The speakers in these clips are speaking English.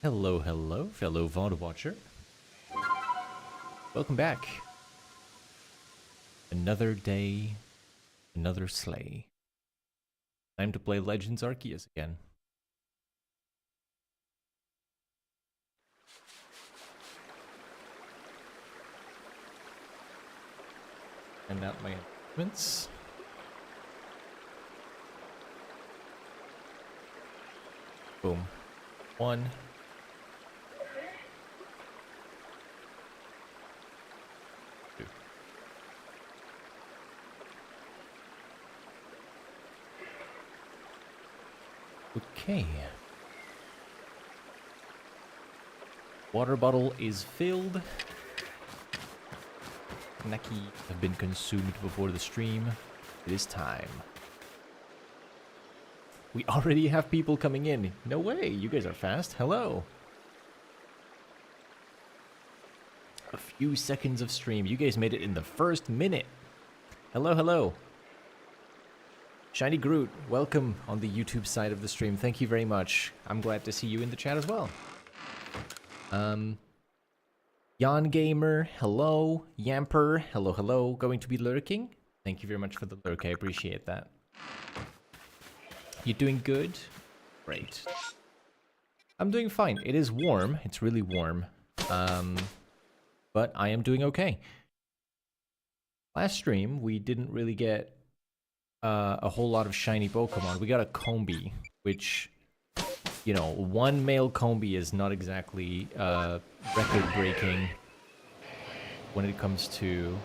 Hello, hello, fellow VOD watcher. Welcome back. Another day, another sleigh. Time to play Legends Arceus again. Send out my announcements. Boom. 1. Okay. Water bottle is filled. Naki have been consumed before the stream. It is time. We already have people coming in. No way, you guys are fast. Hello. A few seconds of stream. You guys made it in the first minute. Hello, hello. Shiny Groot, welcome on the YouTube side of the stream. Thank you very much. I'm glad to see you in the chat as well. Jan Gamer, hello. Yamper, hello, hello. Going to be lurking? Thank you very much for the lurk. I appreciate that. You doing good? Great. I'm doing fine. It is warm. It's really warm. But I am doing okay. Last stream, we didn't really get a whole lot of shiny Pokemon. We got a Combi, which, you know, one male Combi is not exactly record-breaking when it comes to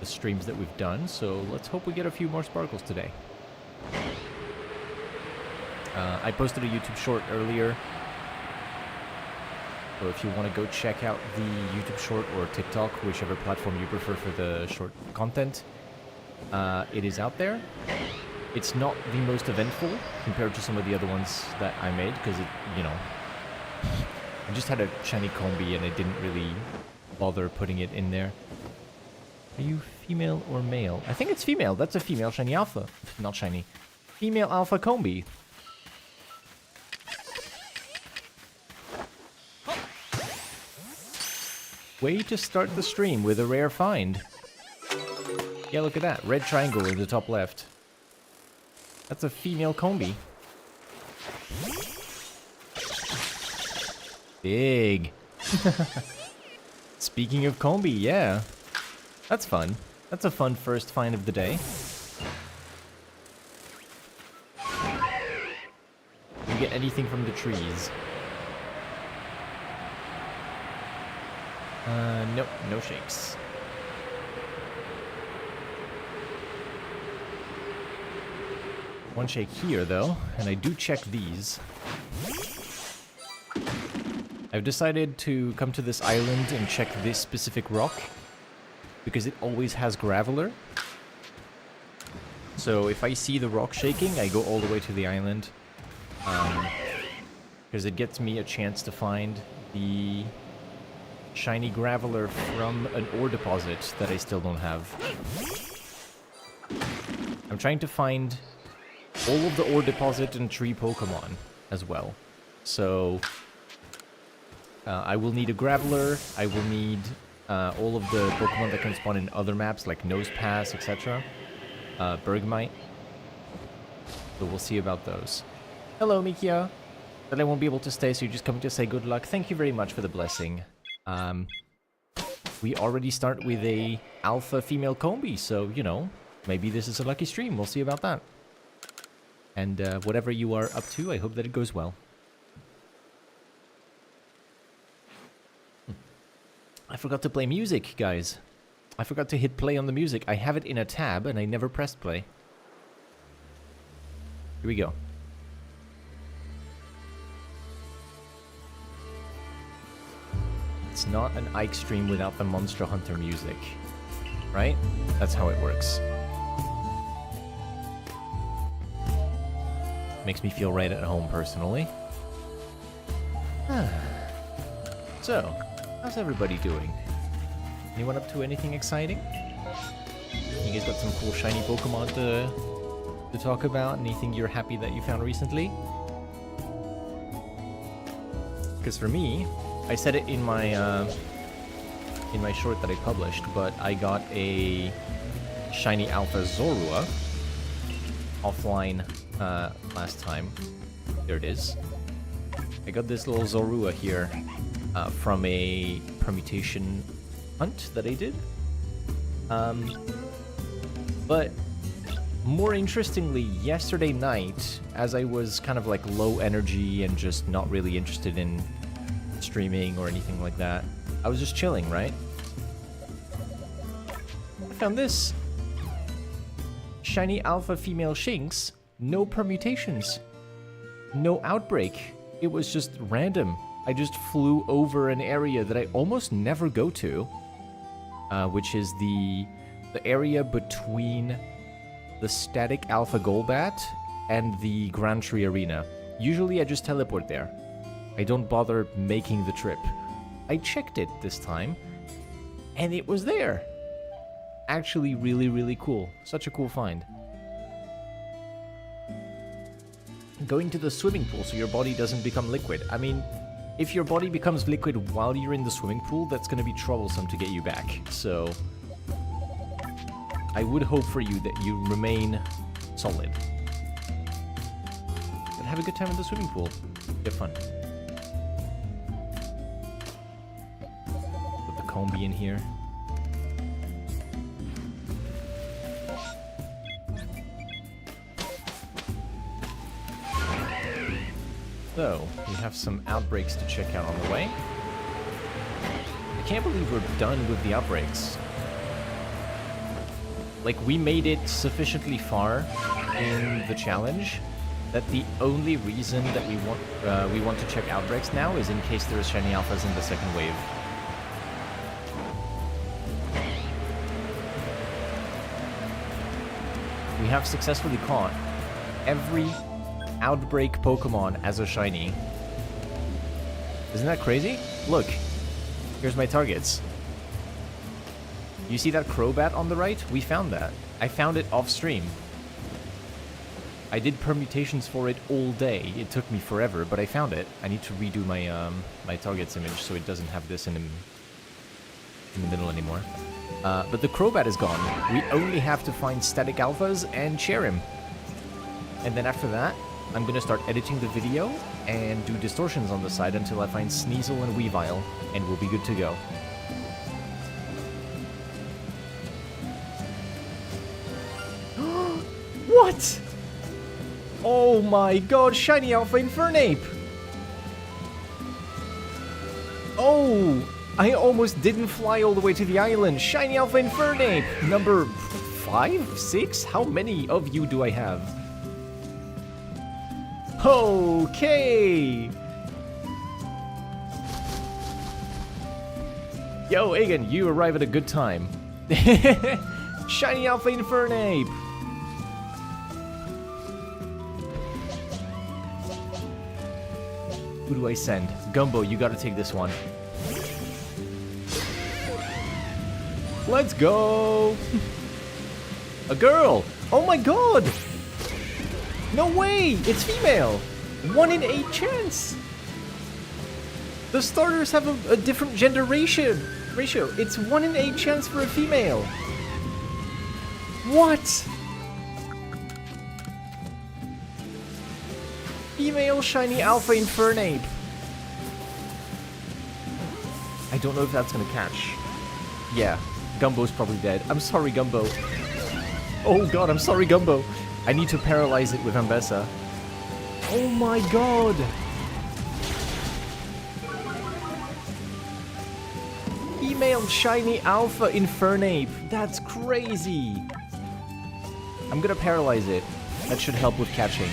the streams that we've done. So let's hope we get a few more Sparkles today. I posted a YouTube short earlier, so if you want to go check out the YouTube short or TikTok, whichever platform you prefer for the short content, it is out there. It's not the most eventful compared to some of the other ones that I made, because it, you know, I just had a shiny Combi and I didn't really bother putting it in there. Are you female or male? I think it's female. That's a female shiny alpha. Not shiny. Female alpha Combi. Way to start the stream with a rare find. Yeah, look at that. Red triangle in the top left. That's a female Combi. Big. Speaking of Combi, yeah. That's fun. That's a fun first find of the day. You get anything from the trees. Nope, no shakes. One shake here, though, and I do check these. I've decided to come to this island and check this specific rock, because it always has Graveler. So if I see the rock shaking, I go all the way to the island. Because it gets me a chance to find the shiny Graveler from an ore deposit that I still don't have. I'm trying to find all of the ore deposit and tree Pokemon as well. So I will need a Graveler. I will need all of the Pokemon that can spawn in other maps like Nose Pass, etc. Bergmite. So we'll see about those. Hello, Mikia. But I won't be able to stay, so you're just coming to say good luck. Thank you very much for the blessing. We already start with a alpha female Combi, so, you know, maybe this is a lucky stream. We'll see about that. And whatever you are up to, I hope that it goes well. I forgot to play music, guys. I forgot to hit play on the music. I have it in a tab, and I never pressed play. Here we go. It's not an Ike stream without the Monster Hunter music, right? That's how it works. Makes me feel right at home, personally. So, how's everybody doing? Anyone up to anything exciting? You guys got some cool shiny Pokemon to talk about? Anything you're happy that you found recently? Because for me, I said it in my short that I published, but I got a shiny alpha Zorua offline last time. There it is. I got this little Zorua here from a permutation hunt that I did. But more interestingly, yesterday night, as I was kind of like low energy and just not really interested in streaming or anything like that, I was just chilling, right? I found this. Shiny alpha female Shinx, no permutations, no outbreak. It was just random. I just flew over an area that I almost never go to, which is the area between the static alpha Golbat and the Grand Tree Arena. Usually I just teleport there. I don't bother making the trip. I checked it this time, and it was there. Actually really, really cool. Such a cool find. Going to the swimming pool so your body doesn't become liquid. I mean, if your body becomes liquid while you're in the swimming pool, that's going to be troublesome to get you back. So I would hope for you that you remain solid. And have a good time in the swimming pool. Get fun. Put the Combi in here. So, we have some outbreaks to check out on the way. I can't believe we're done with the outbreaks. Like, we made it sufficiently far in the challenge that the only reason that we want to check outbreaks now is in case there's shiny alphas in the second wave. We have successfully caught every outbreak Pokemon as a shiny. Isn't that crazy? Look, here's my targets. You see that Crobat on the right? We found that. I found it off stream. I did permutations for it all day. It took me forever, but I found it. I need to redo my my targets image so it doesn't have this in the middle anymore. But the Crobat is gone. We only have to find static alphas and Cherrim. And then after that, I'm gonna start editing the video and do distortions on the side until I find Sneasel and Weavile, and we'll be good to go. What? Oh my god, shiny alpha Infernape! Oh, I almost didn't fly all the way to the island. Shiny alpha Infernape! Number 5? 6? How many of you do I have? Okay! Yo, Egan, you arrive at a good time. Shiny alpha Infernape! Who do I send? Gumbo, you gotta take this one. Let's go! A girl! Oh my god! No way! It's female! 1 in 8 chance! The starters have a different gender ratio. It's 1 in 8 chance for a female. What? Female shiny alpha Infernape. I don't know if that's gonna catch. Yeah, Gumbo's probably dead. I'm sorry, Gumbo. Oh god, I'm sorry, Gumbo. I need to paralyze it with Ambessa. Oh my god! Female shiny alpha Infernape. That's crazy. I'm gonna paralyze it. That should help with catching.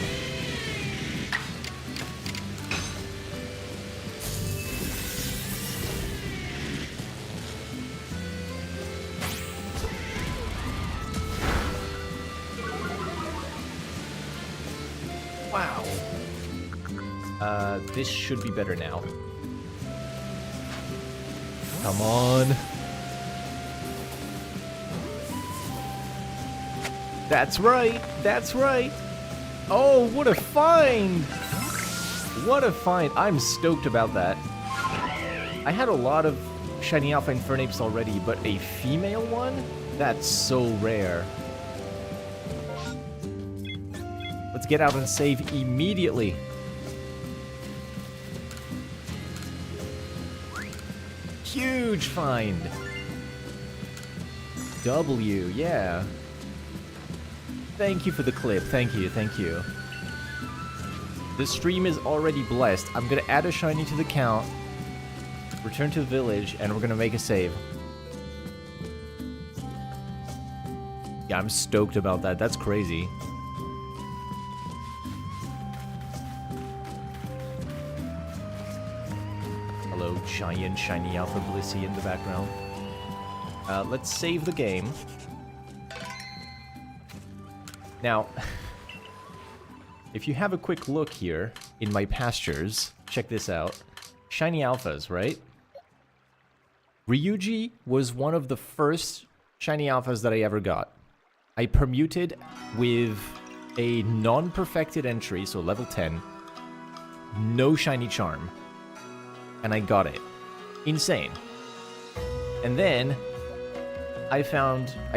Wow. This should be better now. Come on. That's right. That's right. Oh, what a find! What a find. I'm stoked about that. I had a lot of shiny Alpha Infernapes already, but a female one? That's so rare. Let's get out and save immediately. Huge find. W, yeah. Thank you for the clip. Thank you, thank you. The stream is already blessed. I'm gonna add a shiny to the count, return to the village, and we're gonna make a save. Yeah, I'm stoked about that. That's crazy. Hello, giant shiny Alpha Blissey in the background. Let's save the game. Now, if you have a quick look here in my pastures, check this out. Shiny Alphas, right? Ryuji was one of the first shiny Alphas that I ever got. I permuted with a non-perfected entry, so level 10, no shiny charm, and I got it. Insane. And then I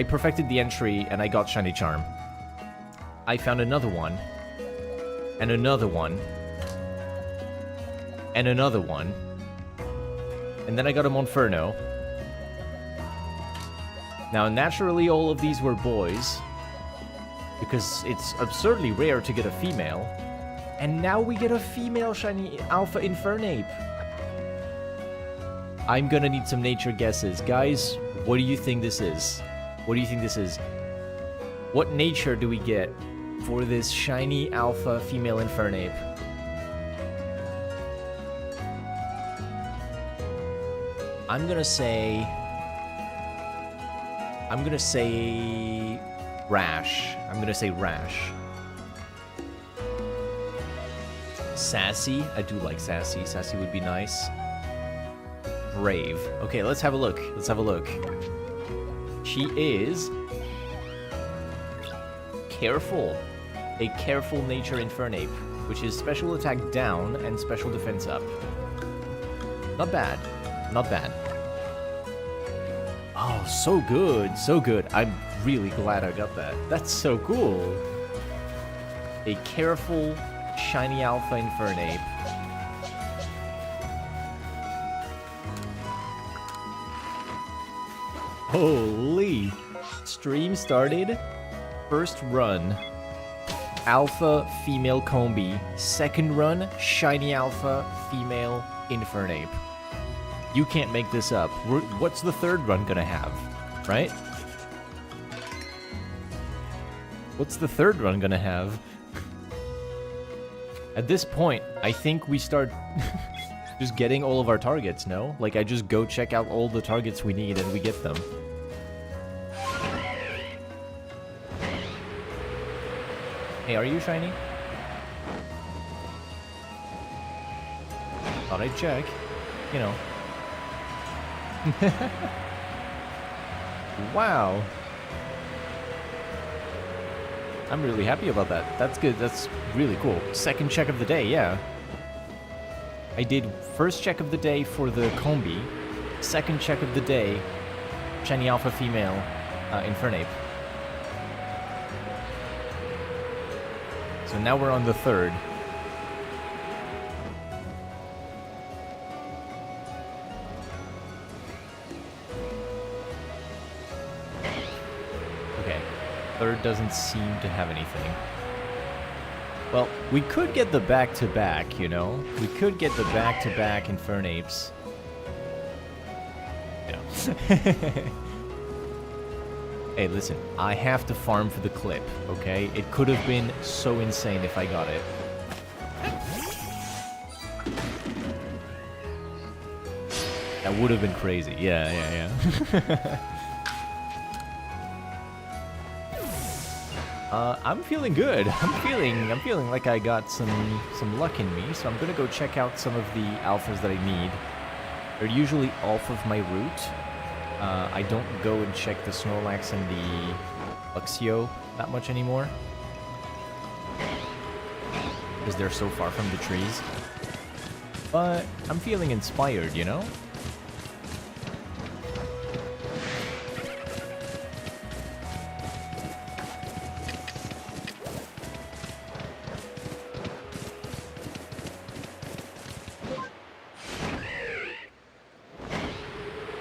perfected the entry and I got shiny charm. I found another one, and another one, and another one, and then I got a Monferno. Now, naturally, all of these were boys, because it's absurdly rare to get a female, and now we get a female shiny Alpha Infernape. I'm gonna need some nature guesses. Guys, what do you think this is? What do you think this is? What nature do we get for this shiny Alpha female Infernape? I'm gonna say Rash. I'm gonna say Rash. Sassy. I do like Sassy. Sassy would be nice. Brave. Okay, let's have a look. Let's have a look. She is Careful. A Careful Nature Infernape, which is special attack down and special defense up. Not bad. Not bad. Oh, so good. So good. I'm really glad I got that. That's so cool. A Careful Shiny Alpha Infernape. Holy. Stream started. First run, Alpha Female Combi. Second run, Shiny Alpha Female Infernape. You can't make this up. What's the third run gonna have, right? What's the third run gonna have? At this point, I think we start just getting all of our targets, no? Like, I just go check out all the targets we need and we get them. Hey, are you shiny? Thought I'd check. You know. Wow. I'm really happy about that. That's good. That's really cool. Second check of the day, yeah. I did first check of the day for the Combi. Second check of the day, Shiny Alpha Female Infernape. So now we're on the third. Okay. Third doesn't seem to have anything. Well, we could get the back-to-back, you know? We could get the back-to-back Infernapes. Yeah. Hey, listen, I have to farm for the clip, okay? It could have been so insane if I got it. That would have been crazy. Yeah. I'm feeling good. I'm feeling like I got some luck in me, so I'm gonna go check out some of the alphas that I need. They're usually off of my route. I don't go and check the Snorlax and the Luxio that much anymore, because they're so far from the trees. But I'm feeling inspired, you know?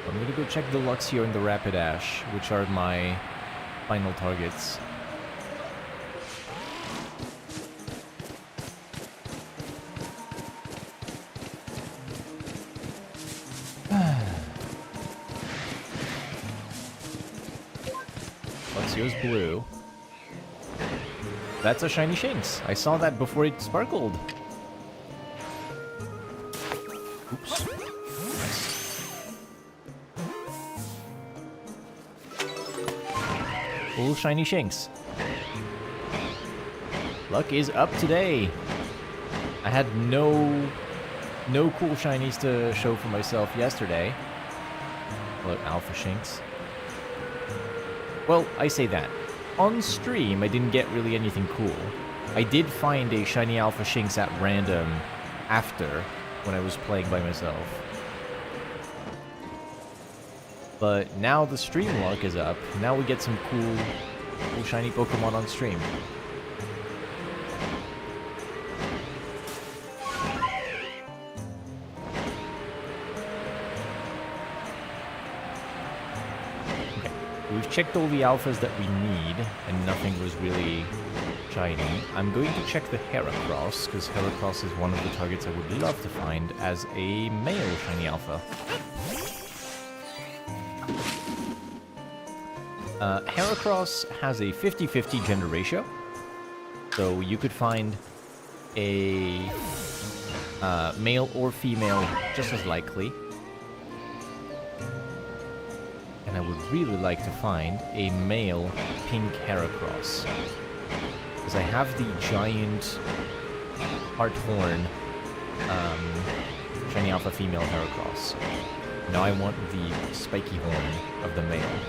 I'm gonna go check the Luxio and the Rapidash, which are my final targets. Luxio's blue. That's a shiny Shinx. I saw that before it sparkled. Oops. Nice. Full shiny Shinx. Luck is up today. I had no cool shinies to show for myself yesterday. Hello, Alpha Shinx. Well, I say that. On stream, I didn't get really anything cool. I did find a shiny Alpha Shinx at random after, when I was playing by myself. But now the stream luck is up. Now we get some cool shiny Pokemon on stream. We've checked all the alphas that we need, and nothing was really shiny. I'm going to check the Heracross, because Heracross is one of the targets I would love to find as a male shiny alpha. Heracross has a 50-50 gender ratio, so you could find a male or female just as likely. And I would really like to find a male pink Heracross, because I have the giant Hearthorn shiny alpha female Heracross. Now I want the spiky horn of the male.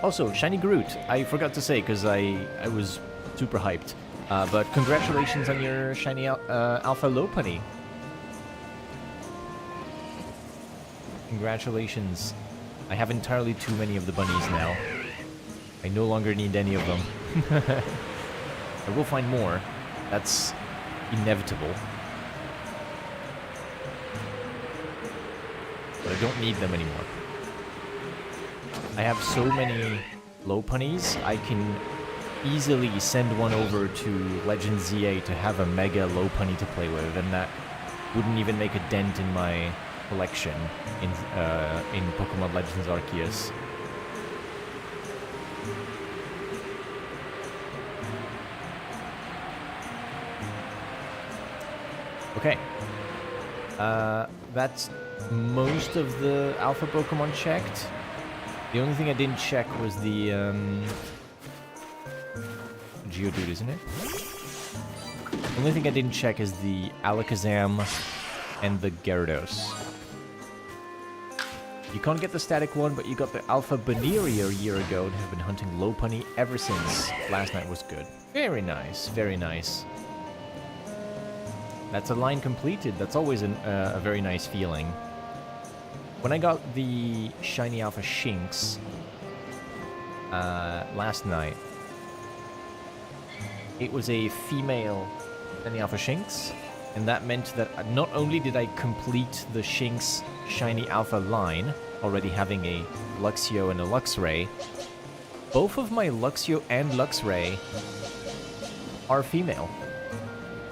Also, shiny Groot. I forgot to say because I was super hyped. But congratulations on your shiny alpha Lopunny. Congratulations. I have entirely too many of the bunnies now. I no longer need any of them. I will find more. That's inevitable. But I don't need them anymore. I have so many Lopunnies, I can easily send one over to Legend ZA to have a Mega Lopunny to play with, and that wouldn't even make a dent in my collection in Pokemon Legends Arceus. Okay. That's most of the alpha Pokemon checked. The only thing I didn't check was the Geodude, isn't it? The only thing I didn't check is the Alakazam and the Gyarados. You can't get the static one, but you got the Alpha Baneri a year ago and have been hunting Lopunny ever since. Last night was good. Very nice, very nice. That's a line completed. That's always a very nice feeling. When I got the shiny Alpha Shinx last night, it was a female shiny Alpha Shinx, and that meant that not only did I complete the Shinx shiny Alpha line, already having a Luxio and a Luxray, both of my Luxio and Luxray are female.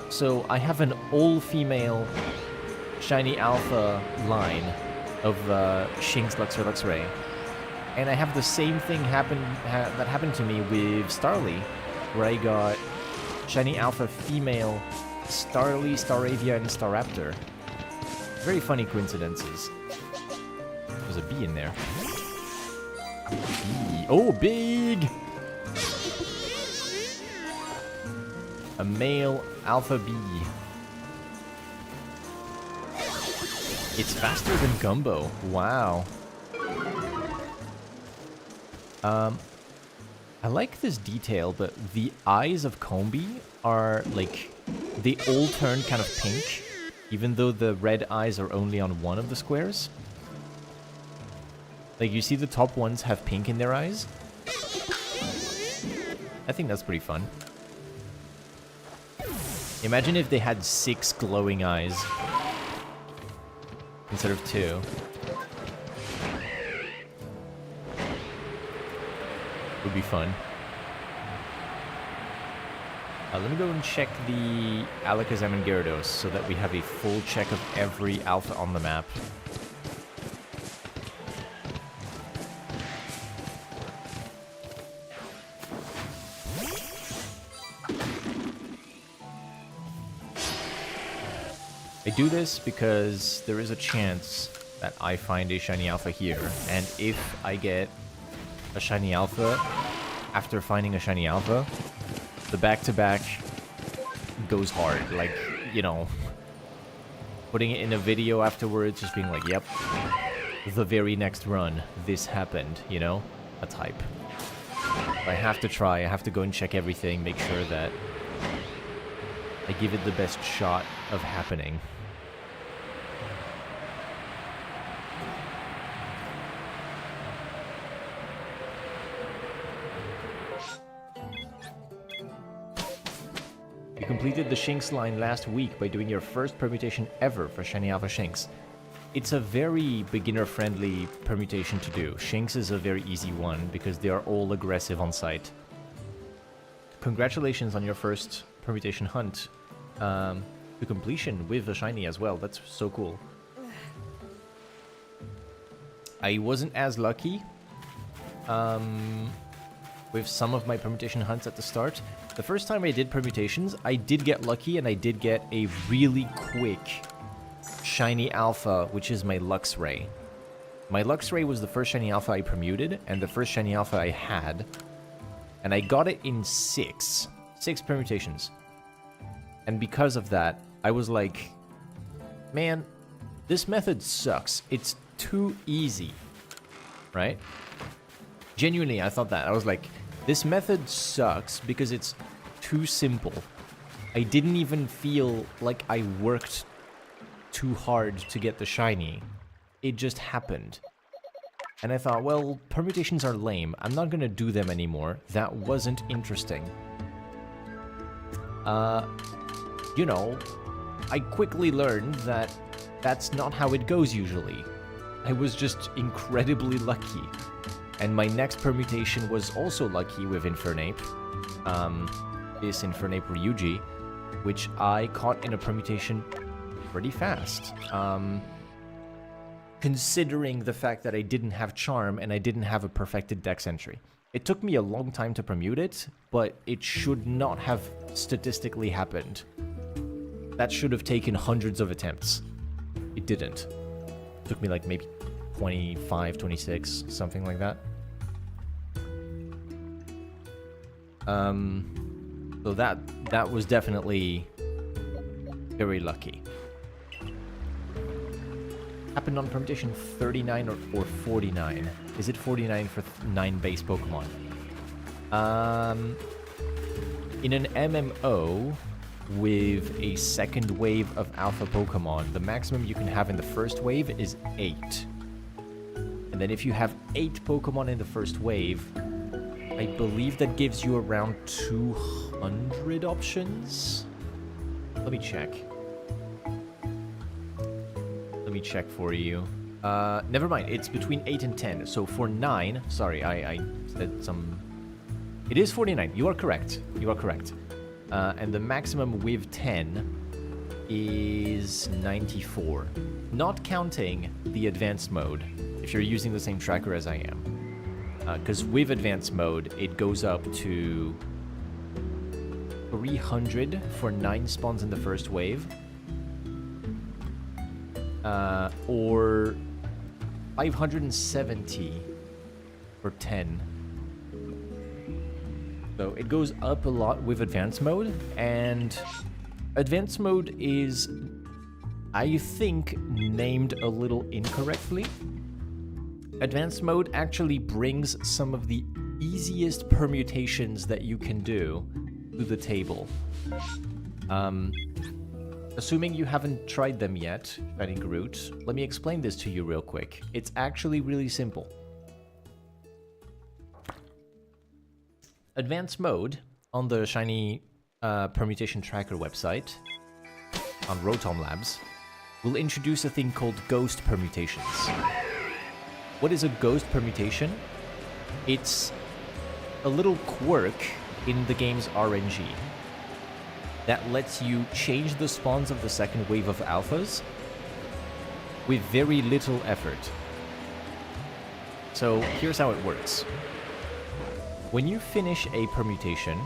So I have an all-female shiny Alpha line of Shinx, Luxray, Luxray. And I have the same thing that happened to me with Starly, where I got shiny Alpha female Starly, Staravia, and Staraptor. Very funny coincidences. There's a bee in there. Bee. Oh, big! A male Alpha bee. It's faster than Gumbo. Wow. I like this detail, but the eyes of Combi are, like, they all turn kind of pink, even though the red eyes are only on one of the squares. Like, you see the top ones have pink in their eyes? I think that's pretty fun. Imagine if they had 6 glowing eyes instead of 2. Would be fun. Let me go and check the Alakazam and Gyarados so that we have a full check of every alpha on the map. I do this because there is a chance that I find a shiny alpha here, and if I get a shiny alpha after finding a shiny alpha, the back-to-back goes hard. Like, you know, putting it in a video afterwards, just being like, yep, the very next run, this happened, you know? A type. I have to try, I have to go and check everything, make sure that I give it the best shot of happening. You completed the Shinx line last week by doing your first permutation ever for Shiny Alpha Shinx. It's a very beginner-friendly permutation to do. Shinx is a very easy one because they are all aggressive on sight. Congratulations on your first permutation hunt to completion with a shiny as well. That's so cool. I wasn't as lucky with some of my permutation hunts at the start. The first time I did permutations, I did get lucky and I did get a really quick shiny alpha, which is my Luxray. My Luxray was the first shiny alpha I permuted and the first shiny alpha I had. And I got it in 6 permutations. And because of that, I was like, man, this method sucks. It's too easy, right? Genuinely, I thought that. I was like, this method sucks because it's too simple. I didn't even feel like I worked too hard to get the shiny. It just happened. And I thought, well, permutations are lame. I'm not gonna do them anymore. That wasn't interesting. You know, I quickly learned that that's not how it goes usually. I was just incredibly lucky. And my next permutation was also lucky with Infernape. This Infernape Ryuji, which I caught in a permutation pretty fast. Considering the fact that I didn't have Charm and I didn't have a perfected Dex entry. It took me a long time to permute it, but it should not have statistically happened. That should have taken hundreds of attempts. It didn't. It took me like maybe 25, 26, something like that. So that was definitely very lucky. Happened on permutation 39 or 49. Is it 49 for 9 base Pokemon? In an MMO with a second wave of alpha Pokemon, the maximum you can have in the first wave is 8. And then if you have 8 Pokemon in the first wave, I believe that gives you around 200 options? Let me check. Let me check for you. Never mind, it's between 8 and 10. So for 9, sorry, I said some... It is 49, you are correct. You are correct. And the maximum with 10 is 94. Not counting the advanced mode, if you're using the same tracker as I am. Because with advanced mode, it goes up to 300 for 9 spawns in the first wave. Or 570 for 10. So it goes up a lot with advanced mode, and advanced mode is, I think, named a little incorrectly. Advanced mode actually brings some of the easiest permutations that you can do to the table. Assuming you haven't tried them yet, Shiny Groot, let me explain this to you real quick. It's actually really simple. Advanced mode on the Shiny Permutation Tracker website, on Rotom Labs, will introduce a thing called ghost permutations. What is a ghost permutation? It's a little quirk in the game's RNG that lets you change the spawns of the second wave of alphas with very little effort. So here's how it works. When you finish a permutation,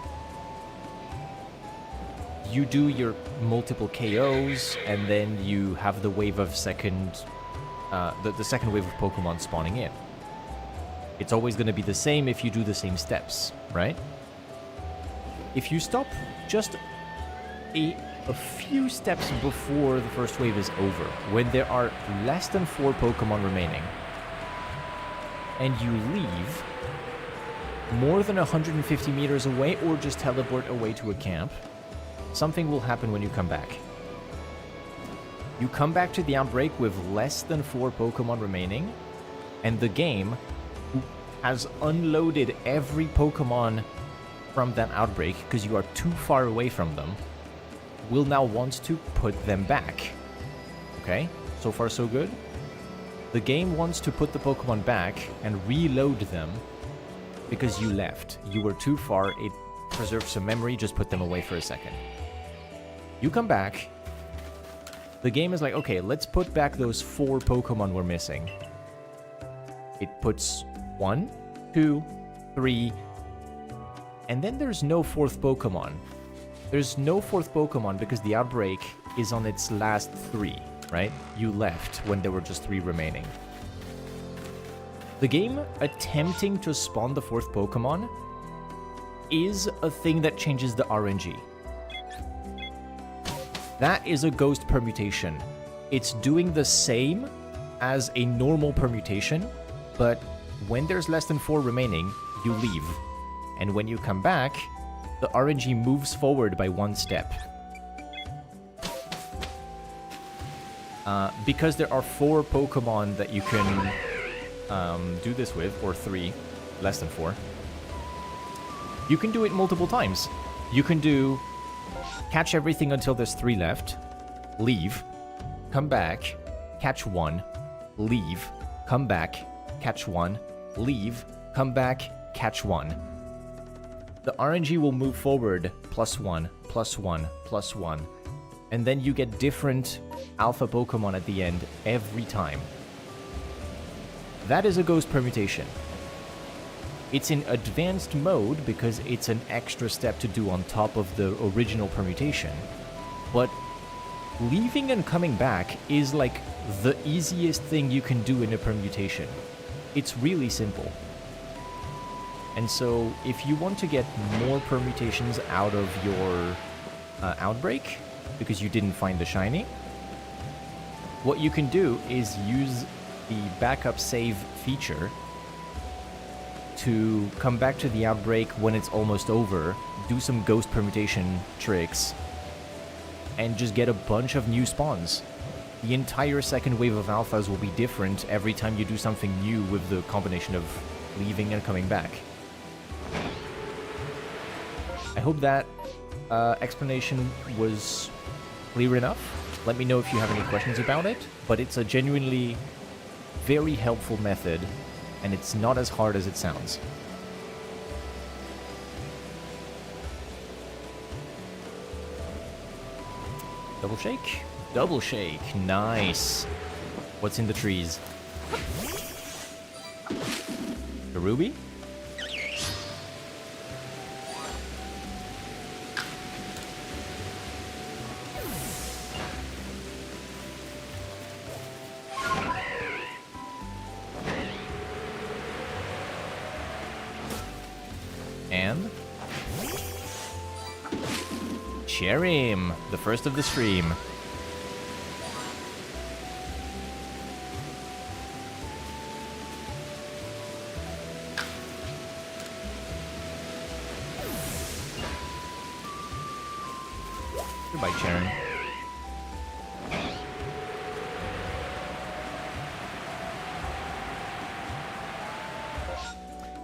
you do your multiple KOs, and then you have the wave of the second wave of Pokemon spawning in. It's always going to be the same if you do the same steps, right? If you stop just a few steps before the first wave is over, when there are less than 4 Pokemon remaining, and you leave more than 150 meters away or just teleport away to a camp, something will happen when you come back. You come back to the outbreak with less than 4 Pokemon remaining, and the game has unloaded every Pokemon from that outbreak because you are too far away from them, will now want to put them back. Okay? So far so good? The game wants to put the Pokemon back and reload them because you left. You were too far, it preserves some memory, just put them away for a second. You come back, the game is like, okay, let's put back those 4 Pokemon we're missing. It puts 1, 2, 3, and then there's no 4th Pokemon. There's no 4th Pokemon because the outbreak is on its last 3, right? You left when there were just 3 remaining. The game attempting to spawn the 4th Pokemon is a thing that changes the RNG. That is a ghost permutation. It's doing the same as a normal permutation, but when there's less than 4 remaining, you leave. And when you come back, the RNG moves forward by 1 step. Because there are 4 Pokemon that you can do this with, or 3, less than 4, you can do it multiple times. You can do catch everything until there's 3 left, leave, come back, catch 1, leave, come back, catch 1, leave, come back, catch 1. The RNG will move forward +1, +1, +1, and then you get different alpha Pokemon at the end every time. That is a ghost permutation. It's in advanced mode because it's an extra step to do on top of the original permutation, but leaving and coming back is like the easiest thing you can do in a permutation. It's really simple. And so if you want to get more permutations out of your outbreak because you didn't find the shiny, what you can do is use the backup save feature to come back to the outbreak when it's almost over, do some ghost permutation tricks, and just get a bunch of new spawns. The entire second wave of alphas will be different every time you do something new with the combination of leaving and coming back. I hope that explanation was clear enough. Let me know if you have any questions about it, but it's a genuinely very helpful method, and it's not as hard as it sounds. Double shake? Double shake. Nice. What's in the trees? A ruby? And Cherrim, the first of the stream. Goodbye, Cherrim.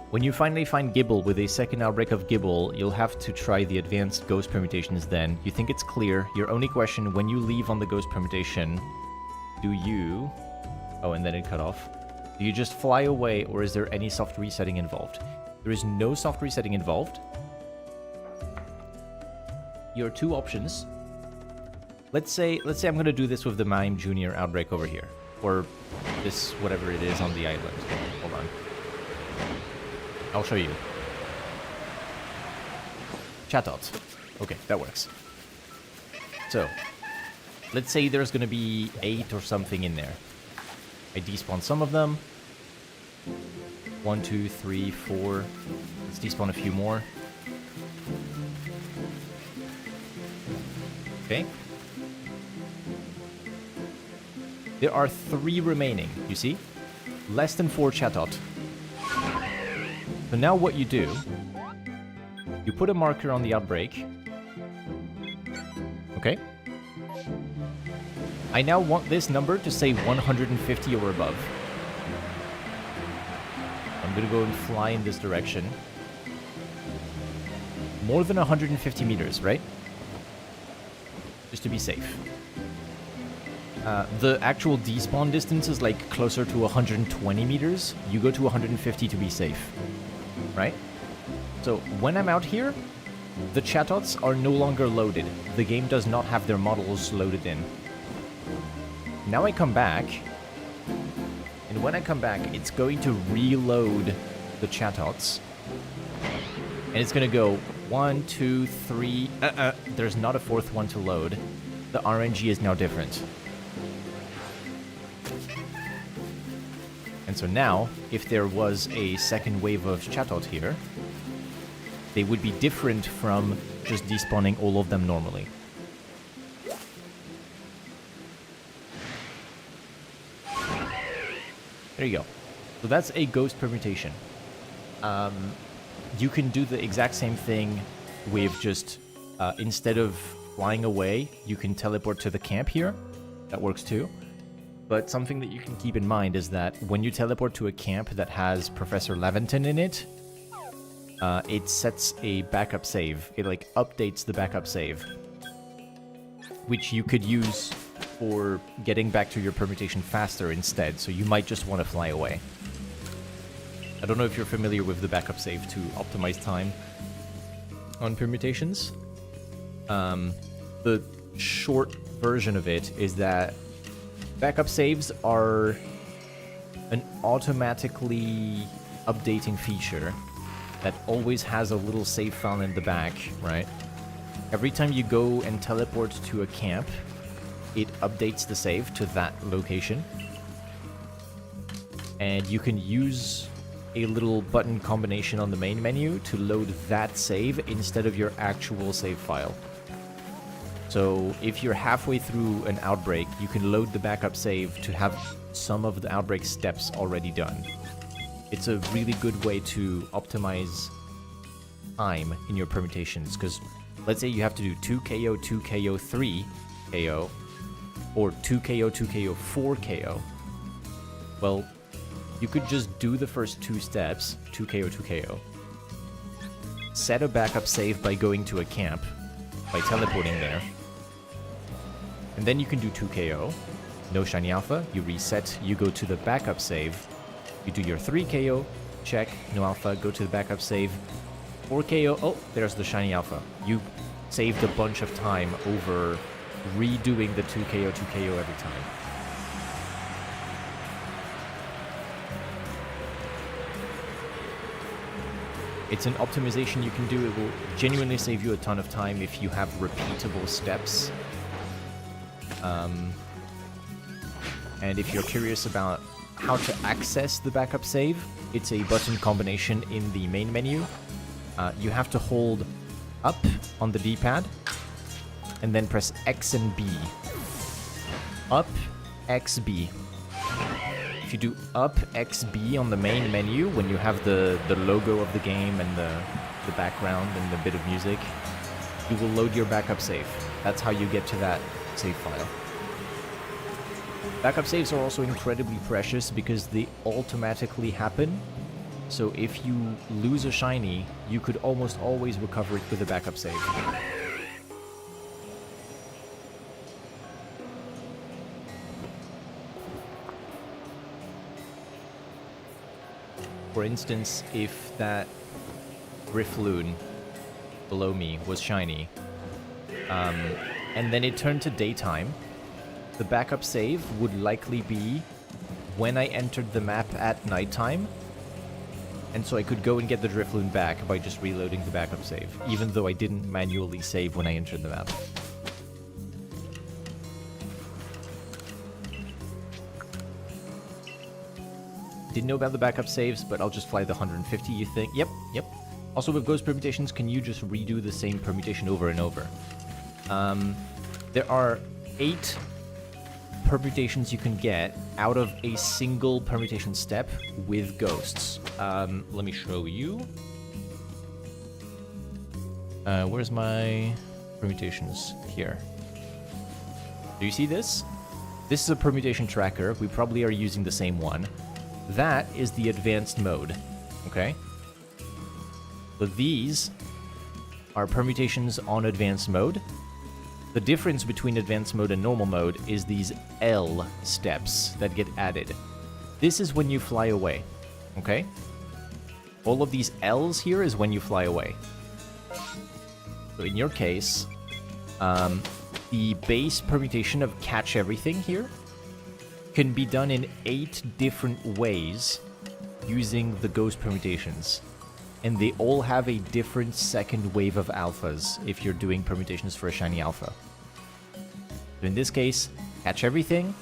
When you finally find Gibble with a second outbreak of Gibble, you'll have to try the advanced ghost permutations then. You think it's clear. Your only question, when you leave on the ghost permutation, do you... Oh, and then it cut off. Do you just fly away, or is there any soft resetting involved? There is no soft resetting involved. Your two options. Let's say I'm going to do this with the Mime Junior outbreak over here. Or this, whatever it is on the island. Hold on. I'll show you. Chatot. Okay, that works. So, let's say there's gonna be 8 or something in there. I despawn some of them. 1, 2, 3, 4. Let's despawn a few more. Okay. There are 3 remaining, you see? Less than 4 Chatot. So now what you do, you put a marker on the outbreak. Okay. I now want this number to say 150 or above. I'm gonna go and fly in this direction. More than 150 meters, right? Just to be safe. The actual despawn distance is like closer to 120 meters. You go to 150 to be safe. Right? So when I'm out here, the Chatots are no longer loaded. The game does not have their models loaded in. Now I come back, and when I come back, it's going to reload the Chatots. And it's going to go 1, 2, 3... There's not a 4th one to load. The RNG is now different. And so now, if there was a second wave of Chatot here, they would be different from just despawning all of them normally. There you go. So that's a ghost permutation. You can do the exact same thing with just, instead of flying away, you can teleport to the camp here. That works too. But something that you can keep in mind is that when you teleport to a camp that has Professor Leventon in it, it sets a backup save. It like updates the backup save, which you could use for getting back to your permutation faster instead. So you might just want to fly away. I don't know if you're familiar with the backup save to optimize time on permutations. The short version of it is that backup saves are an automatically updating feature that always has a little save file in the back, right? Every time you go and teleport to a camp, it updates the save to that location. And you can use a little button combination on the main menu to load that save instead of your actual save file. So if you're halfway through an outbreak, you can load the backup save to have some of the outbreak steps already done. It's a really good way to optimize time in your permutations, because let's say you have to do 2 KO, 2 KO, 3 KO, or 2 KO, 2 KO, 4 KO. Well, you could just do the first 2 steps, 2 KO, 2 KO, set a backup save by going to a camp, by teleporting there, and then you can do 2 KO, no shiny alpha, you reset, you go to the backup save, you do your 3 KO, check, no alpha, go to the backup save, 4 KO, oh, there's the shiny alpha. You saved a bunch of time over redoing the 2 KO, 2 KO every time. It's an optimization you can do. It will genuinely save you a ton of time if you have repeatable steps. And if you're curious about how to access the backup save, it's a button combination in the main menu. You have to hold up on the D-pad and then press X and B. Up, X, B. If you do up, X, B on the main menu, when you have the logo of the game and the background and the bit of music, you will load your backup save. That's how you get to that save file. Backup saves are also incredibly precious because they automatically happen. So if you lose a shiny, you could almost always recover it with a backup save. For instance, if that Riffloon below me was shiny, and then it turned to daytime, the backup save would likely be when I entered the map at nighttime, and so I could go and get the Drifloon back by just reloading the backup save, even though I didn't manually save when I entered the map. Didn't know about the backup saves, but I'll just fly the 150, you think? Yep. Also, with ghost permutations, can you just redo the same permutation over and over? There are 8 permutations you can get out of a single permutation step with ghosts. Let me show you. Where's my permutations? Here. Do you see this? This is a permutation tracker. We probably are using the same one. That is the advanced mode, okay? But these are permutations on advanced mode. The difference between advanced mode and normal mode is these L steps that get added. This is when you fly away, okay? All of these L's here is when you fly away. So in your case, the base permutation of catch everything here can be done in 8 different ways using the ghost permutations. And they all have a different second wave of alphas if you're doing permutations for a shiny alpha. So in this case, catch everything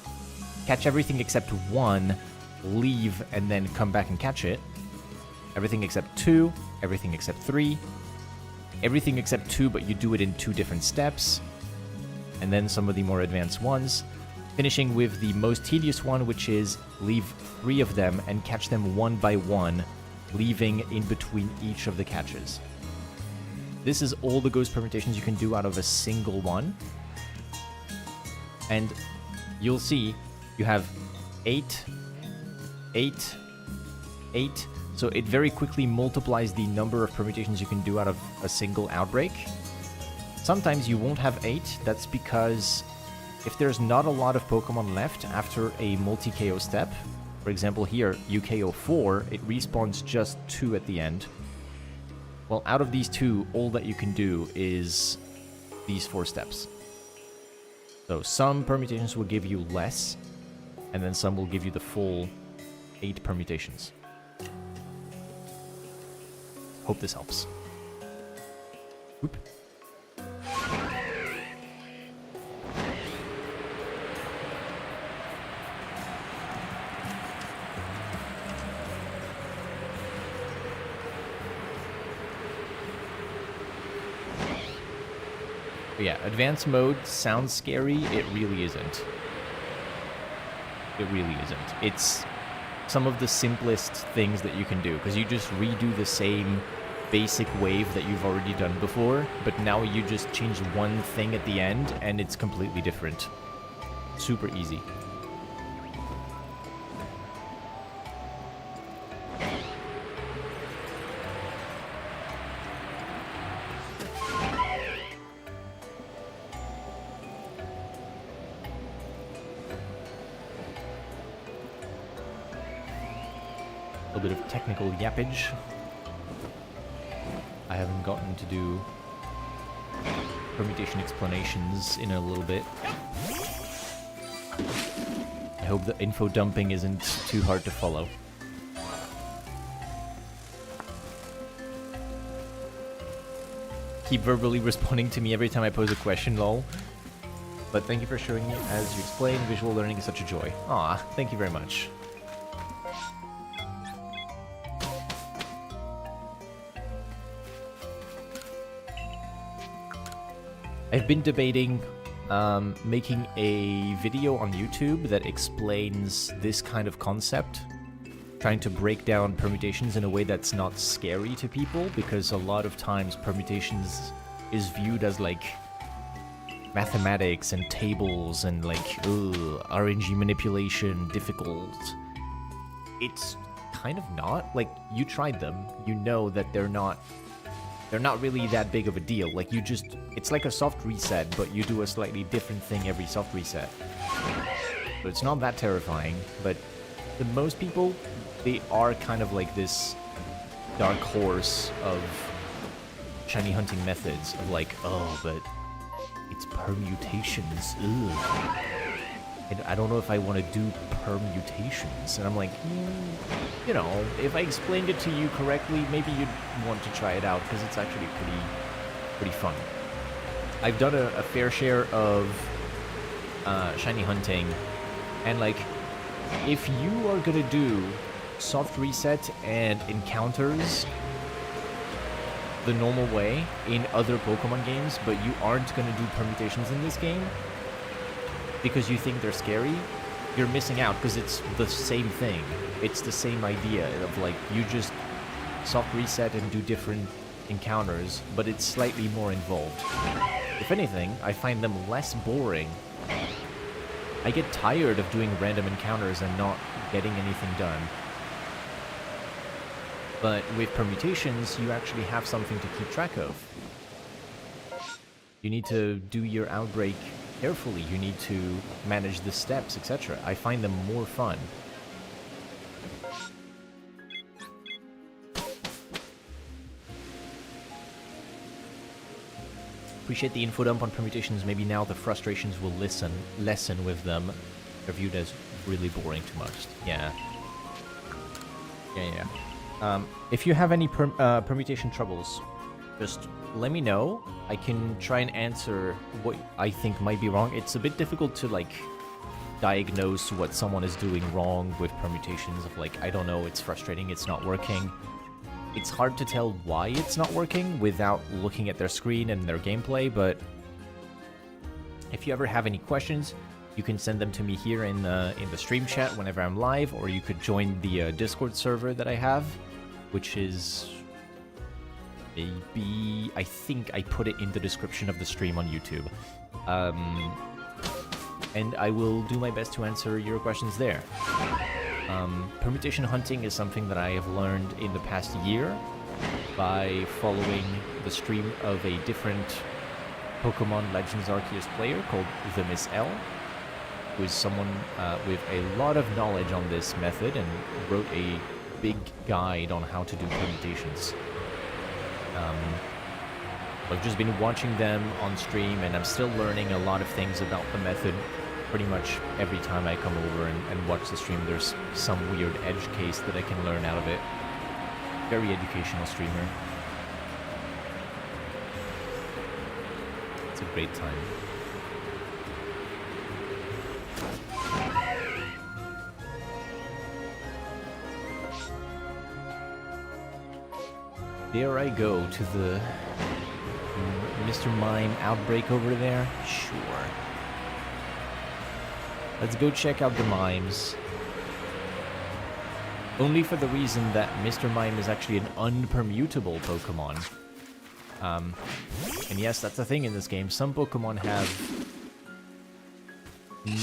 except 1, leave, and then come back and catch it. Everything except 2, everything except 3, everything except 2, but you do it in 2 different steps, and then some of the more advanced ones. Finishing with the most tedious one, which is leave 3 of them and catch them one by one, leaving in between each of the catches. This is all the ghost permutations you can do out of a single one. And you'll see you have 8, 8, 8. So it very quickly multiplies the number of permutations you can do out of a single outbreak. Sometimes you won't have 8. That's because if there's not a lot of Pokemon left after a multi-KO step, for example here, you KO 4, it respawns just 2 at the end. Well, out of these 2, all that you can do is these 4 steps. So some permutations will give you less, and then some will give you the full 8 permutations. Hope this helps. Oop. But yeah, advanced mode sounds scary. It really isn't. It really isn't. It's some of the simplest things that you can do, because you just redo the same basic wave that you've already done before, but now you just change one thing at the end, and it's completely different. Super easy. A bit of technical yappage. I haven't gotten to do permutation explanations in a little bit. I hope the info dumping isn't too hard to follow. Keep verbally responding to me every time I pose a question, lol. But thank you for showing me as you explain. Visual learning is such a joy. Aw, thank you very much. I've been debating making a video on YouTube that explains this kind of concept, trying to break down permutations in a way that's not scary to people, because a lot of times permutations is viewed as like mathematics and tables and like RNG manipulation difficult. It's kind of not. Like, you tried them, you know that they're not really that big of a deal. Like, it's like a soft reset, but you do a slightly different thing every soft reset. So it's not that terrifying, but to most people, they are kind of like this dark horse of shiny hunting methods of like, oh, but it's permutations, ugh. And I don't know if I want to do permutations. And I'm like, you know, if I explained it to you correctly, maybe you'd want to try it out, because it's actually pretty fun. I've done a fair share of shiny hunting, and like, if you are gonna do soft reset and encounters the normal way in other Pokemon games, but you aren't gonna do permutations in this game because you think they're scary, you're missing out, because it's the same thing. It's the same idea of like, you just soft reset and do different encounters, but it's slightly more involved. If anything, I find them less boring. I get tired of doing random encounters and not getting anything done. But with permutations, you actually have something to keep track of. You need to do your outbreak carefully, you need to manage the steps, etc. I find them more fun. Appreciate the info dump on permutations. Maybe now the frustrations will lessen with them. They're viewed as really boring too much. Yeah. If you have any permutation troubles, just let me know. I can try and answer what I think might be wrong. It's a bit difficult to like diagnose what someone is doing wrong with permutations of like, I don't know, it's frustrating, it's not working. It's hard to tell why it's not working without looking at their screen and their gameplay, but if you ever have any questions, you can send them to me here in the stream chat whenever I'm live, or you could join the Discord server that I have, which is maybe, I think I put it in the description of the stream on YouTube. And I will do my best to answer your questions there. Permutation hunting is something that I have learned in the past year by following the stream of a different Pokemon Legends Arceus player called the Miss L, who is someone with a lot of knowledge on this method and wrote a big guide on how to do permutations. I've just been watching them on stream, and I'm still learning a lot of things about the method. Pretty much every time I come over and watch the stream, there's some weird edge case that I can learn out of it. Very educational streamer. It's a great time. There I go to the Mr. Mime outbreak over there. Sure. Let's go check out the Mimes. Only for the reason that Mr. Mime is actually an unpermutable Pokemon. And yes, that's the thing in this game. Some Pokemon have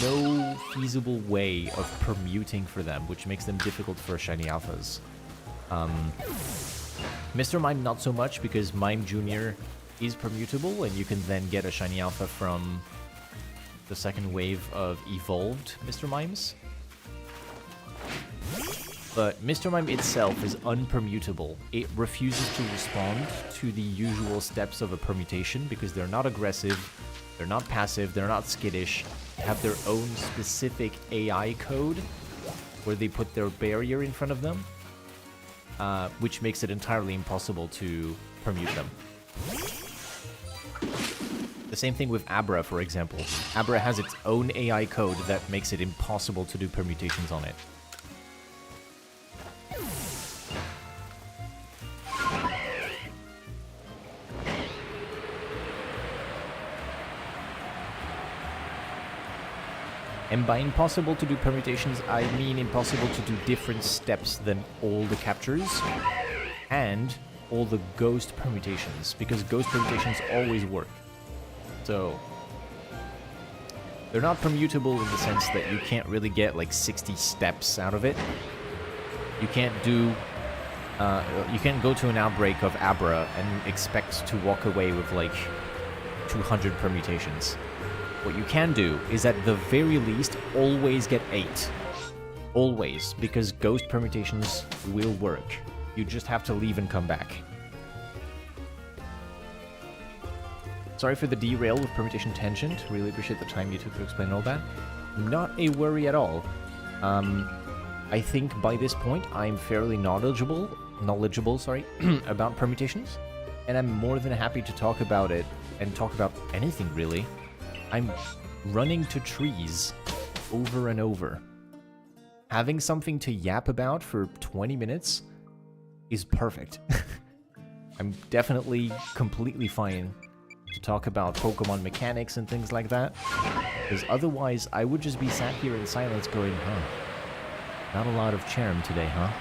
no feasible way of permuting for them, which makes them difficult for shiny alphas. Mr. Mime not so much, because Mime Jr. is permutable, and you can then get a shiny alpha from the second wave of evolved Mr. Mimes. But Mr. Mime itself is unpermutable. It refuses to respond to the usual steps of a permutation because they're not aggressive, they're not passive, they're not skittish. They have their own specific AI code where they put their barrier in front of them, which makes it entirely impossible to permute them. The same thing with Abra, for example. Abra has its own AI code that makes it impossible to do permutations on it. And by impossible to do permutations, I mean impossible to do different steps than all the captures and all the ghost permutations, because ghost permutations always work. So, They're not permutable in the sense that you can't really get like 60 steps out of it. You can't do... you can't go to an outbreak of Abra and expect to walk away with like 200 permutations. What you can do is at the very least always get 8. Always, because ghost permutations will work. You just have to leave and come back. Sorry for the derail with permutation tangent. Really appreciate the time you took to explain all that. Not a worry at all. I think by this point I'm fairly knowledgeable, about permutations, and I'm more than happy to talk about it and talk about anything really. I'm running to trees over and over. Having something to yap about for 20 minutes is perfect. I'm definitely completely fine to talk about Pokemon mechanics and things like that, because otherwise I would just be sat here in silence going, not a lot of Cherrim today, huh?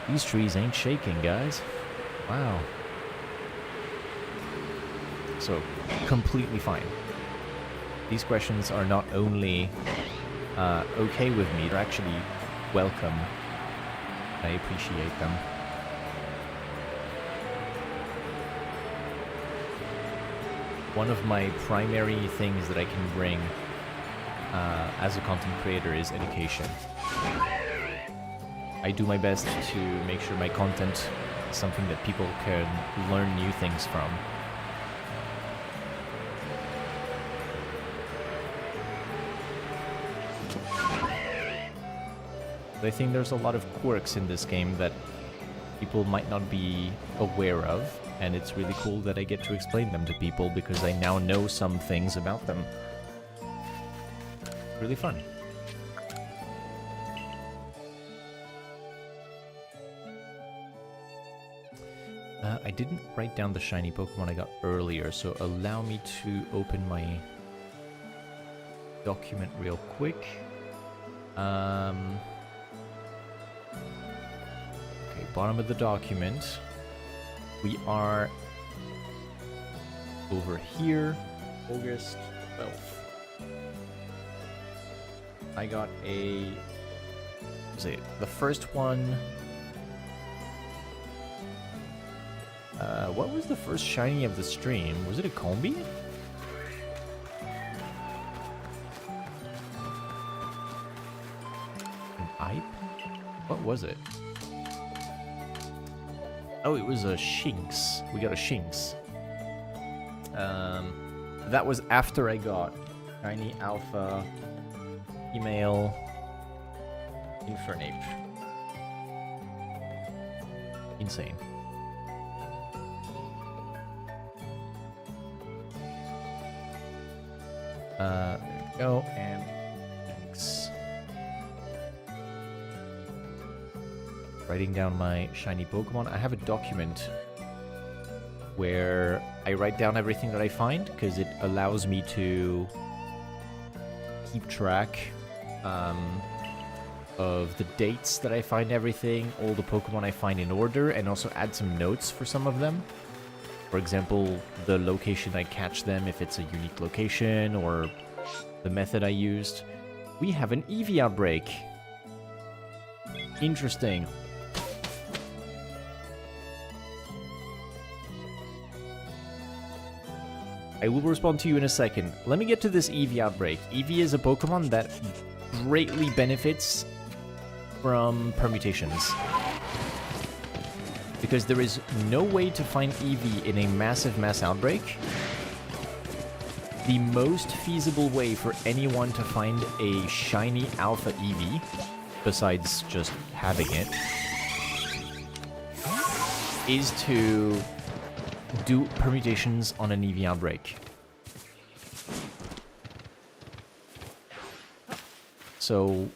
These trees ain't shaking, guys. Wow. So, completely fine. These questions are not only okay with me, they're actually welcome. I appreciate them. One of my primary things that I can bring as a content creator is education. I do my best to make sure my content is something that people can learn new things from. I think there's a lot of quirks in this game that people might not be aware of, and it's really cool that I get to explain them to people because I now know some things about them. Really fun. I didn't write down the shiny Pokemon I got earlier, so allow me to open my document real quick. Okay, bottom of the document. We are over here, August 12th. I got a... Is it the first one? What was the first shiny of the stream? Was it a Combi? An Ipe? What was it? Oh, it was a Shinx. We got a Shinx. That was after I got Shiny Alpha Email Infernape. Insane. There we go, and Shinx. Writing down my shiny Pokemon. I have a document where I write down everything that I find because it allows me to keep track of the dates that I find everything, all the Pokemon I find in order, and also add some notes for some of them. For example, the location I catch them, if it's a unique location, or the method I used. We have an Eevee outbreak. Interesting. I will respond to you in a second. Let me get to this Eevee outbreak. Eevee is a Pokemon that greatly benefits from permutations. Because there is no way to find Eevee in a massive mass outbreak. The most feasible way for anyone to find a shiny alpha Eevee, besides just having it, is to do permutations on an Eevee outbreak. So,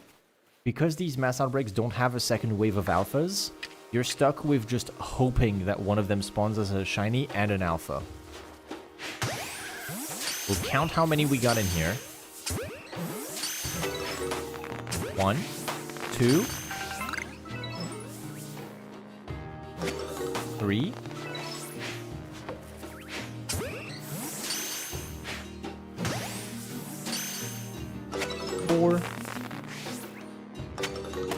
because these mass outbreaks don't have a second wave of alphas, you're stuck with just hoping that one of them spawns as a shiny and an alpha. We'll count how many we got in here. 1, 2, 3, 4, 4,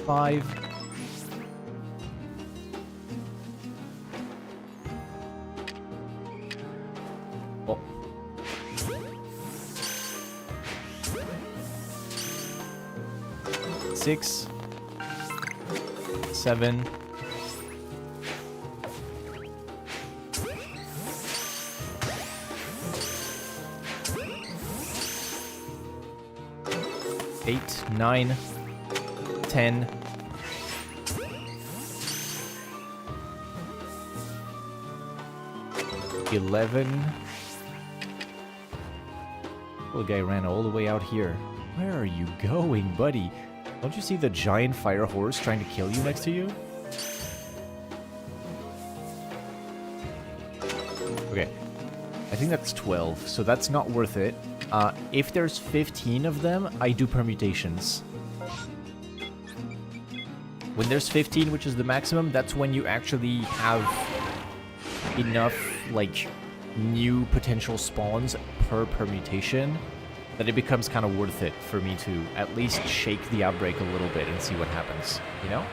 5. Oh. 6, 7. 8, 9, 10. 11. Little guy ran all the way out here. Where are you going, buddy? Don't you see the giant fire horse trying to kill you next to you? Okay. I think that's 12, so that's not worth it. If there's 15 of them, I do permutations. When there's 15, which is the maximum, that's when you actually have enough, like, new potential spawns per permutation that it becomes kind of worth it for me to at least shake the outbreak a little bit and see what happens, you know?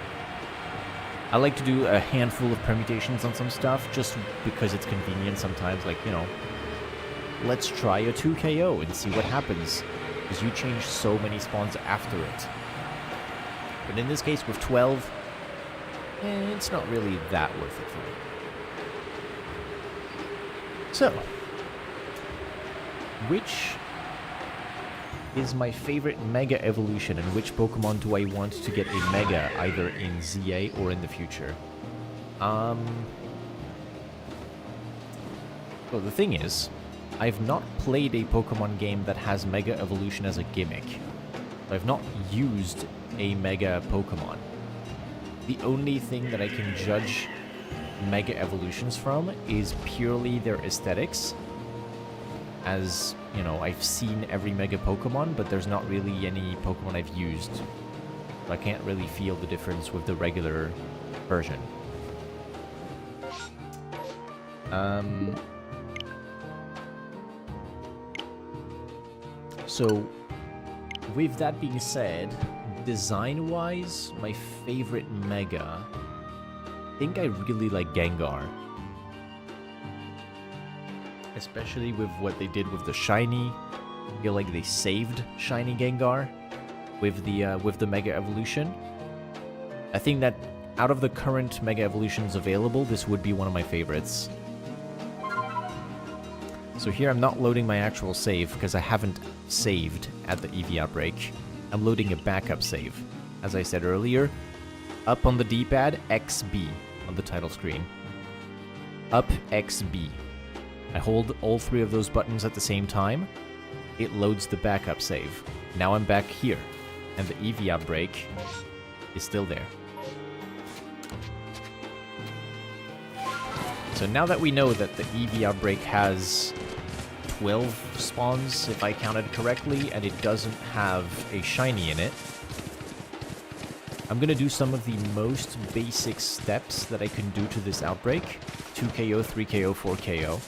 I like to do a handful of permutations on some stuff just because it's convenient sometimes, like, you know, let's try a 2 KO and see what happens, because you change so many spawns after it. But in this case, with 12, it's not really that worth it for me. So, which is my favorite Mega Evolution, and which Pokemon do I want to get a Mega, either in ZA or in the future? Well, the thing is, I've not played a Pokemon game that has Mega Evolution as a gimmick. I've not used a Mega Pokemon. The only thing that I can judge Mega Evolutions from is purely their aesthetics. As, you know, I've seen every Mega Pokemon, but there's not really any Pokemon I've used. So I can't really feel the difference with the regular version. So, with that being said, design-wise, my favorite Mega, I think I really like Gengar. Especially with what they did with the Shiny. I feel like they saved Shiny Gengar with the Mega Evolution. I think that out of the current Mega Evolutions available, this would be one of my favorites. So here I'm not loading my actual save because I haven't saved at the EV Outbreak. I'm loading a backup save. As I said earlier, up on the D-pad, XB on the title screen. Up XB. I hold all 3 of those buttons at the same time. It loads the backup save. Now I'm back here, and the EV Outbreak is still there. So now that we know that the EV Outbreak has 12 spawns, if I counted correctly, and it doesn't have a shiny in it, I'm gonna do some of the most basic steps that I can do to this outbreak. 2 KO, 3 KO, 4 KO.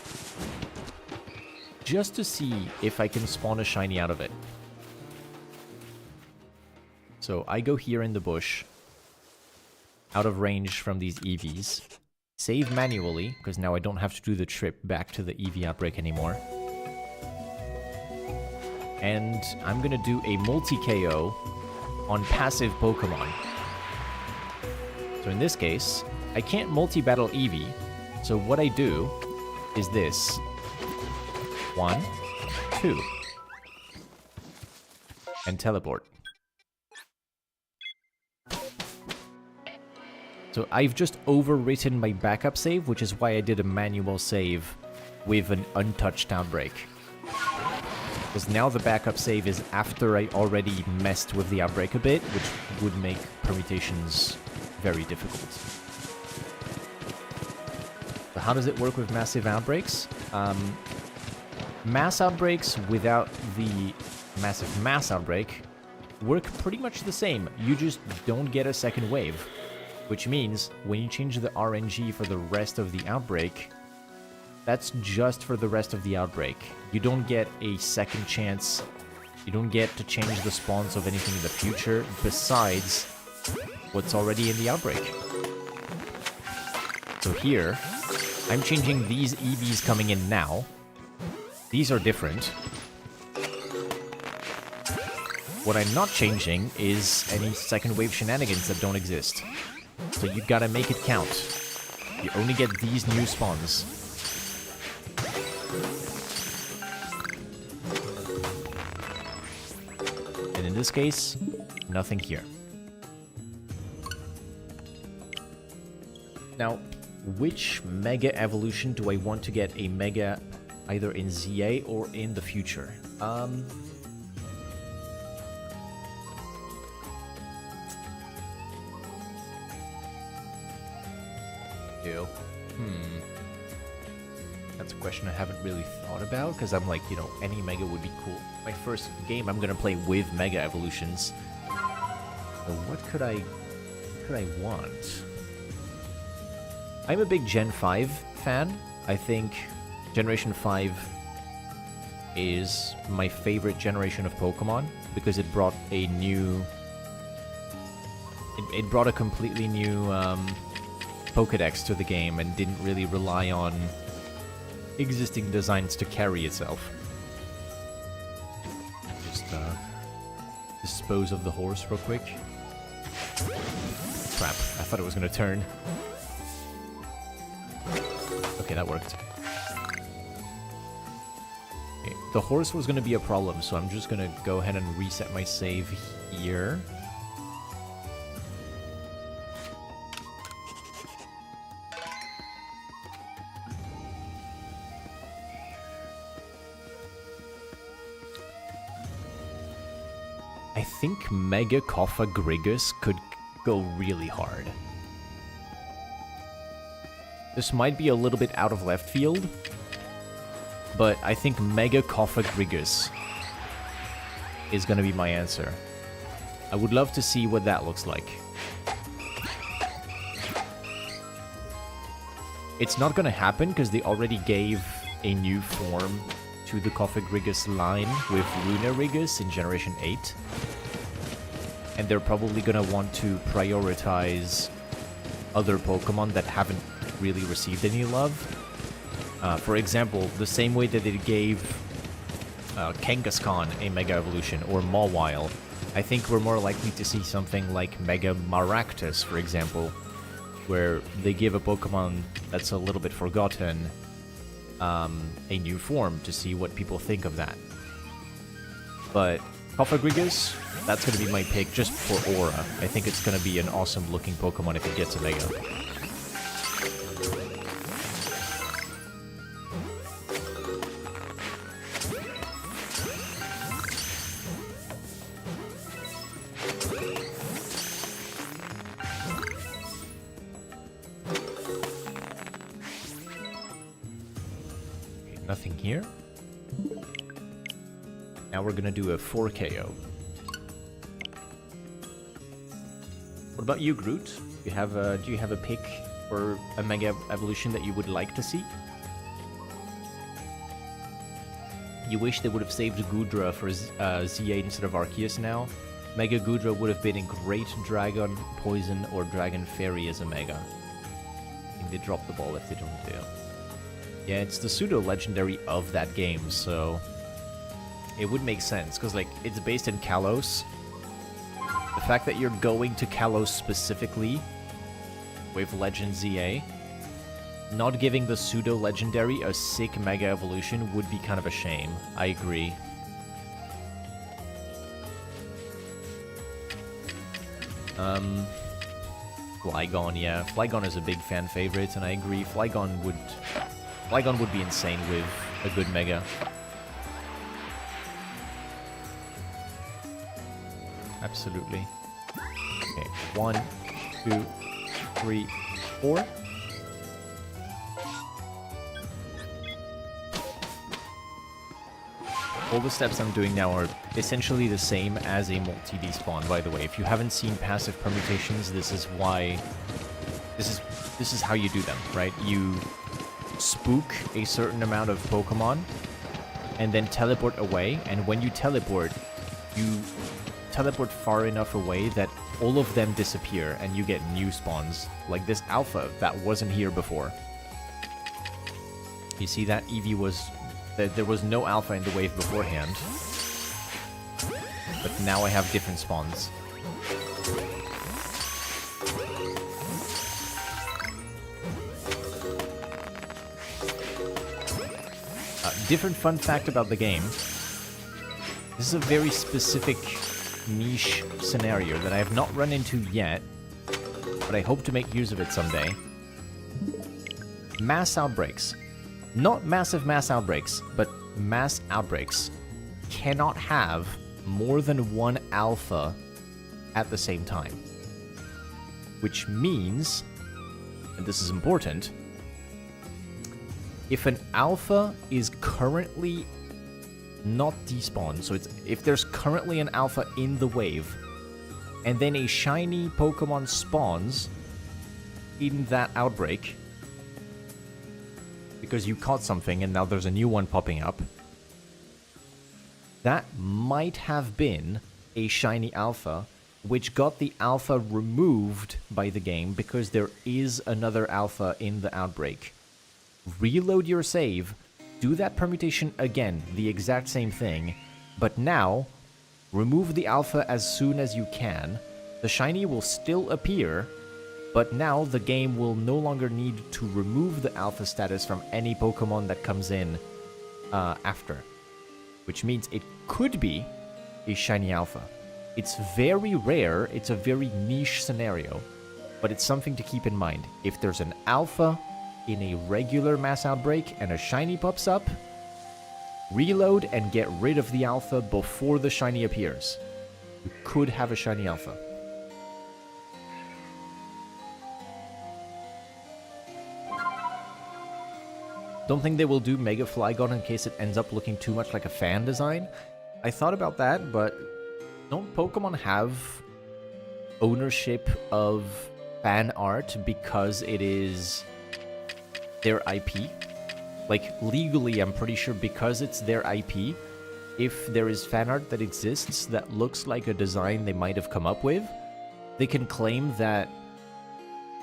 Just to see if I can spawn a shiny out of it. So I go here in the bush, out of range from these EVs. Save manually, because now I don't have to do the trip back to the EV Outbreak anymore. And I'm gonna do a multi-KO on passive Pokemon. So in this case, I can't multi-battle Eevee, so what I do is this. 1, 2. And teleport. So I've just overwritten my backup save, which is why I did a manual save with an untouched outbreak. Because now the backup save is after I already messed with the outbreak a bit, which would make permutations very difficult. So how does it work with massive outbreaks? Mass outbreaks without the massive mass outbreak work pretty much the same. You just don't get a second wave. Which means, when you change the RNG for the rest of the outbreak, that's just for the rest of the outbreak. You don't get a second chance You don't get to change the spawns of anything in the future besides what's already in the outbreak. So here, I'm changing these EVs coming in now. These are different. What I'm not changing is any second wave shenanigans that don't exist. So you gotta make it count. You only get these new spawns. And in this case, nothing here. Now, which Mega Evolution do I want to get a Mega either in ZA or in the future? That's a question I haven't really thought about, because I'm like, you know, any Mega would be cool. My first game I'm gonna play with Mega Evolutions. So what could I want? I'm a big Gen 5 fan. I think Generation 5 is my favorite generation of Pokemon, because it brought a new... It brought a completely new Pokédex to the game and didn't really rely on existing designs to carry itself. Just dispose of the horse real quick. Crap, I thought it was gonna turn. Okay, that worked. Okay, the horse was gonna be a problem, so I'm just gonna go ahead and reset my save here. I think Mega Grigus could go really hard. This might be a little bit out of left field, but I think Mega Grigus is gonna be my answer. I would love to see what that looks like. It's not gonna happen because they already gave a new form to the Grigus line with Lunarigus in Generation 8. And they're probably gonna want to prioritize other Pokemon that haven't really received any love. For example, the same way that they gave Kangaskhan a Mega Evolution, or Mawile, I think we're more likely to see something like Mega Maractus, for example, where they give a Pokemon that's a little bit forgotten a new form to see what people think of that. But Grigus, that's going to be my pick just for aura. I think it's going to be an awesome looking Pokemon if it gets a Mega. Okay, nothing here. Now we're gonna do a 4KO. What about you, Groot? Do you have a pick for a Mega Evolution that you would like to see? You wish they would have saved Goodra for Z8 instead of Arceus now? Mega Goodra would have been a great Dragon Poison or Dragon Fairy as a Mega. I think they dropped the ball if they don't do. Yeah, it's the pseudo-legendary of that game, so... it would make sense, because, like, it's based in Kalos. The fact that you're going to Kalos specifically with Legend ZA, not giving the pseudo-legendary a sick Mega Evolution would be kind of a shame. I agree. Flygon, yeah. Flygon is a big fan favorite, and I agree. Flygon would be insane with a good Mega. Absolutely. Okay, 1, 2, 3, 4. All the steps I'm doing now are essentially the same as a multi-D spawn, by the way. If you haven't seen passive permutations, this is why... This is how you do them, right? You spook a certain amount of Pokemon, and then teleport away, and when you teleport, you teleport far enough away that all of them disappear and you get new spawns, like this alpha that wasn't here before. You see that Eevee was... there was no alpha in the wave beforehand. But now I have different spawns. Different fun fact about the game. This is a very specific niche scenario that I have not run into yet, but I hope to make use of it someday. Mass outbreaks. Not massive mass outbreaks, but mass outbreaks cannot have more than one alpha at the same time. Which means, and this is important, if an alpha is currently not despawned, so if there's currently an alpha in the wave, and then a shiny Pokemon spawns in that outbreak, because you caught something and now there's a new one popping up, that might have been a shiny alpha, which got the alpha removed by the game because there is another alpha in the outbreak. Reload your save, do that permutation again, the exact same thing, but now, remove the alpha as soon as you can. The shiny will still appear, but now the game will no longer need to remove the alpha status from any Pokemon that comes in after. Which means it could be a shiny alpha. It's very rare, it's a very niche scenario, but it's something to keep in mind. If there's an alpha in a regular mass outbreak and a shiny pops up, reload and get rid of the alpha before the shiny appears. You could have a shiny alpha. Don't think they will do Mega Flygon in case it ends up looking too much like a fan design. I thought about that, but don't Pokemon have ownership of fan art because it is their IP? Like, legally, I'm pretty sure because it's their IP, if there is fan art that exists that looks like a design they might have come up with, they can claim that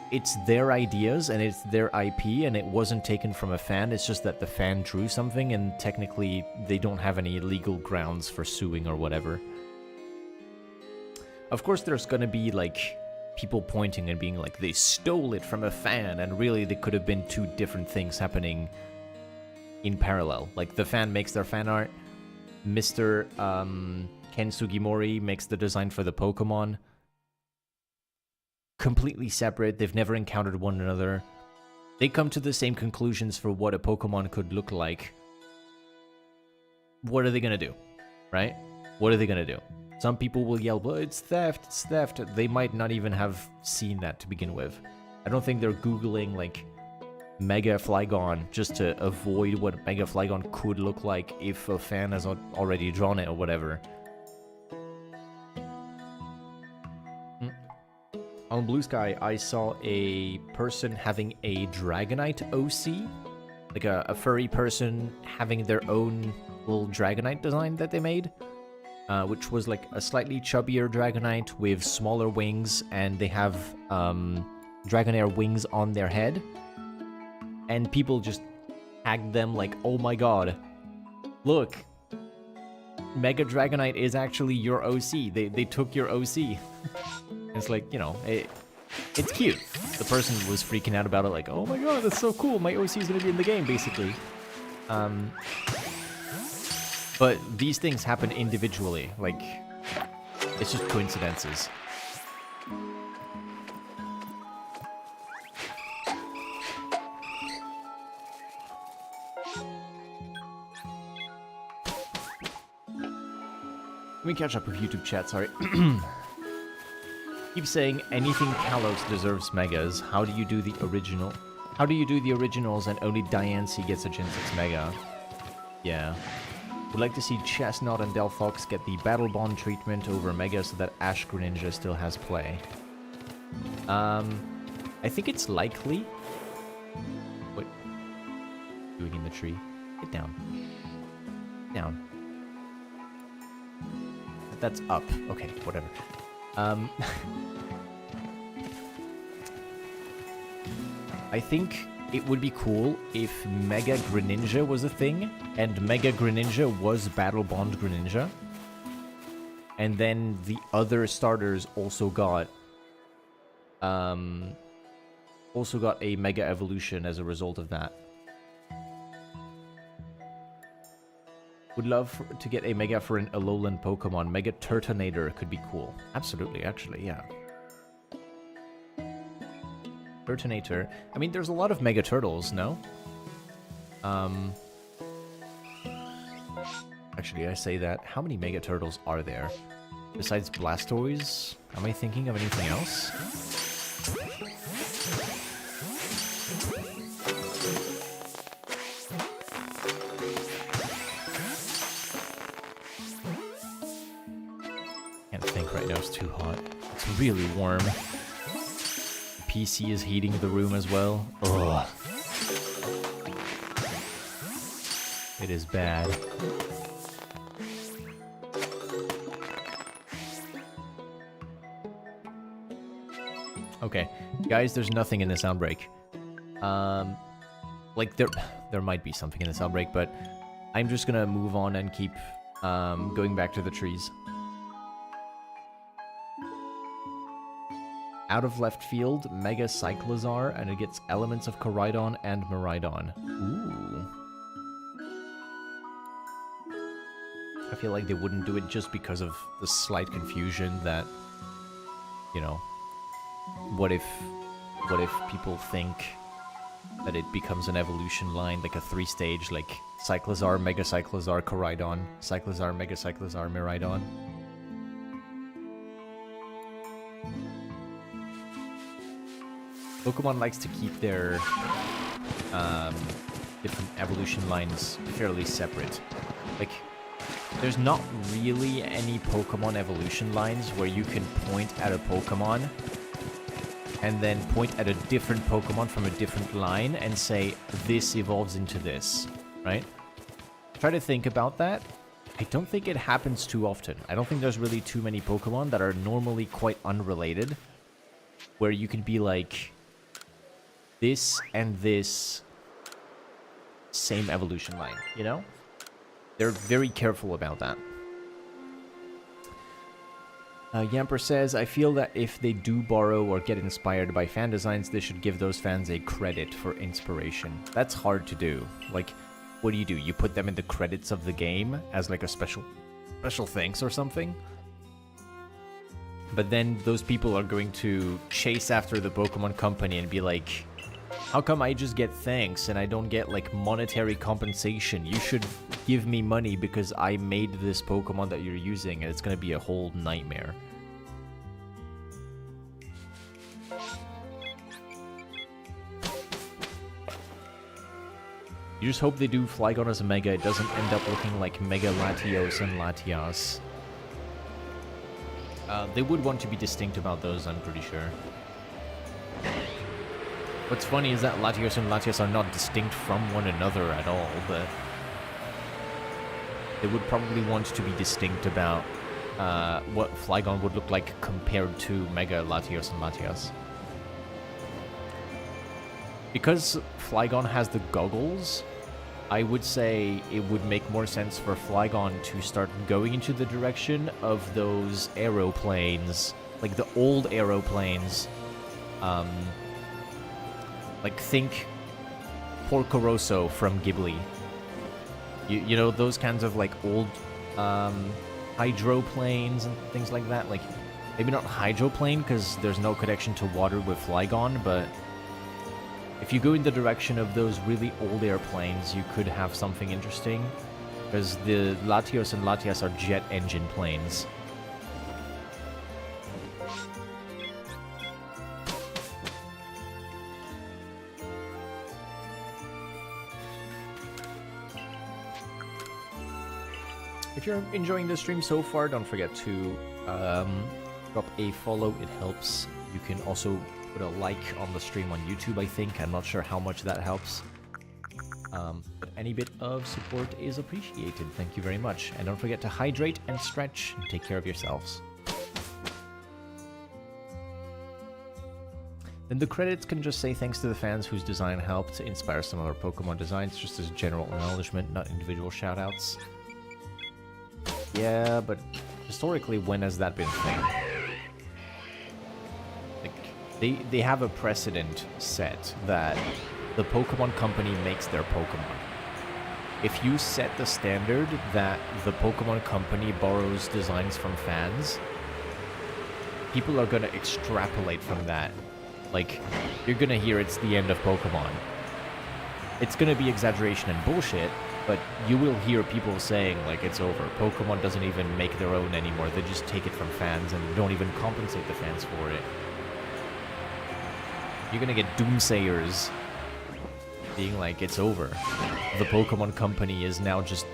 it's their ideas and it's their IP and it wasn't taken from a fan, it's just that the fan drew something and technically they don't have any legal grounds for suing or whatever. Of course there's gonna be, like, people pointing and being like, they stole it from a fan, and really they could have been two different things happening in parallel. Like, the fan makes their fan art, Mr. Ken Sugimori makes the design for the Pokemon. Completely separate, they've never encountered one another. They come to the same conclusions for what a Pokemon could look like. What are they gonna do? Right? What are they gonna do? Some people will yell, well, it's theft, it's theft. They might not even have seen that to begin with. I don't think they're Googling, like, Mega Flygon just to avoid what Mega Flygon could look like if a fan has already drawn it or whatever. On Blue Sky, I saw a person having a Dragonite OC. Like a furry person having their own little Dragonite design that they made. Which was like a slightly chubbier Dragonite with smaller wings, and they have Dragonair wings on their head. And people just tagged them like, oh my god, look, Mega Dragonite is actually your OC. They took your OC. It's like, you know, it's cute. The person was freaking out about it like, oh my god, that's so cool, my OC is gonna be in the game, basically. But these things happen individually, like, it's just coincidences. Let me catch up with YouTube chat, sorry. Keep saying anything Kalos deserves megas. How do you do the original? How do you do the originals and only Diancie gets a Gen 6 mega? Yeah. Would like to see Chestnut and Delphox get the Battle Bond treatment over Mega so that Ash Greninja still has play. I think it's likely. What? Doing in the tree? Get down. Down. That's up. Okay, whatever. I think it would be cool if Mega Greninja was a thing, and Mega Greninja was Battle Bond Greninja. And then the other starters also got a Mega Evolution as a result of that. Would love to get a Mega for an Alolan Pokemon. Mega Turtonator could be cool. Absolutely, actually, yeah. Turtonator. I mean, there's a lot of Mega Turtles, no? Actually, I say that. How many Mega Turtles are there? Besides Blastoise? Am I thinking of anything else? Can't think right now, it's too hot. It's really warm. The PC is heating the room as well. Ugh. It is bad. Okay, guys, there's nothing in this outbreak. Like, there might be something in this outbreak, but I'm just gonna move on and keep going back to the trees. Out of left field, Mega Cyclizar, and it gets elements of Koraidon and Miraidon. Ooh. I feel like they wouldn't do it just because of the slight confusion that, you know, what if people think that it becomes an evolution line, like a 3-stage, like Cyclizar, Mega Cyclizar, Koraidon, Cyclizar, Mega Cyclizar, Miraidon. Pokemon likes to keep their different evolution lines fairly separate. Like, there's not really any Pokemon evolution lines where you can point at a Pokemon and then point at a different Pokemon from a different line and say, this evolves into this, right? Try to think about that. I don't think it happens too often. I don't think there's really too many Pokemon that are normally quite unrelated, where you can be like, this and this, same evolution line, you know? They're very careful about that. Yamper says, I feel that if they do borrow or get inspired by fan designs, they should give those fans a credit for inspiration. That's hard to do. Like, what do? You put them in the credits of the game as like a special thanks or something? But then those people are going to chase after the Pokemon Company and be like, how come I just get thanks and I don't get, like, monetary compensation? You should give me money because I made this Pokemon that you're using, and it's gonna be a whole nightmare. You just hope they do Flygon as a Mega. It doesn't end up looking like Mega Latios and Latias. They would want to be distinct about those, I'm pretty sure. What's funny is that Latios and Latias are not distinct from one another at all, but they would probably want to be distinct about what Flygon would look like compared to Mega Latios and Latias. Because Flygon has the goggles, I would say it would make more sense for Flygon to start going into the direction of those aeroplanes, like the old aeroplanes. Like, think Porco Rosso from Ghibli. You know, those kinds of, like, old hydroplanes and things like that. Like, maybe not hydroplane, because there's no connection to water with Flygon, but if you go in the direction of those really old airplanes, you could have something interesting, because the Latios and Latias are jet engine planes. If you're enjoying the stream so far, don't forget to drop a follow. It helps. You can also put a like on the stream on YouTube, I think. I'm not sure how much that helps. But any bit of support is appreciated. Thank you very much. And don't forget to hydrate and stretch and take care of yourselves. Then the credits can just say thanks to the fans whose design helped to inspire some other Pokemon designs, just as general acknowledgement, not individual shoutouts. Yeah, but historically, when has that been a thing? Like, they have a precedent set that the Pokemon Company makes their Pokemon. If you set the standard that the Pokemon Company borrows designs from fans, people are going to extrapolate from that. Like, you're going to hear it's the end of Pokemon. It's going to be exaggeration and bullshit, but you will hear people saying, like, it's over. Pokemon doesn't even make their own anymore. They just take it from fans and don't even compensate the fans for it. You're going to get doomsayers being like, it's over. The Pokemon Company is now just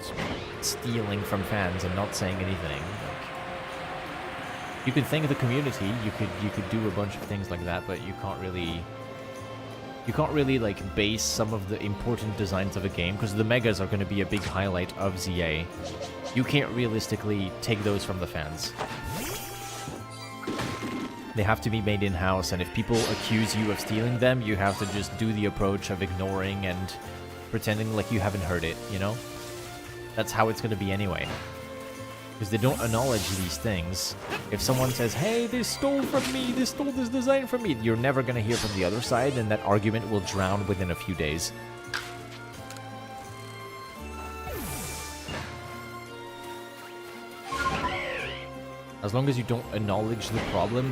stealing from fans and not saying anything. You could thank the community, you could do a bunch of things like that, but you can't really like base some of the important designs of a game, because the megas are going to be a big highlight of ZA. You can't realistically take those from the fans. They have to be made in-house, and if people accuse you of stealing them, you have to just do the approach of ignoring and pretending like you haven't heard it, you know? That's how it's going to be anyway. Because they don't acknowledge these things. If someone says, hey, they stole from me, they stole this design from me, you're never going to hear from the other side, and that argument will drown within a few days. As long as you don't acknowledge the problem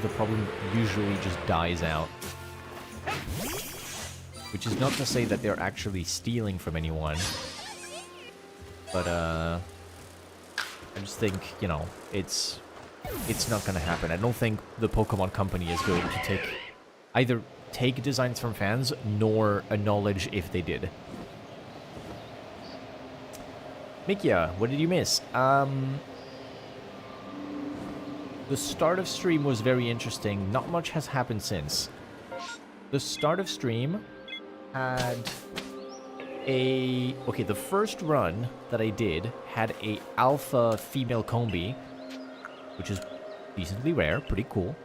usually just dies out. Which is not to say that they're actually stealing from anyone. But, I just think, you know, it's not gonna happen. I don't think the Pokemon Company is going to either take designs from fans, nor acknowledge if they did. Mikia, what did you miss? The start of stream was very interesting. Not much has happened since. The start of stream had okay, the first run that I did had a alpha female combi, which is decently rare, pretty cool.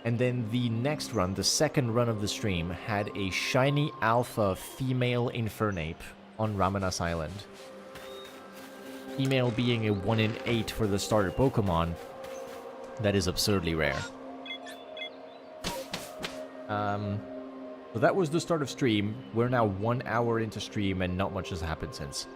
And then the next run, the second run of the stream, had a shiny alpha female Infernape on Ramanas Island. Female being a 1 in 8 for the starter Pokemon, that is absurdly rare. So that was the start of stream. We're now 1 hour into stream and not much has happened since.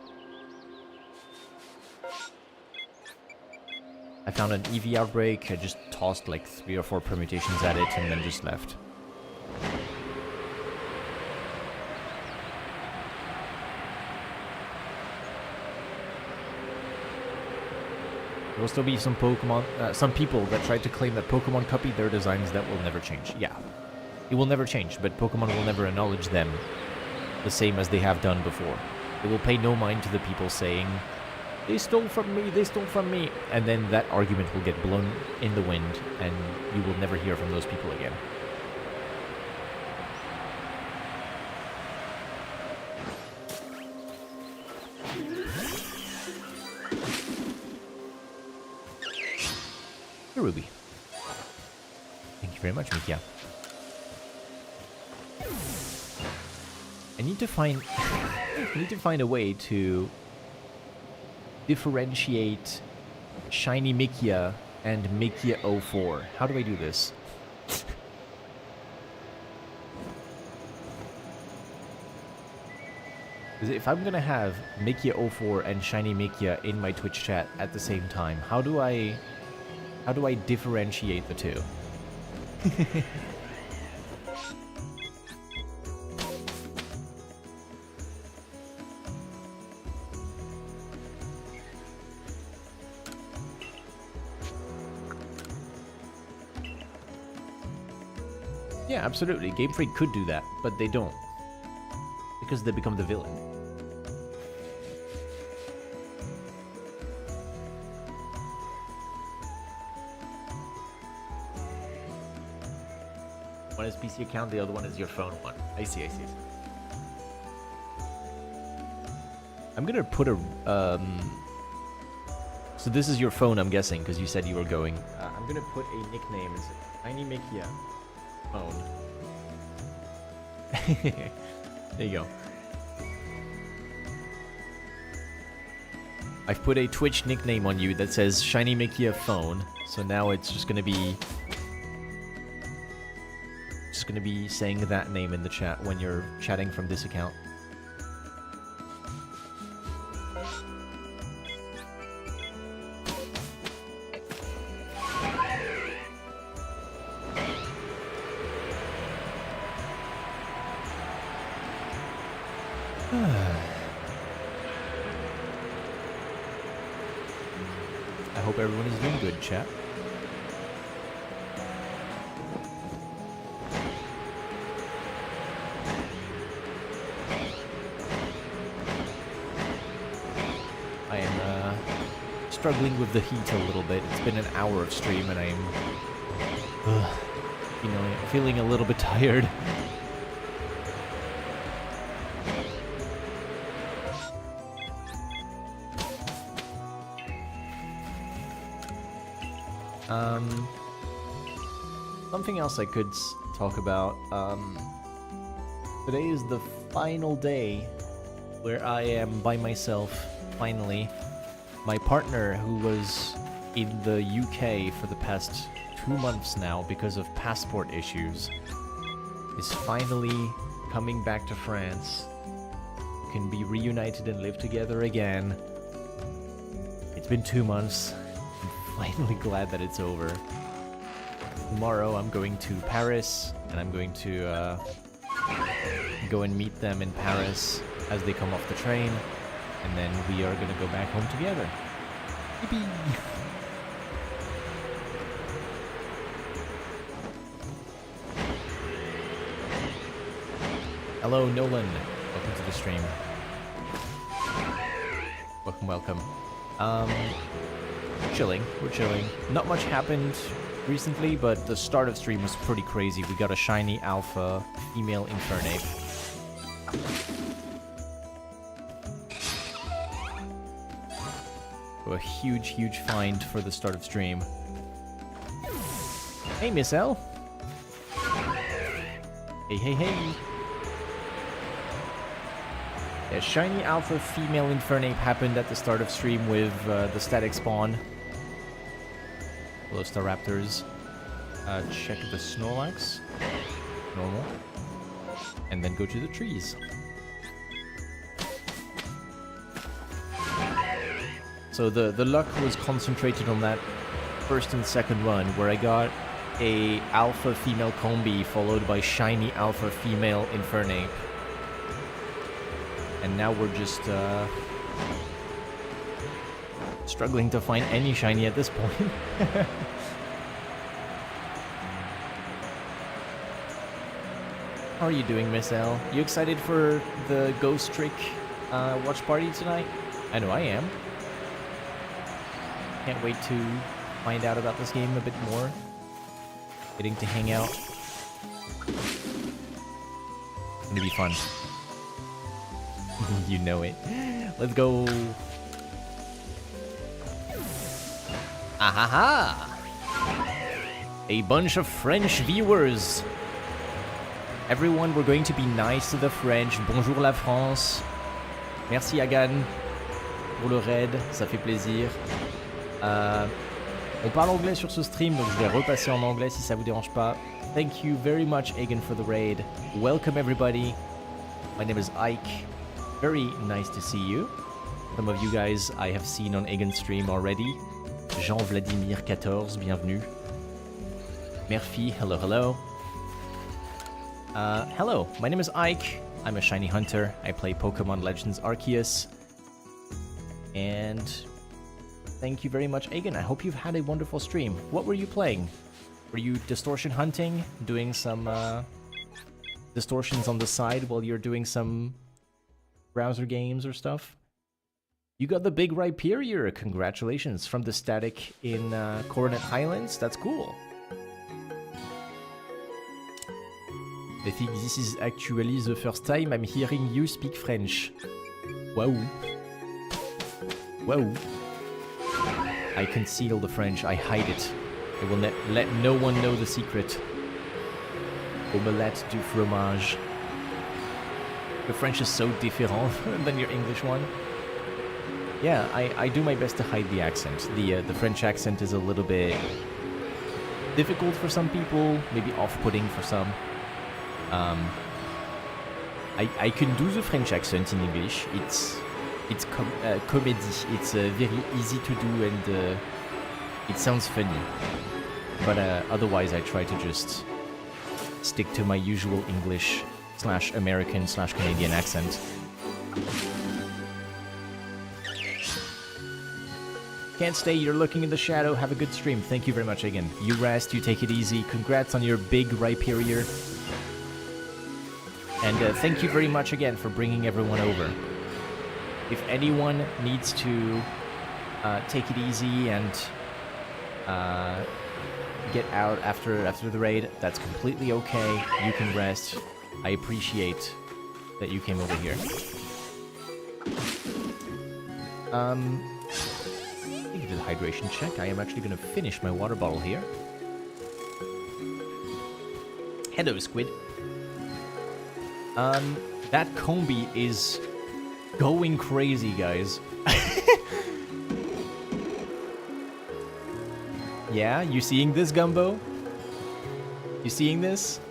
I found an EV outbreak. I just tossed like 3 or 4 permutations at it and then just left. There will still be some some people that tried to claim that Pokemon copied their designs. That will never change. Yeah. It will never change, but Pokemon will never acknowledge them the same as they have done before. They will pay no mind to the people saying, they stole from me, they stole from me, and then that argument will get blown in the wind, and you will never hear from those people again. Here, Ruby. Thank you very much, Mikia. I need to find a way to differentiate Shiny Mikia and Mikia 04. How do I do this? Because if I'm gonna have Mikia 04 and Shiny Mikia in my Twitch chat at the same time, how do I differentiate the two? Yeah, absolutely. Game Freak could do that, but they don't. Because they become the villain. One is PC account, the other one is your phone one. I see, I see. I'm gonna put a so this is your phone, I'm guessing, because you said you were going. I'm gonna put a nickname. It's Tiny Mikia phone. There you go. I've put a Twitch nickname on you that says Shiny Mikia phone. So now it's just gonna be saying that name in the chat when you're chatting from this account. I hope everyone is doing good, chat. I am struggling with the heat a little bit. It's been an hour of stream and I'm, you know, feeling a little bit tired. Something else I could talk about. Today is the final day where I am by myself, finally. My partner, who was in the UK for the past 2 months now because of passport issues, is finally coming back to France. We can be reunited and live together again. It's been 2 months. I'm finally glad that it's over. Tomorrow I'm going to Paris, and I'm going to go and meet them in Paris as they come off the train, and then we are going to go back home together. Yippee! Hello, Nolan. Welcome to the stream. Welcome, welcome. We're chilling. Not much happened recently, but the start of stream was pretty crazy. We got a shiny alpha female Infernape. So a huge find for the start of stream. Hey, Miss L. Hey. Yeah, shiny alpha female Infernape happened at the start of stream with the static spawn. Velociraptors. Check the Snorlax. Normal. And then go to the trees. So the luck was concentrated on that first and second run, where I got a alpha female Combi followed by shiny alpha female Infernape. And now we're just struggling to find any shiny at this point. How are you doing, Miss L? You excited for the Ghost Trick watch party tonight? I know I am. Can't wait to find out about this game a bit more. Getting to hang out. It's gonna be fun. You know it. Let's go. Ahaha! A bunch of French viewers. Everyone, we're going to be nice to the French. Bonjour la France. Merci Agan pour le raid, ça fait plaisir. On parle anglais sur ce stream, donc je vais repasser en anglais si ça vous dérange pas. Thank you very much, Agan, for the raid. Welcome everybody. My name is Ike. Very nice to see you. Some of you guys I have seen on Egan's stream already. Jean-Vladimir 14, bienvenue. Murphy, hello. Hello, my name is Ike. I'm a shiny hunter. I play Pokémon Legends Arceus. And thank you very much, Egan. I hope you've had a wonderful stream. What were you playing? Were you distortion hunting? Doing some distortions on the side while you're doing some browser games or stuff? You got the big Rhyperior, congratulations, from the static in Coronet Highlands. That's cool. I think this is actually the first time I'm hearing you speak French. Wow. Whoa. I conceal the French. I hide it. I will let no one know the secret. Omelette du fromage. Your French is so different than your English one. Yeah, I do my best to hide the accent. The French accent is a little bit difficult for some people, maybe off-putting for some. I can do the French accent in English. It's comedy. It's very easy to do and it sounds funny. But otherwise, I try to just stick to my usual English / American / Canadian accent. Can't stay, you're looking in the shadow. Have a good stream. Thank you very much again. You rest, you take it easy. Congrats on your big Rhyperior. And thank you very much again for bringing everyone over. If anyone needs to take it easy and get out after the raid, that's completely okay. You can rest. I appreciate that you came over here. I did a hydration check. I am actually going to finish my water bottle here. Hello, Squid. That combi is going crazy, guys. Yeah, you seeing this, Gumbo? You seeing this?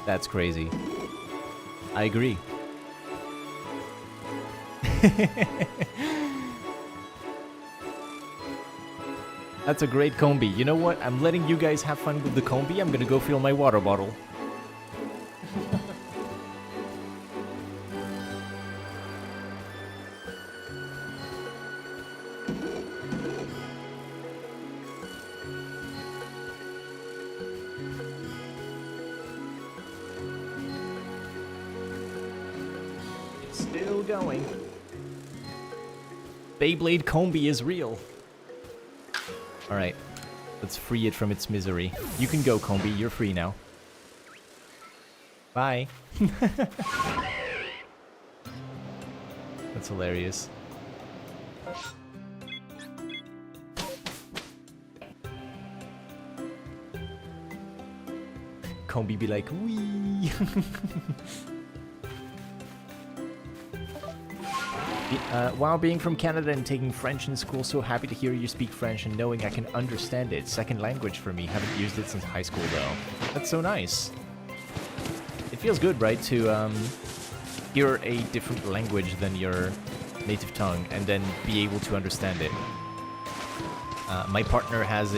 That's crazy. I agree. That's a great combi. You know what? I'm letting you guys have fun with the combi. I'm gonna go fill my water bottle. It's still going. Beyblade combi is real. Alright, let's free it from its misery. You can go, Combi, you're free now. Bye. That's hilarious. Combi be like, wee. While being from Canada and taking French in school, so happy to hear you speak French and knowing I can understand it. Second language for me. Haven't used it since high school, though. That's so nice. It feels good, right, to hear a different language than your native tongue and then be able to understand it. My partner has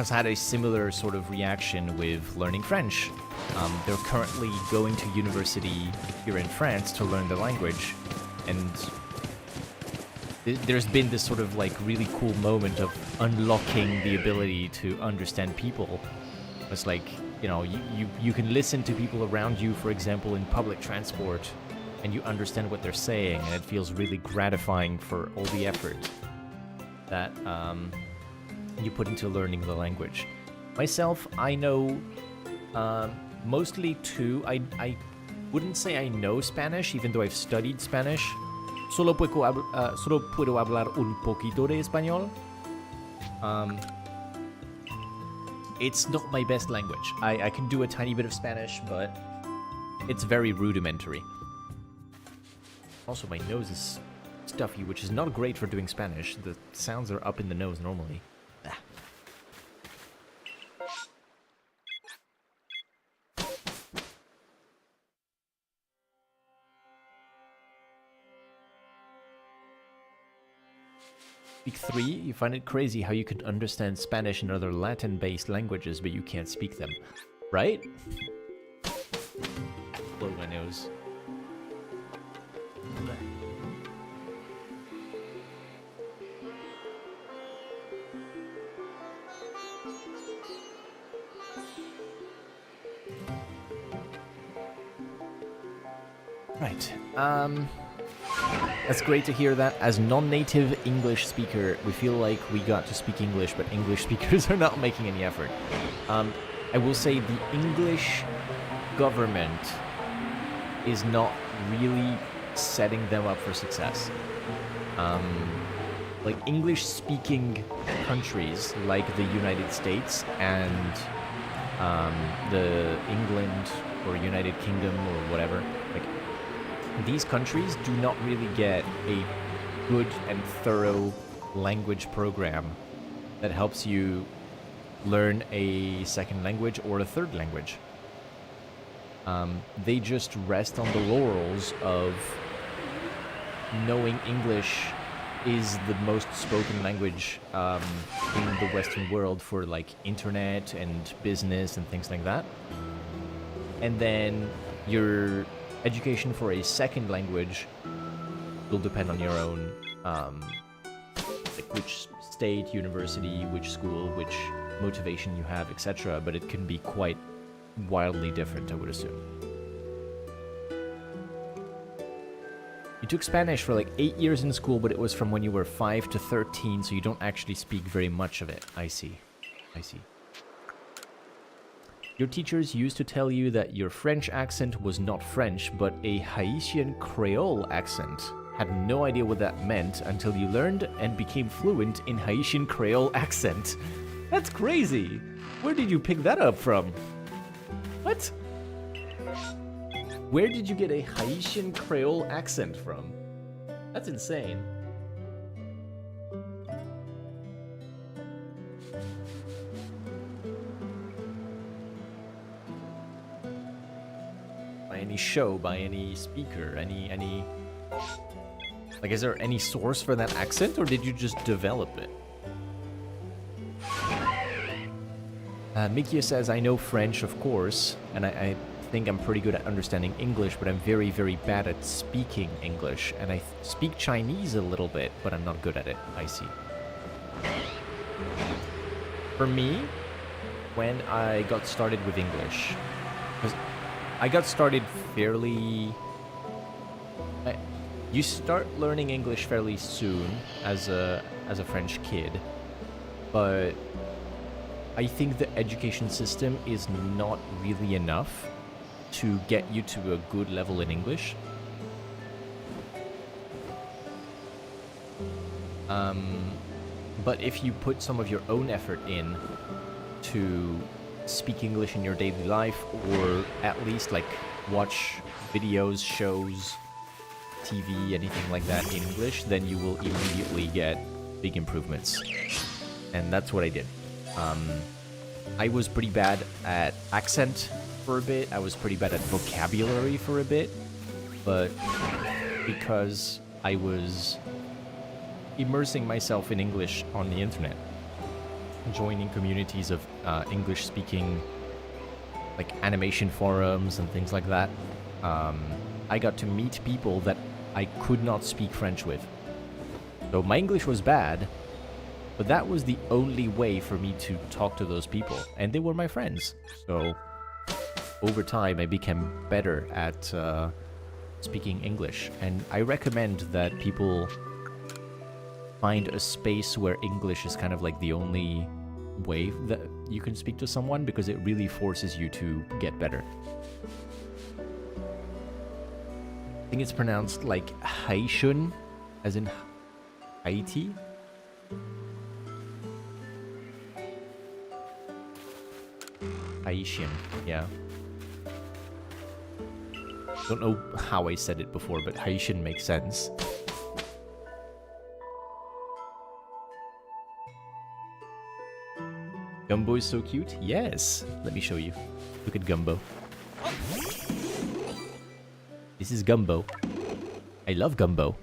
had a similar sort of reaction with learning French. They're currently going to university here in France to learn the language. And there's been this sort of like really cool moment of unlocking the ability to understand people. It's like, you know, you can listen to people around you, for example, in public transport, and you understand what they're saying, and it feels really gratifying for all the effort that you put into learning the language. Myself, I know mostly two. I wouldn't say I know Spanish, even though I've studied Spanish. Solo puedo hablar un poquito de español. It's not my best language. I can do a tiny bit of Spanish, but it's very rudimentary. Also, my nose is stuffy, which is not great for doing Spanish. The sounds are up in the nose normally. Week 3, you find it crazy how you can understand Spanish and other Latin-based languages, but you can't speak them. Right? Blow my nose. Right. That's great to hear that. As non-native English speaker, we feel like we got to speak English, but English speakers are not making any effort. I will say the English government is not really setting them up for success. Like English-speaking countries like the United States and the England or United Kingdom or whatever, like these countries do not really get a good and thorough language program that helps you learn a second language or a third language. They just rest on the laurels of knowing English is the most spoken language in the Western world for like internet and business and things like that. And then your education for a second language will depend on your own, like which state, university, which school, which motivation you have, etc. But it can be quite wildly different, I would assume. You took Spanish for like 8 years in school, but it was from when you were 5 to 13, so you don't actually speak very much of it. I see. I see. Your teachers used to tell you that your French accent was not French, but a Haitian Creole accent. Had no idea what that meant until you learned and became fluent in Haitian Creole accent. That's crazy! Where did you pick that up from? What? Where did you get a Haitian Creole accent from? That's insane. By any show, by any speaker, any... Like, is there any source for that accent, or did you just develop it? Mikia says, I know French, of course, and I think I'm pretty good at understanding English, but I'm very, very bad at speaking English. And I speak Chinese a little bit, but I'm not good at it. I see. For me, when I got started with English, because I got started fairly... You start learning English fairly soon as a French kid, but I think the education system is not really enough to get you to a good level in English. But if you put some of your own effort in to speak English in your daily life, or at least like watch videos, shows, TV, anything like that in English, then you will immediately get big improvements. And that's what I did. I was pretty bad at accent for a bit. I was pretty bad at vocabulary for a bit. But because I was immersing myself in English on the internet, joining communities of English-speaking, like animation forums and things like that, I got to meet people that I could not speak French with. So my English was bad, but that was the only way for me to talk to those people, and they were my friends. So over time, I became better at speaking English, and I recommend that people find a space where English is kind of like the only way that you can speak to someone, because it really forces you to get better. I think it's pronounced like Haitian, as in Haiti. Haitian, yeah. Don't know how I said it before, but Haitian makes sense. Gumbo is so cute? Yes! Let me show you. Look at Gumbo. This is Gumbo. I love Gumbo.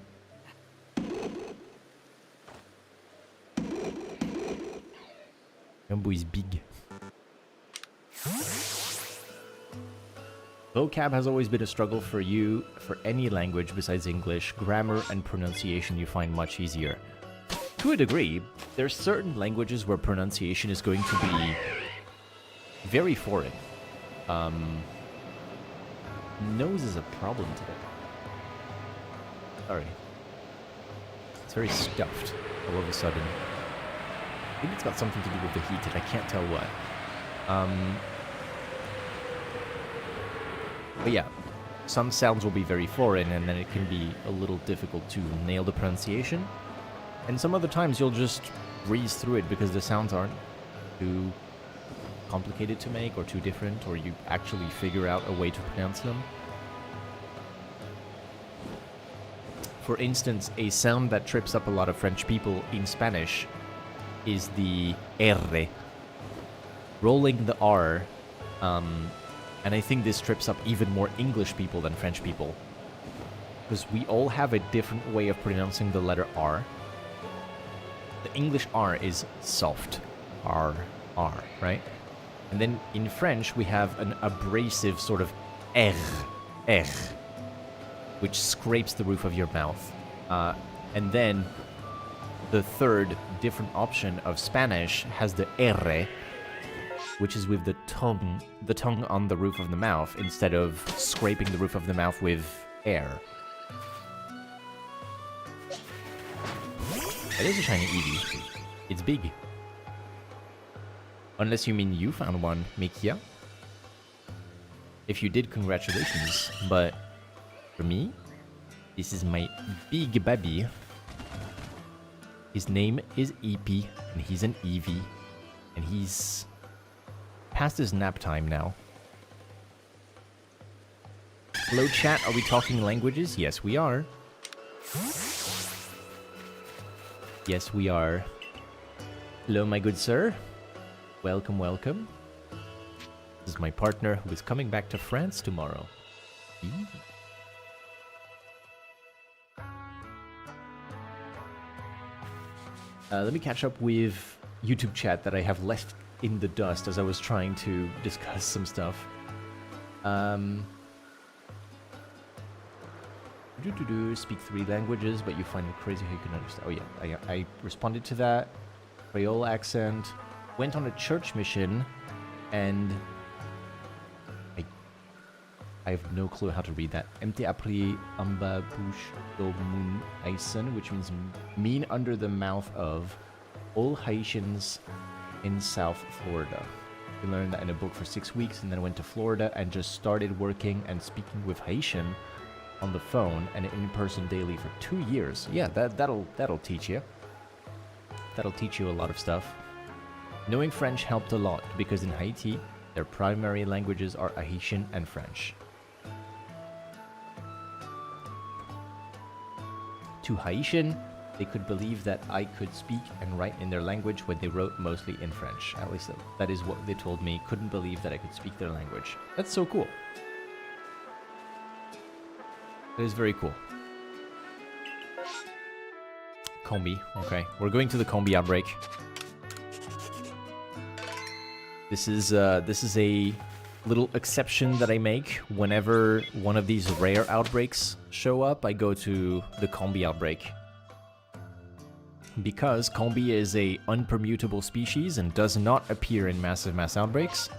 Gumbo is big. Vocab has always been a struggle for you, for any language besides English. Grammar and pronunciation you find much easier. To a degree, there's certain languages where pronunciation is going to be very foreign. Nose is a problem today. Sorry. It's very stuffed all of a sudden. I think it's got something to do with the heat, and I can't tell what. But yeah, some sounds will be very foreign, and then it can be a little difficult to nail the pronunciation. And some other times you'll just breeze through it because the sounds aren't too complicated to make or too different, or you actually figure out a way to pronounce them. For instance, a sound that trips up a lot of French people in Spanish is the R. Rolling the R, and I think this trips up even more English people than French people, because we all have a different way of pronouncing the letter R. The English R is soft, R, right? And then in French, we have an abrasive sort of R, which scrapes the roof of your mouth. And then the third different option of Spanish has the R, which is with the tongue on the roof of the mouth instead of scraping the roof of the mouth with air. That is a shiny Eevee. It's big. Unless you mean you found one, Mikia. If you did, congratulations. But for me, this is my big baby. His name is Eepee, and he's an Eevee. And he's past his nap time now. Hello chat, are we talking languages? Yes, we are. Yes, we are. Hello, my good sir. Welcome, welcome. This is my partner who is coming back to France tomorrow. Let me catch up with YouTube chat that I have left in the dust as I was trying to discuss some stuff. Speak 3 languages, but you find it crazy how you can understand. Oh yeah, I responded to that. Creole accent. Went on a church mission, and I have no clue how to read that. Mte appris amba bouche do mun Haitian, which means mean under the mouth of all Haitians in South Florida. We learned that in a book for 6 weeks, and then went to Florida and just started working and speaking with Haitian on the phone and in person daily for 2 years. Yeah, that'll teach you. That'll teach you a lot of stuff. Knowing French helped a lot because in Haiti, their primary languages are Haitian and French. To Haitian, they could believe that I could speak and write in their language when they wrote mostly in French. At least that is what they told me. Couldn't believe that I could speak their language. That's so cool. That is very cool. Combi, okay. We're going to the Combi outbreak. This is a little exception that I make whenever one of these rare outbreaks show up. I go to the Combi outbreak. Because Combi is a unpermutable species and does not appear in massive mass outbreaks,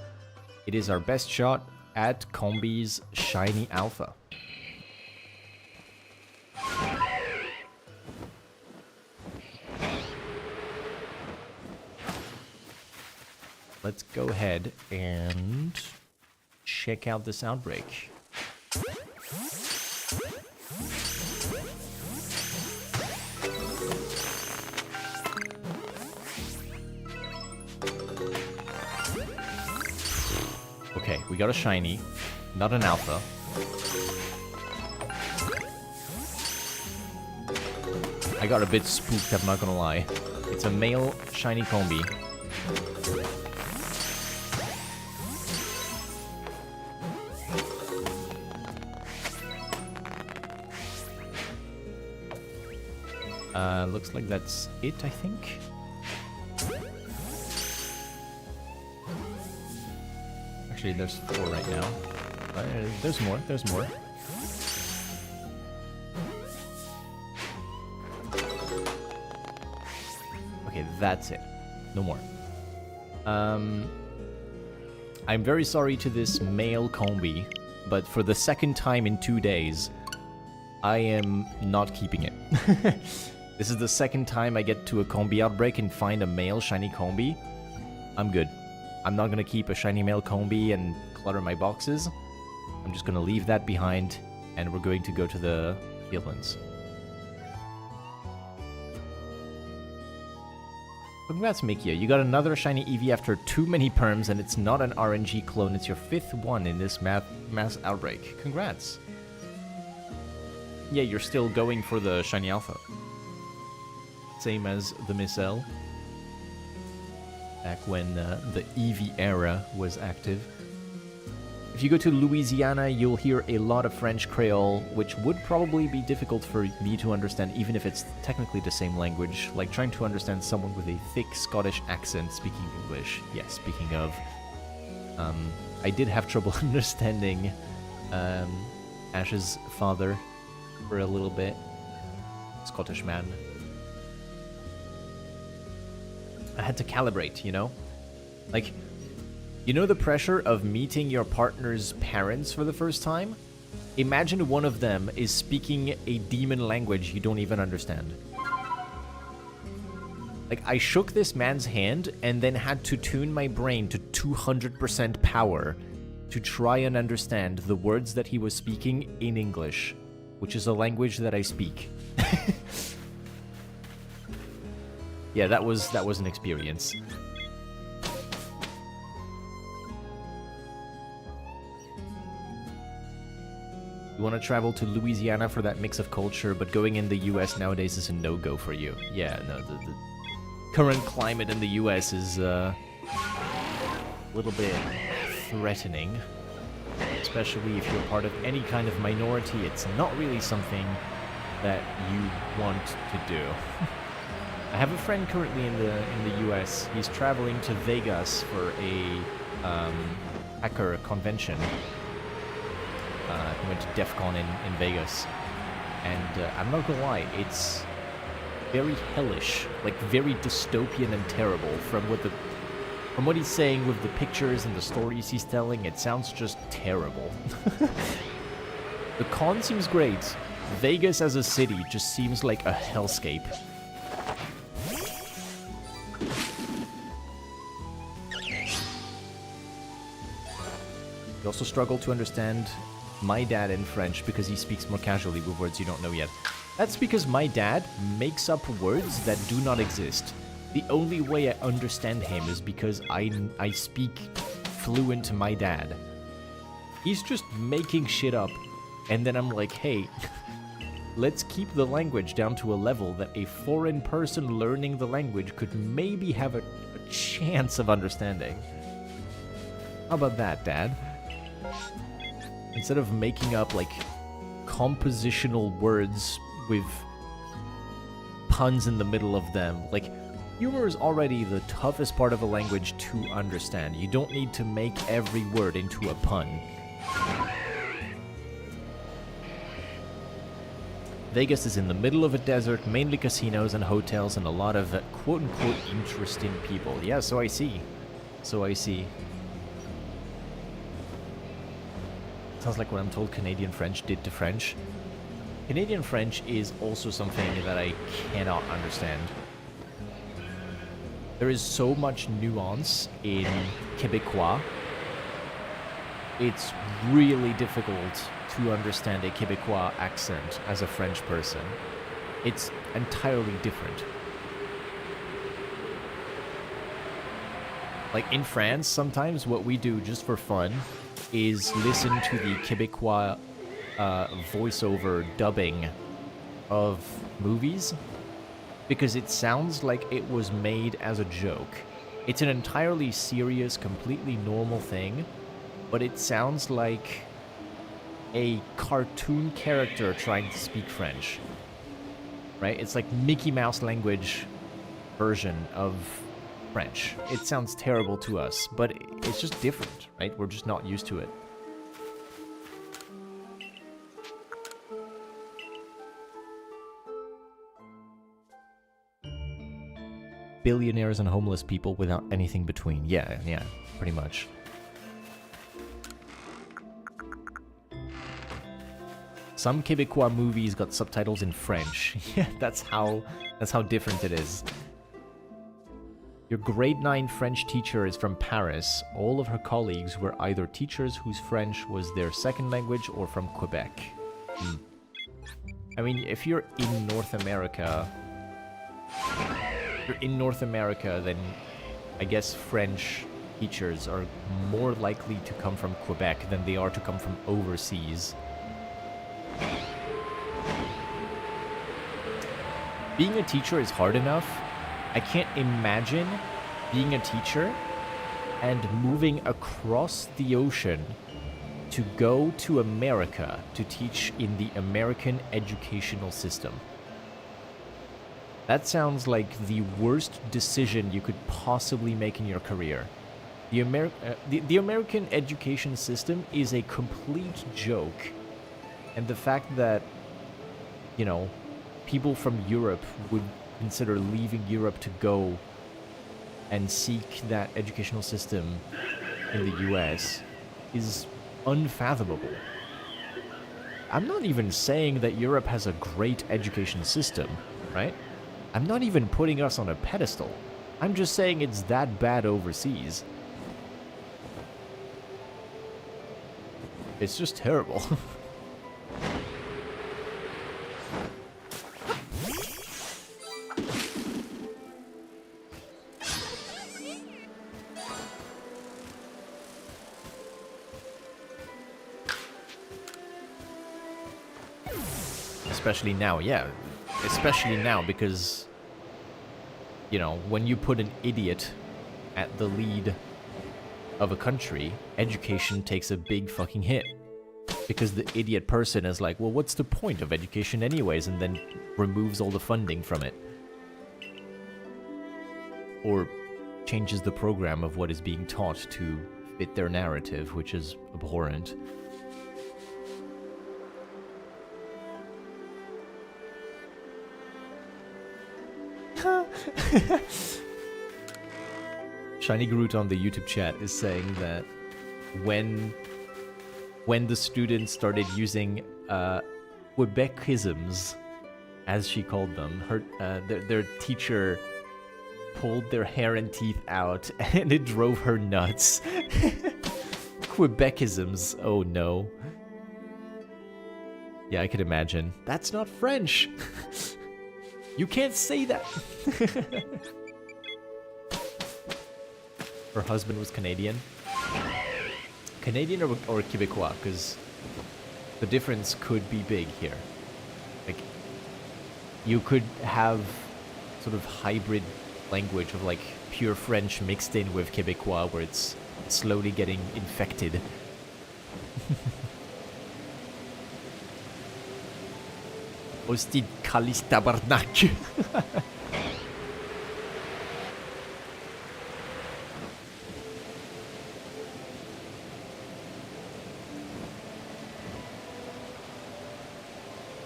it is our best shot at Combi's shiny alpha. Let's go ahead and check out this outbreak. Okay, we got a shiny, not an alpha. I got a bit spooked, I'm not gonna lie. It's a male shiny Combi. Looks like that's it, I think. Actually, there's 4 right now. There's more, there's more. Okay, that's it. No more. I'm very sorry to this male Combi, but for the second time in 2 days, I am not keeping it. This is the second time I get to a Combi outbreak and find a male shiny Combi. I'm good. I'm not gonna keep a shiny male Combi and clutter my boxes. I'm just gonna leave that behind, and we're going to go to the Fieldlands. Congrats, Mikia. You got another shiny Eevee after too many perms, and it's not an RNG clone. It's your 5th one in this mass outbreak. Congrats. Yeah, you're still going for the shiny alpha. Same as the Miss L. Back when the Eevee era was active. If you go to Louisiana, you'll hear a lot of French Creole, which would probably be difficult for me to understand, even if it's technically the same language. Like trying to understand someone with a thick Scottish accent speaking English. Yeah, speaking of, I did have trouble understanding Ash's father for a little bit. Scottish man. I had to calibrate, you know? Like, you know the pressure of meeting your partner's parents for the first time? Imagine one of them is speaking a demon language you don't even understand. Like, I shook this man's hand and then had to tune my brain to 200% power to try and understand the words that he was speaking in English, which is a language that I speak. Yeah, that was an experience. You want to travel to Louisiana for that mix of culture, but going in the US nowadays is a no-go for you. Yeah, no, the current climate in the US is a little bit threatening. Especially if you're part of any kind of minority, it's not really something that you want to do. I have a friend currently in the US. He's traveling to Vegas for a hacker convention. He went to DEF CON in Vegas, and I'm not gonna lie, it's very hellish, like very dystopian and terrible. From what he's saying with the pictures and the stories he's telling, it sounds just terrible. The con seems great. Vegas as a city just seems like a hellscape. You also struggle to understand my dad in French because he speaks more casually with words you don't know yet. That's because my dad makes up words that do not exist. The only way I understand him is because I speak fluent my dad. He's just making shit up, and then I'm like, hey, let's keep the language down to a level that a foreign person learning the language could maybe have a chance of understanding. How about that, Dad? Instead of making up, like, compositional words with puns in the middle of them. Like, humor is already the toughest part of a language to understand. You don't need to make every word into a pun. Vegas is in the middle of a desert, mainly casinos and hotels, and a lot of quote-unquote interesting people. Yeah, so I see. So I see. Sounds like what I'm told Canadian French did to French. Canadian French is also something that I cannot understand. There is so much nuance in Québécois. It's really difficult to understand a Québécois accent as a French person. It's entirely different. Like in France, sometimes what we do just for fun is listen to the Québécois voiceover dubbing of movies, because it sounds like it was made as a joke. It's an entirely serious, completely normal thing, but it sounds like a cartoon character trying to speak French. Right? It's like Mickey Mouse language version of French. It sounds terrible to us, but it's just different, right? We're just not used to it. Billionaires and homeless people without anything between. Yeah, pretty much. Some Québécois movies got subtitles in French. Yeah, that's how different it is. Your grade 9 French teacher is from Paris. All of her colleagues were either teachers whose French was their second language or from Quebec. I mean, if you're in North America... then I guess French teachers are more likely to come from Quebec than they are to come from overseas. Being a teacher is hard enough. I can't imagine being a teacher and moving across the ocean to go to America to teach in the American educational system. That sounds like the worst decision you could possibly make in your career. The American education system is a complete joke. And the fact that, you know, people from Europe would consider leaving Europe to go and seek that educational system in the US is unfathomable. I'm not even saying that Europe has a great education system, right? I'm not even putting us on a pedestal. I'm just saying it's that bad overseas. It's just terrible. Especially now, yeah. Especially now, because, you know, when you put an idiot at the lead of a country, education takes a big fucking hit. Because the idiot person is like, well, what's the point of education anyways? And then removes all the funding from it. Or changes the program of what is being taught to fit their narrative, which is abhorrent. Shiny Groot on the YouTube chat is saying that when the students started using Quebecisms, as she called them, their teacher pulled their hair and teeth out, and it drove her nuts. Quebecisms, oh no. Yeah, I can imagine. That's not French. You can't say that. Her husband was Canadian. Canadian or Quebecois, because the difference could be big here. Like, you could have sort of hybrid language of like pure French mixed in with Quebecois, where it's slowly getting infected. Hostie Kalis Tabarnak.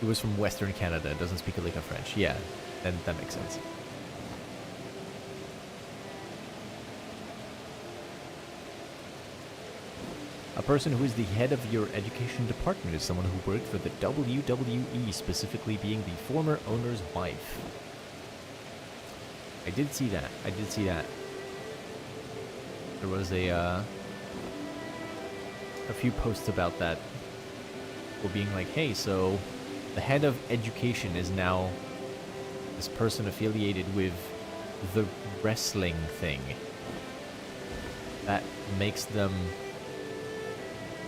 He was from Western Canada, doesn't speak a lick of French. Yeah, then that makes sense. A person who is the head of your education department is someone who worked for the WWE, specifically being the former owner's wife. I did see that. There was a few posts about that. People being like, hey, so the head of education is now this person affiliated with the wrestling thing. That makes them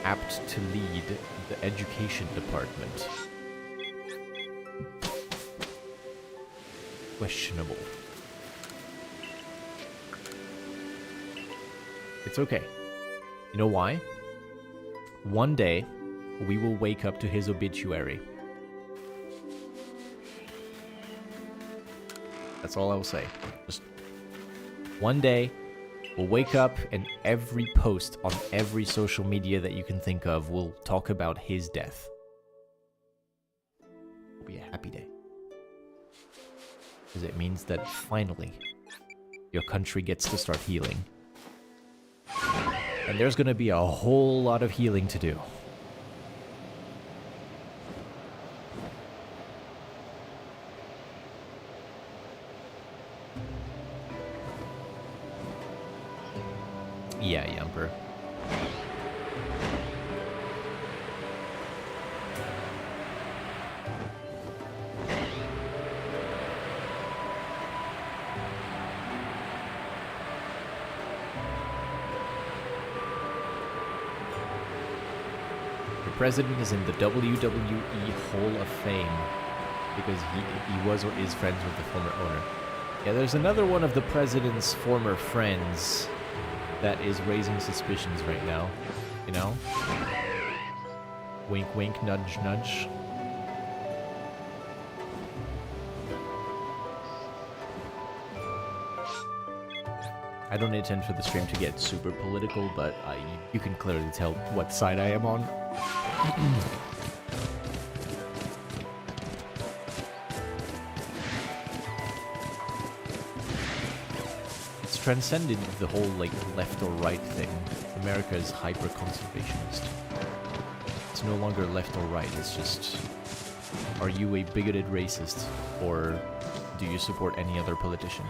apt to lead the education department. Questionable. It's okay. You know why? One day, we will wake up to his obituary. That's all I will say. Just one day, we'll wake up and every post on every social media that you can think of will talk about his death. It'll be a happy day. Because it means that finally, your country gets to start healing. And there's gonna be a whole lot of healing to do. Yeah, Yumper. The president is in the WWE Hall of Fame because he was or is friends with the former owner. Yeah, there's another one of the president's former friends that is raising suspicions right now, you know? Wink, wink, nudge, nudge. I don't intend for the stream to get super political, but you can clearly tell what side I am on. It's transcended the whole, like, left or right thing. America is hyper-conservationist. It's no longer left or right, it's just... Are you a bigoted racist, or do you support any other politician?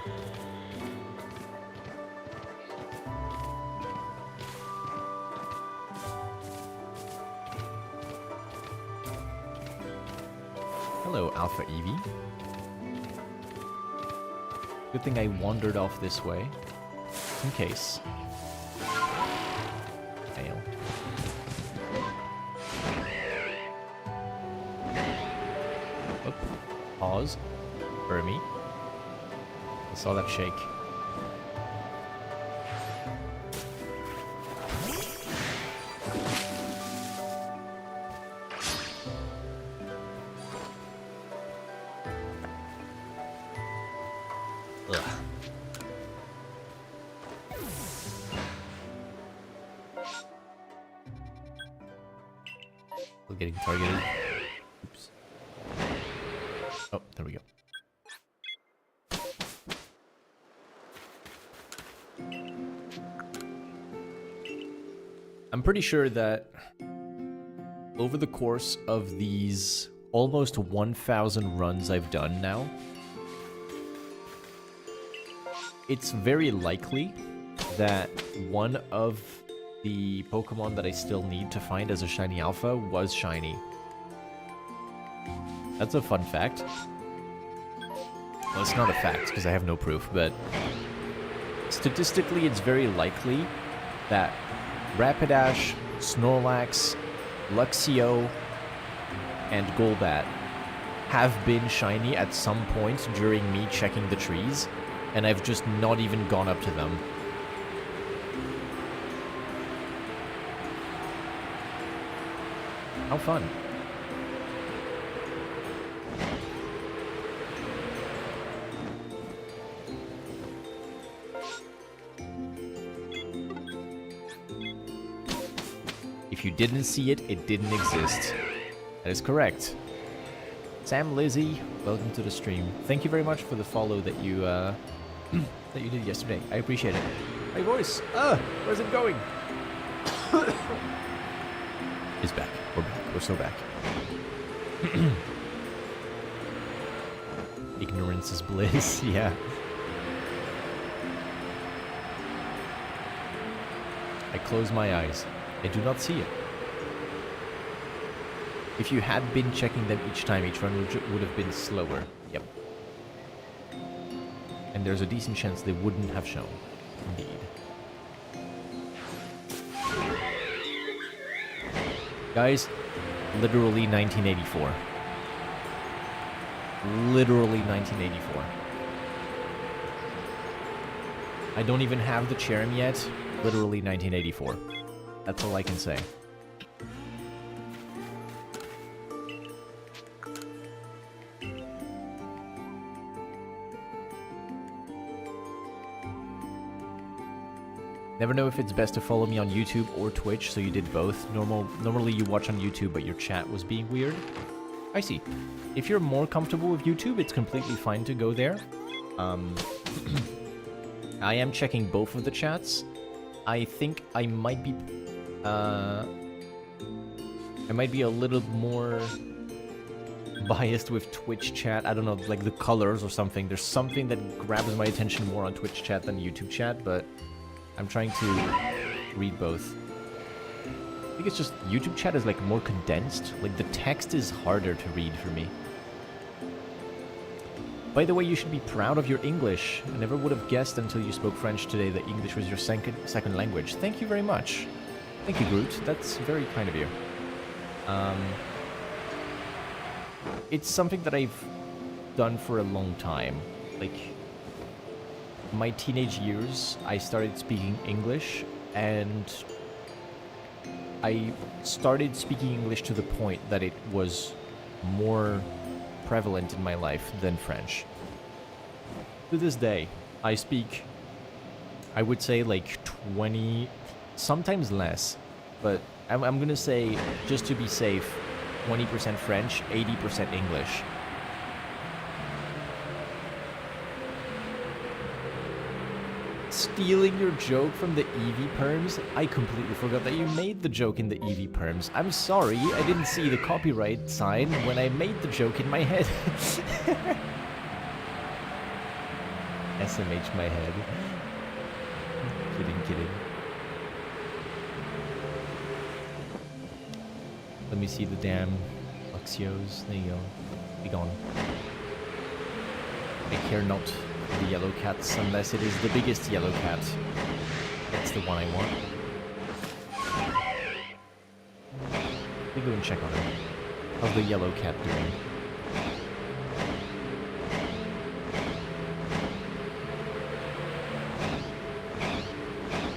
Hello, Alpha Eevee. Good thing I wandered off this way, in case. Fail. Oop. Pause. For me. I saw that shake. Getting targeted. Oops. Oh, there we go. I'm pretty sure that over the course of these almost 1,000 runs I've done now, it's very likely that one of the Pokemon that I still need to find as a shiny alpha was shiny. That's a fun fact. Well, it's not a fact because I have no proof, but statistically it's very likely that Rapidash, Snorlax, Luxio, and Golbat have been shiny at some point during me checking the trees, and I've just not even gone up to them. How fun. If you didn't see it, it didn't exist. That is correct. Sam Lizzie, welcome to the stream. Thank you very much for the follow that you that you did yesterday. I appreciate it. My voice! Where's it going? It's back. We're back. We're so back. Ignorance is bliss, yeah. I close my eyes. I do not see it. If you had been checking them each time, each run would have been slower. Yep. And there's a decent chance they wouldn't have shown. Indeed. Guys, literally 1984. Literally 1984. I don't even have the Cherrim yet. Literally 1984. That's all I can say. Never know if it's best to follow me on YouTube or Twitch, so you did both. Normally you watch on YouTube, but your chat was being weird. I see. If you're more comfortable with YouTube, it's completely fine to go there. I am checking both of the chats. I think I might be... I might be a little more biased with Twitch chat. I don't know, like the colors or something. There's something that grabs my attention more on Twitch chat than YouTube chat, but I'm trying to read both. I think it's just YouTube chat is like more condensed. Like the text is harder to read for me. By the way, you should be proud of your English. I never would have guessed until you spoke French today that English was your second language. Thank you very much. Thank you, Groot. That's very kind of you. It's something that I've done for a long time. Like, my teenage years, I started speaking English, and I started speaking English to the point that it was more prevalent in my life than French. To this day, I speak, I would say like 20, sometimes less, but I'm gonna say, just to be safe, 20% French, 80% English. Stealing your joke from the EV perms? I completely forgot that you made the joke in the EV perms. I'm sorry, I didn't see the copyright sign when I made the joke in my head. SMH my head. Kidding. Let me see the damn Arceus. There you go. Be gone. I care not for the yellow cats unless it is the biggest yellow cat. That's the one I want. Let me go and check on him. How's the yellow cat doing?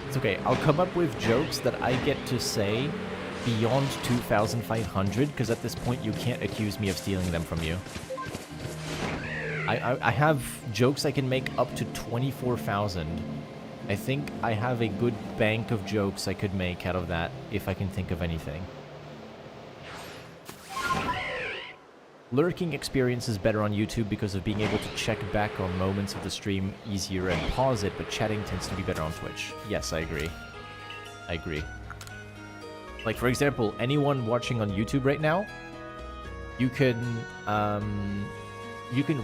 It's okay, I'll come up with jokes that I get to say beyond 2,500, because at this point you can't accuse me of stealing them from you. I have jokes I can make up to 24,000. I think I have a good bank of jokes I could make out of that, if I can think of anything. Lurking experience is better on YouTube because of being able to check back on moments of the stream easier and pause it, but chatting tends to be better on Twitch. Yes, I agree. Like, for example, anyone watching on YouTube right now, you can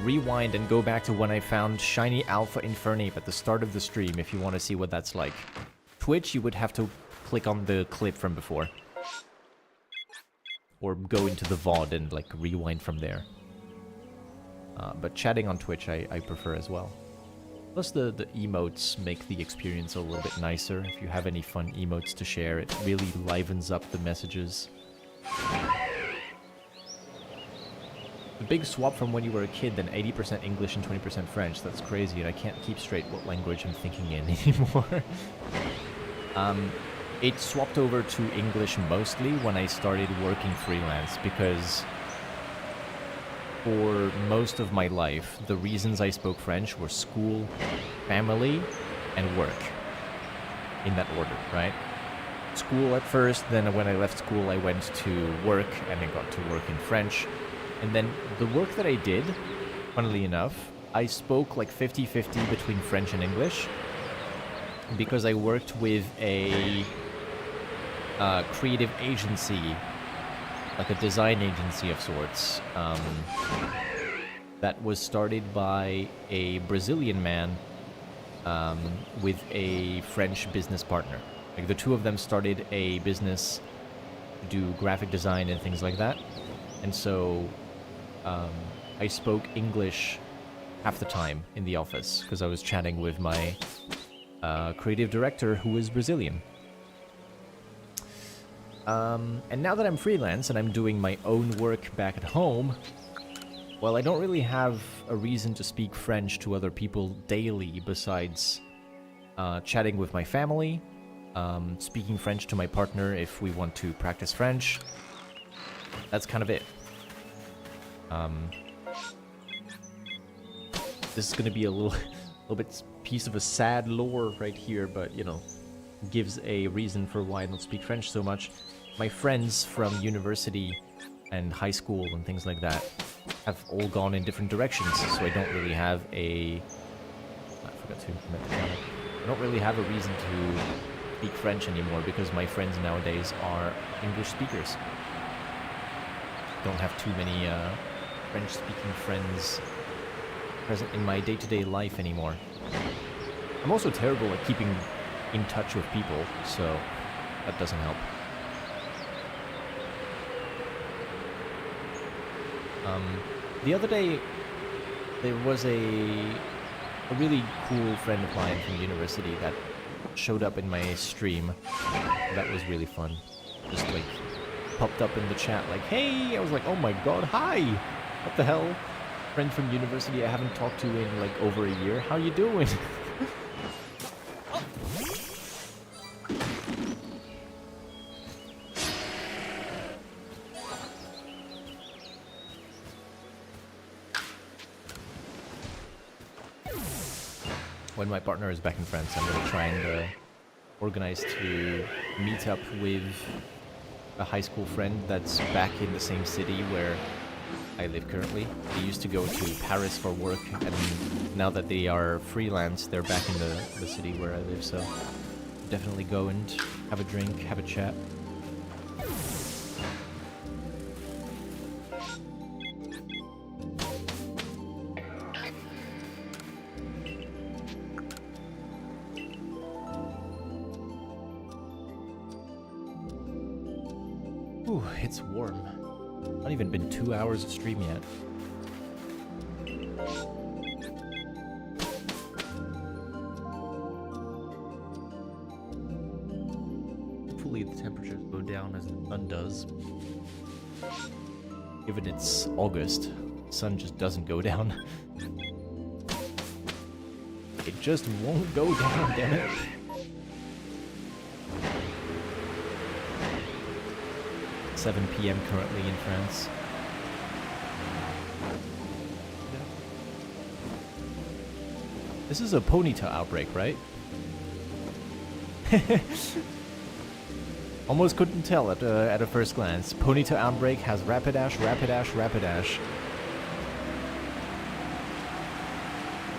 rewind and go back to when I found Shiny Alpha Infernape at the start of the stream if you want to see what that's like. Twitch, you would have to click on the clip from before. Or go into the VOD and, like, rewind from there. But chatting on Twitch I prefer as well. Plus the emotes make the experience a little bit nicer. If you have any fun emotes to share, it really livens up the messages. The big swap from when you were a kid, then 80% English and 20% French. That's crazy, and I can't keep straight what language I'm thinking in anymore. It swapped over to English mostly when I started working freelance, because for most of my life, the reasons I spoke French were school, family, and work. In that order, right? School at first, then when I left school I went to work, and I got to work in French. And then the work that I did, funnily enough, I spoke like 50-50 between French and English, because I worked with a creative agency, like a design agency of sorts, that was started by a Brazilian man with a French business partner. Like, the two of them started a business to do graphic design and things like that. And so I spoke English half the time in the office, because I was chatting with my creative director, who is Brazilian. And now that I'm freelance and I'm doing my own work back at home, well, I don't really have a reason to speak French to other people daily besides chatting with my family, speaking French to my partner if we want to practice French. That's kind of it. This is going to be a little bit piece of a sad lore right here, but, you know, gives a reason for why I don't speak French so much. My friends from university and high school and things like that have all gone in different directions, so I don't really have a... I forgot to implement the comment. I don't really have a reason to speak French anymore, because my friends nowadays are English speakers. Don't have too many French-speaking friends present in my day-to-day life anymore. I'm also terrible at keeping in touch with people, so that doesn't help. The other day, there was a really cool friend of mine from university that showed up in my stream. That was really fun. Just like popped up in the chat like, hey! I was like, oh my god, hi! What the hell? Friend from university I haven't talked to in like over a year. How you doing? When my partner is back in France, I'm gonna try and organize to meet up with a high school friend that's back in the same city where I live currently. They used to go to Paris for work, and now that they are freelance, they're back in the city where I live, so definitely go and have a drink, have a chat. Ooh, it's warm. Not even been 2 hours of stream yet. Hopefully the temperatures go down as the sun does. Given it's August, the sun just doesn't go down. It just won't go down, damn it. It's 7 p.m. currently in France. This is a ponytail outbreak, right? Almost couldn't tell at a first glance. Ponytail outbreak has Rapidash, Rapidash, Rapidash.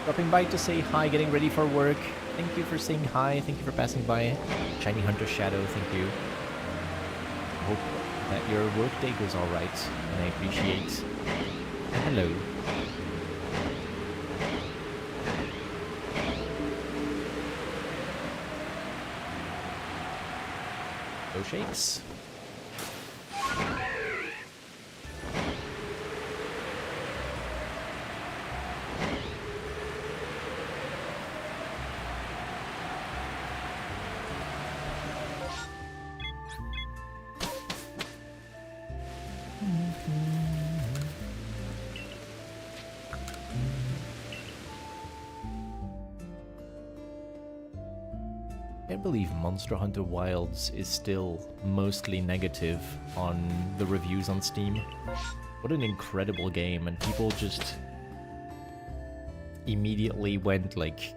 Dropping by to say hi, getting ready for work. Thank you for saying hi, thank you for passing by. Shiny Hunter Shadow, thank you. Hope that your work day goes alright, and I appreciate. Hello. Go shakes. I can't believe Monster Hunter Wilds is still mostly negative on the reviews on Steam. What an incredible game, and people just immediately went like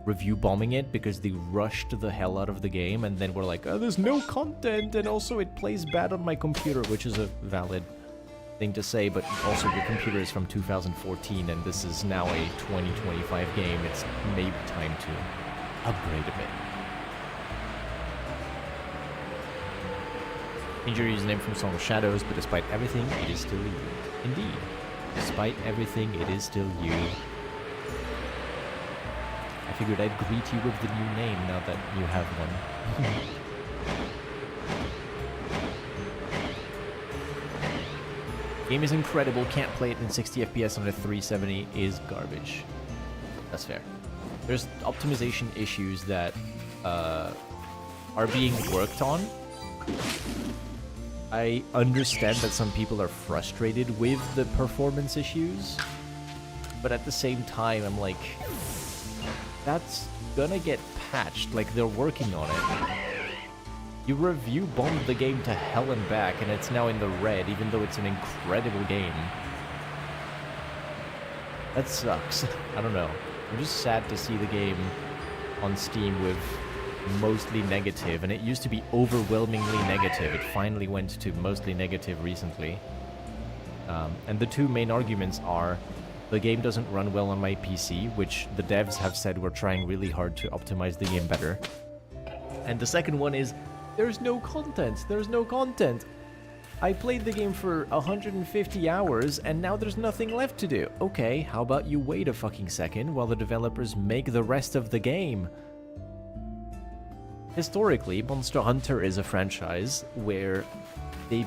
review bombing it because they rushed the hell out of the game and then were like, oh, there's no content, and also it plays bad on my computer, which is a valid thing to say, but also your computer is from 2014 and this is now a 2025 game. It's maybe time to upgrade a bit. Injury is named from Song of Shadows, but despite everything, it is still you. Indeed. Despite everything, it is still you. I figured I'd greet you with the new name now that you have one. Game is incredible, can't play it in 60 FPS on a 370 is garbage. That's fair. There's optimization issues that are being worked on. I understand that some people are frustrated with the performance issues, but at the same time, I'm like, that's gonna get patched, like they're working on it. You review bombed the game to hell and back, and it's now in the red, even though it's an incredible game. That sucks. I don't know. I'm just sad to see the game on Steam with mostly negative, and it used to be overwhelmingly negative. It finally went to mostly negative recently. And the two main arguments are, the game doesn't run well on my PC, which the devs have said we're trying really hard to optimize the game better. And the second one is, there's no content. There's no content. I played the game for 150 hours, and now there's nothing left to do. Okay, how about you wait a fucking second while the developers make the rest of the game? historically, Monster Hunter is a franchise where they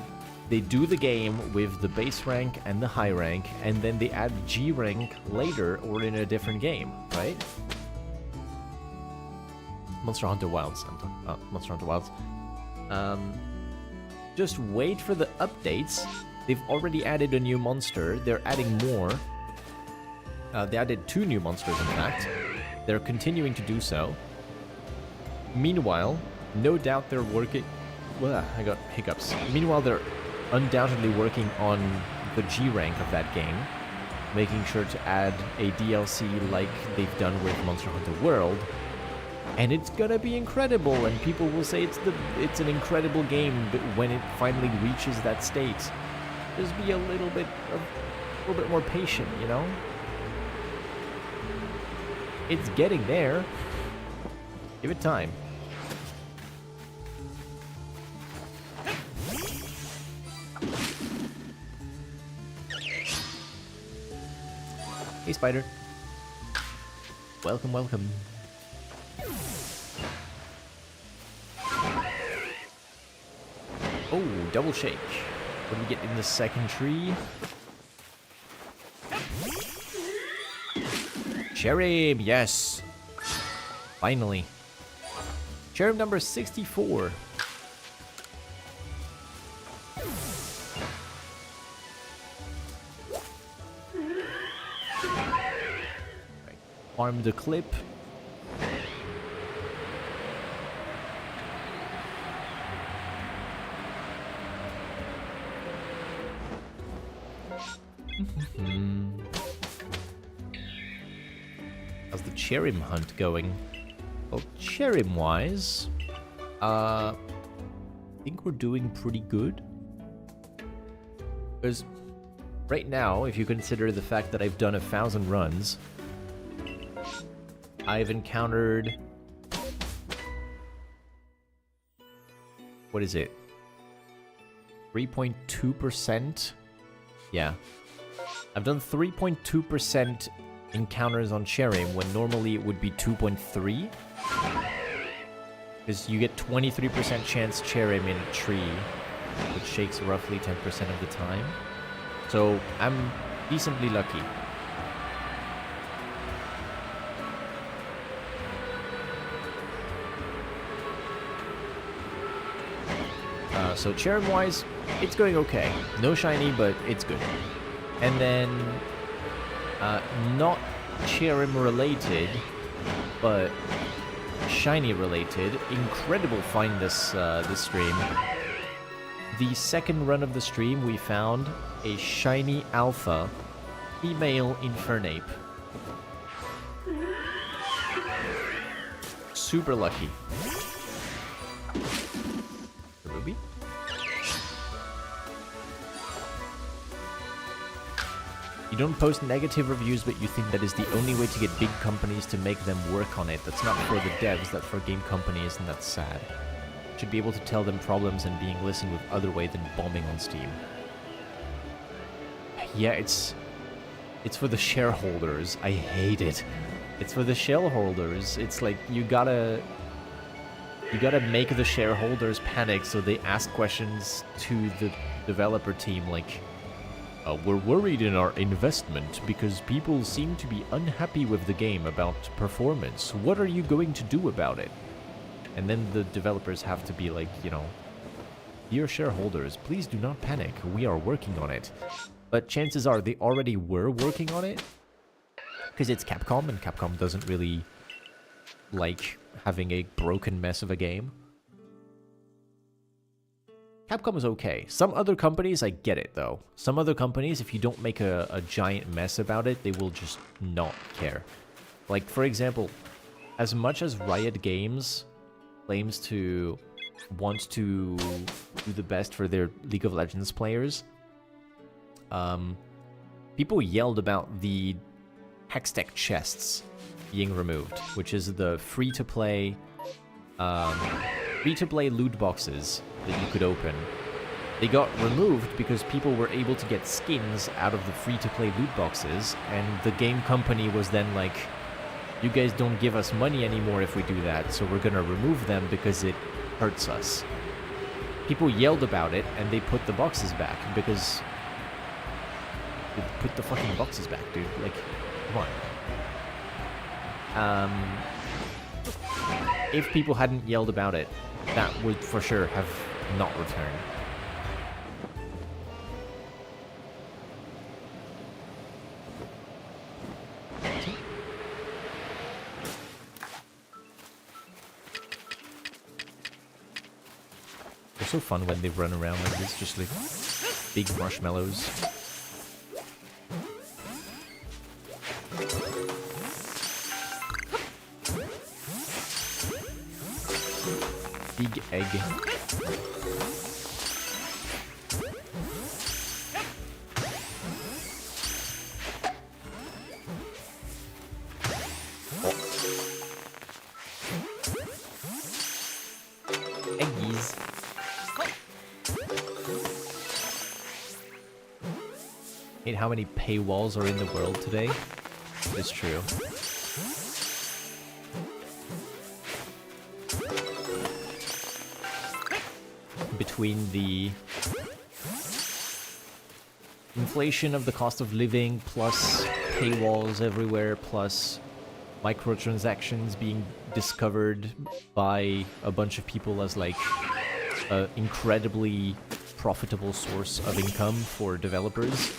do the game with the base rank and the high rank, and then they add G rank later or in a different game, right? Monster Hunter Wilds. I'm talking about Monster Hunter Wilds. Just wait for the updates. They've already added a new monster. They're adding more. They added 2 new monsters, in fact. They're continuing to do so. Meanwhile, no doubt they're working... Well, I got hiccups. Meanwhile, they're undoubtedly working on the G rank of that game, making sure to add a DLC like they've done with Monster Hunter World, and it's gonna be incredible, and people will say it's an incredible game, but when it finally reaches that state, just be a little bit more patient, you know? It's getting there. Give it time. Hey, Spider. Welcome, welcome. Oh, double shake. What do we get in the second tree? Cherrim, yes. Finally. Cherrim number 64. Farm the clip. How's the Cherrim hunt going? Well, Cherrim-wise, I think we're doing pretty good. Because right now, if you consider the fact that I've done 1,000 runs, I've encountered... What is it? 3.2%? Yeah. I've done 3.2% encounters on Cherrim when normally it would be 2.3. Because you get 23% chance Cherrim in a tree, which shakes roughly 10% of the time. So I'm decently lucky. So Cherrim-wise, it's going okay. No shiny, but it's good. And then, not Cherrim related, but shiny related. Incredible find this stream. The second run of the stream, we found a shiny alpha female Infernape. Super lucky. Ruby? You don't post negative reviews, but you think that is the only way to get big companies to make them work on it. That's not for the devs, that's for game companies, and that's sad. Should be able to tell them problems and being listened with other way than bombing on Steam. Yeah, it's for the shareholders. I hate it. It's for the shareholders. It's like you gotta make the shareholders panic, so they ask questions to the developer team like, we're worried in our investment because people seem to be unhappy with the game about performance. What are you going to do about it? And then the developers have to be like, you know, dear shareholders, please do not panic. We are working on it. But chances are they already were working on it because it's Capcom, and Capcom doesn't really like having a broken mess of a game. Capcom is okay. Some other companies, I get it, though. Some other companies, if you don't make a giant mess about it, they will just not care. Like, for example, as much as Riot Games claims to want to do the best for their League of Legends players, people yelled about the Hextech chests being removed, which is the free-to-play loot boxes that you could open. They got removed because people were able to get skins out of the free-to-play loot boxes, and the game company was then like, you guys don't give us money anymore if we do that, so we're gonna remove them because it hurts us. People yelled about it, and they put the boxes back because... Put the fucking boxes back, dude. Like, come on. If people hadn't yelled about it, that would for sure have not returned. They're so fun when they run around like this, just like big marshmallows. Big egg. Eggies. Hate how many paywalls are in the world today. It's true. Between the inflation of the cost of living, plus paywalls everywhere, plus microtransactions being discovered by a bunch of people as like an incredibly profitable source of income for developers.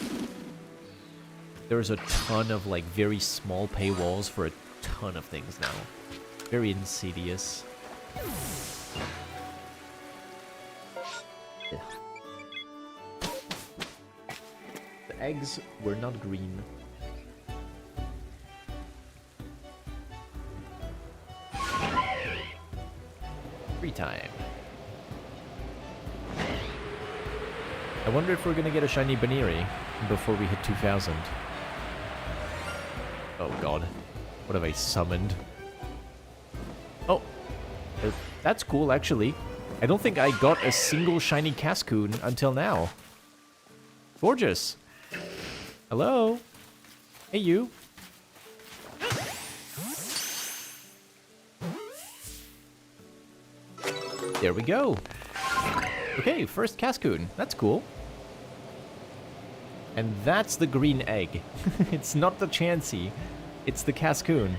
There's a ton of like very small paywalls for a ton of things now. Very insidious. Yeah. The eggs were not green. Free time. I wonder if we're gonna get a shiny Baneri before we hit 2000. Oh god. What have I summoned? Oh. That's cool, actually. I don't think I got a single shiny Cascoon until now. Gorgeous. Hello? Hey, you. There we go. Okay, first Cascoon. That's cool. And that's the green egg. It's not the Chansey. It's the Cascoon.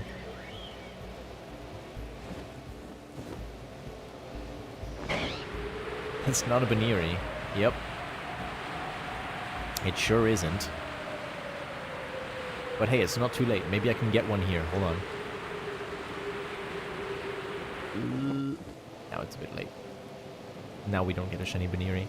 It's not a Baneri. Yep. It sure isn't. But hey, it's not too late. Maybe I can get one here. Hold on. Now it's a bit late. Now we don't get a shiny Baneri.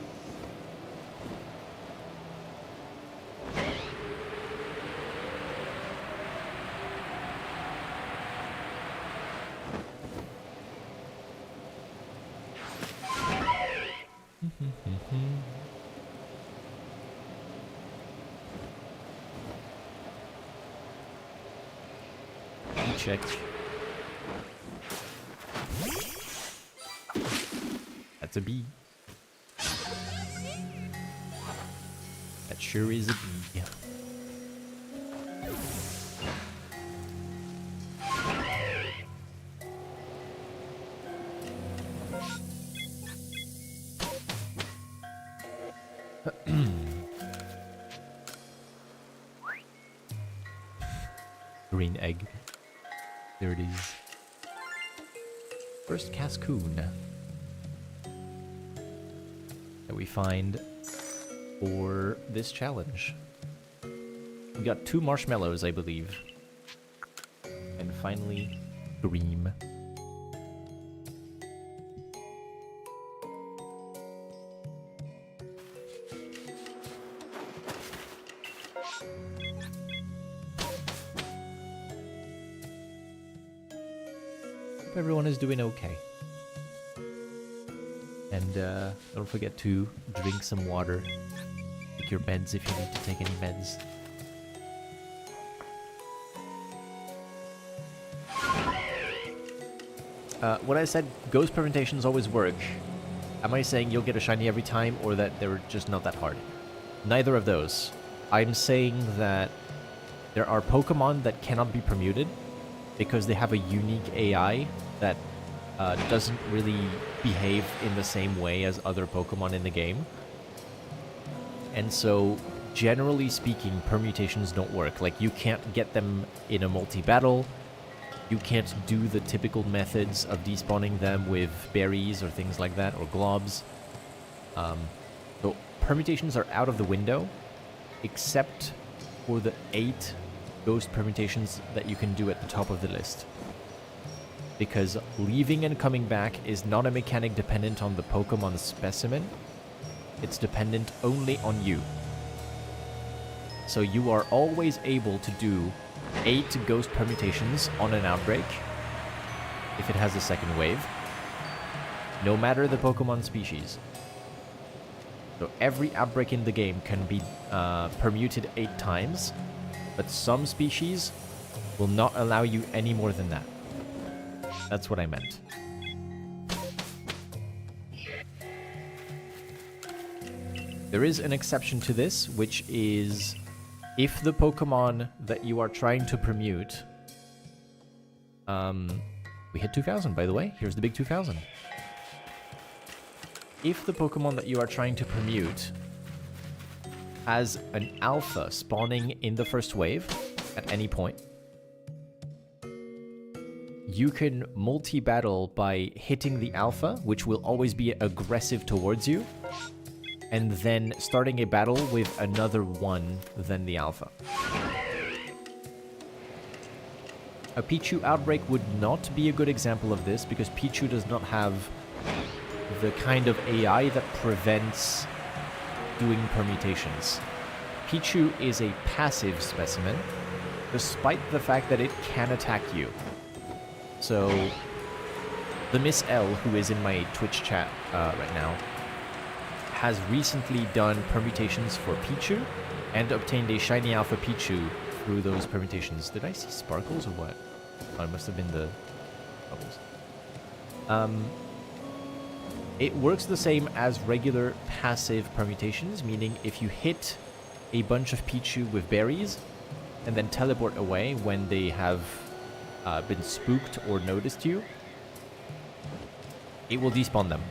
Check. That's a bee. That sure is a bee. Green egg. There it is. First Cascoon that we find for this challenge. We got 2 marshmallows, I believe. And finally, Dream. Everyone is doing okay. And don't forget to drink some water. Take your meds if you need to take any meds. When I said ghost presentations always work, am I saying you'll get a shiny every time or that they're just not that hard? Neither of those. I'm saying that there are Pokemon that cannot be permuted, because they have a unique AI that doesn't really behave in the same way as other Pokemon in the game. And so, generally speaking, permutations don't work. Like, you can't get them in a multi-battle. You can't do the typical methods of despawning them with berries or things like that, or globs. So, permutations are out of the window, except for the 8 ghost permutations that you can do at the top of the list. Because leaving and coming back is not a mechanic dependent on the Pokemon specimen. It's dependent only on you. So you are always able to do 8 ghost permutations on an outbreak, if it has a second wave, no matter the Pokemon species. So every outbreak in the game can be permuted 8 times, but some species will not allow you any more than that. That's what I meant. There is an exception to this, which is if the Pokemon that you are trying to permute... we hit 2,000, by the way. Here's the big 2,000. If the Pokemon that you are trying to permute has an alpha spawning in the first wave at any point, you can multi-battle by hitting the alpha, which will always be aggressive towards you, and then starting a battle with another one than the alpha. A Pichu outbreak would not be a good example of this, because Pichu does not have the kind of AI that prevents doing permutations. Pichu is a passive specimen, despite the fact that it can attack you. So, the Miss L, who is in my Twitch chat right now, has recently done permutations for Pichu, and obtained a shiny alpha Pichu through those permutations. Did I see sparkles or what? Oh, it must have been the bubbles. It works the same as regular passive permutations, meaning if you hit a bunch of Pichu with berries, and then teleport away when they have been spooked or noticed you, it will despawn them.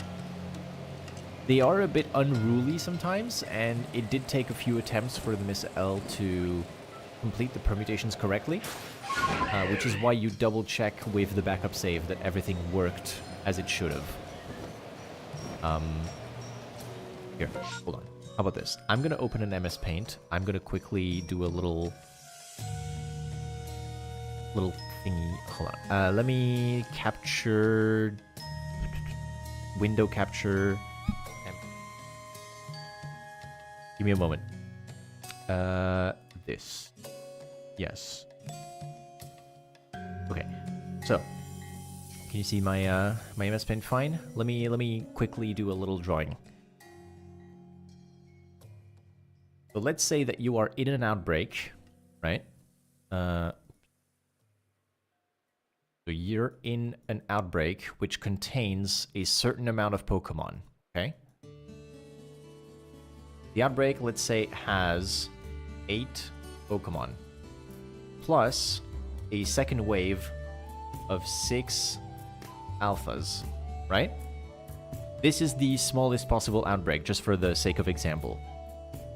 They are a bit unruly sometimes, and it did take a few attempts for the Miss L to complete the permutations correctly, which is why you double check with the backup save that everything worked as it should have. Here, hold on. How about this? I'm gonna open an MS Paint. I'm gonna quickly do a little thingy. Hold on. Let me capture... window capture... Give me a moment. This. Yes. Okay. So, can you see my my MS Paint fine? Let me quickly do a little drawing. So let's say that you are in an outbreak, right? So you're in an outbreak which contains a certain amount of Pokemon, okay? The outbreak, let's say, has 8 Pokemon, plus a second wave of 6 alphas, right? This is the smallest possible outbreak, just for the sake of example.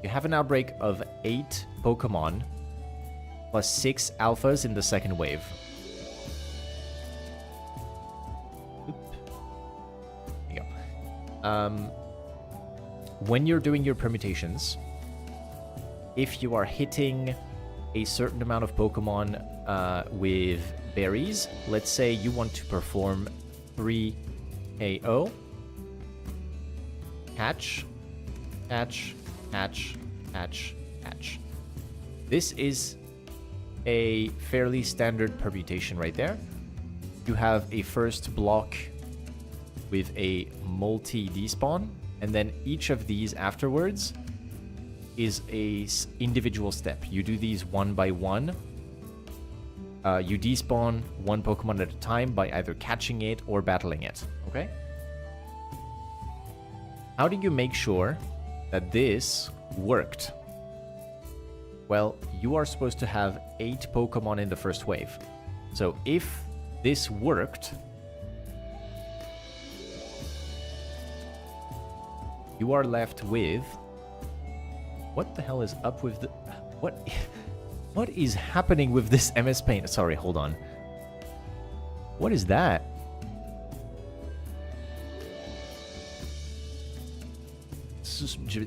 You have an outbreak of 8 Pokemon, plus 6 alphas in the second wave. There you go. When you're doing your permutations, if you are hitting a certain amount of Pokemon with berries, let's say you want to perform 3 KO, catch, catch, catch, catch, catch. This is a fairly standard permutation right there. You have a first block with a multi-despawn, and then each of these afterwards is a individual step. You do these one by one. You despawn one Pokemon at a time by either catching it or battling it, okay? How do you make sure that this worked? Well, you are supposed to have 8 Pokemon in the first wave. So if this worked, you are left with... What the hell is up with the... What is happening with this MS Paint? Sorry, hold on. What is that?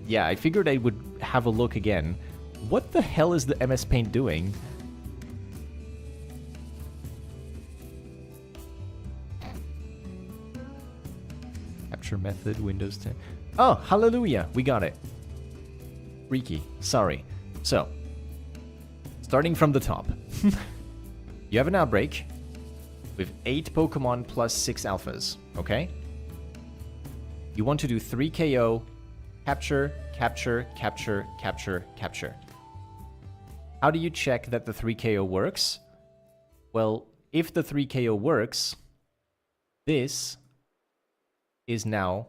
Yeah, I figured I would have a look again. What the hell is the MS Paint doing? Capture method, Windows 10. Oh, hallelujah, we got it. Freaky, sorry. So, starting from the top. You have an outbreak with 8 Pokemon plus 6 alphas, okay? You want to do 3 KO, capture, capture, capture, capture, capture. How do you check that the 3 KO works? Well, if the 3 KO works, this is now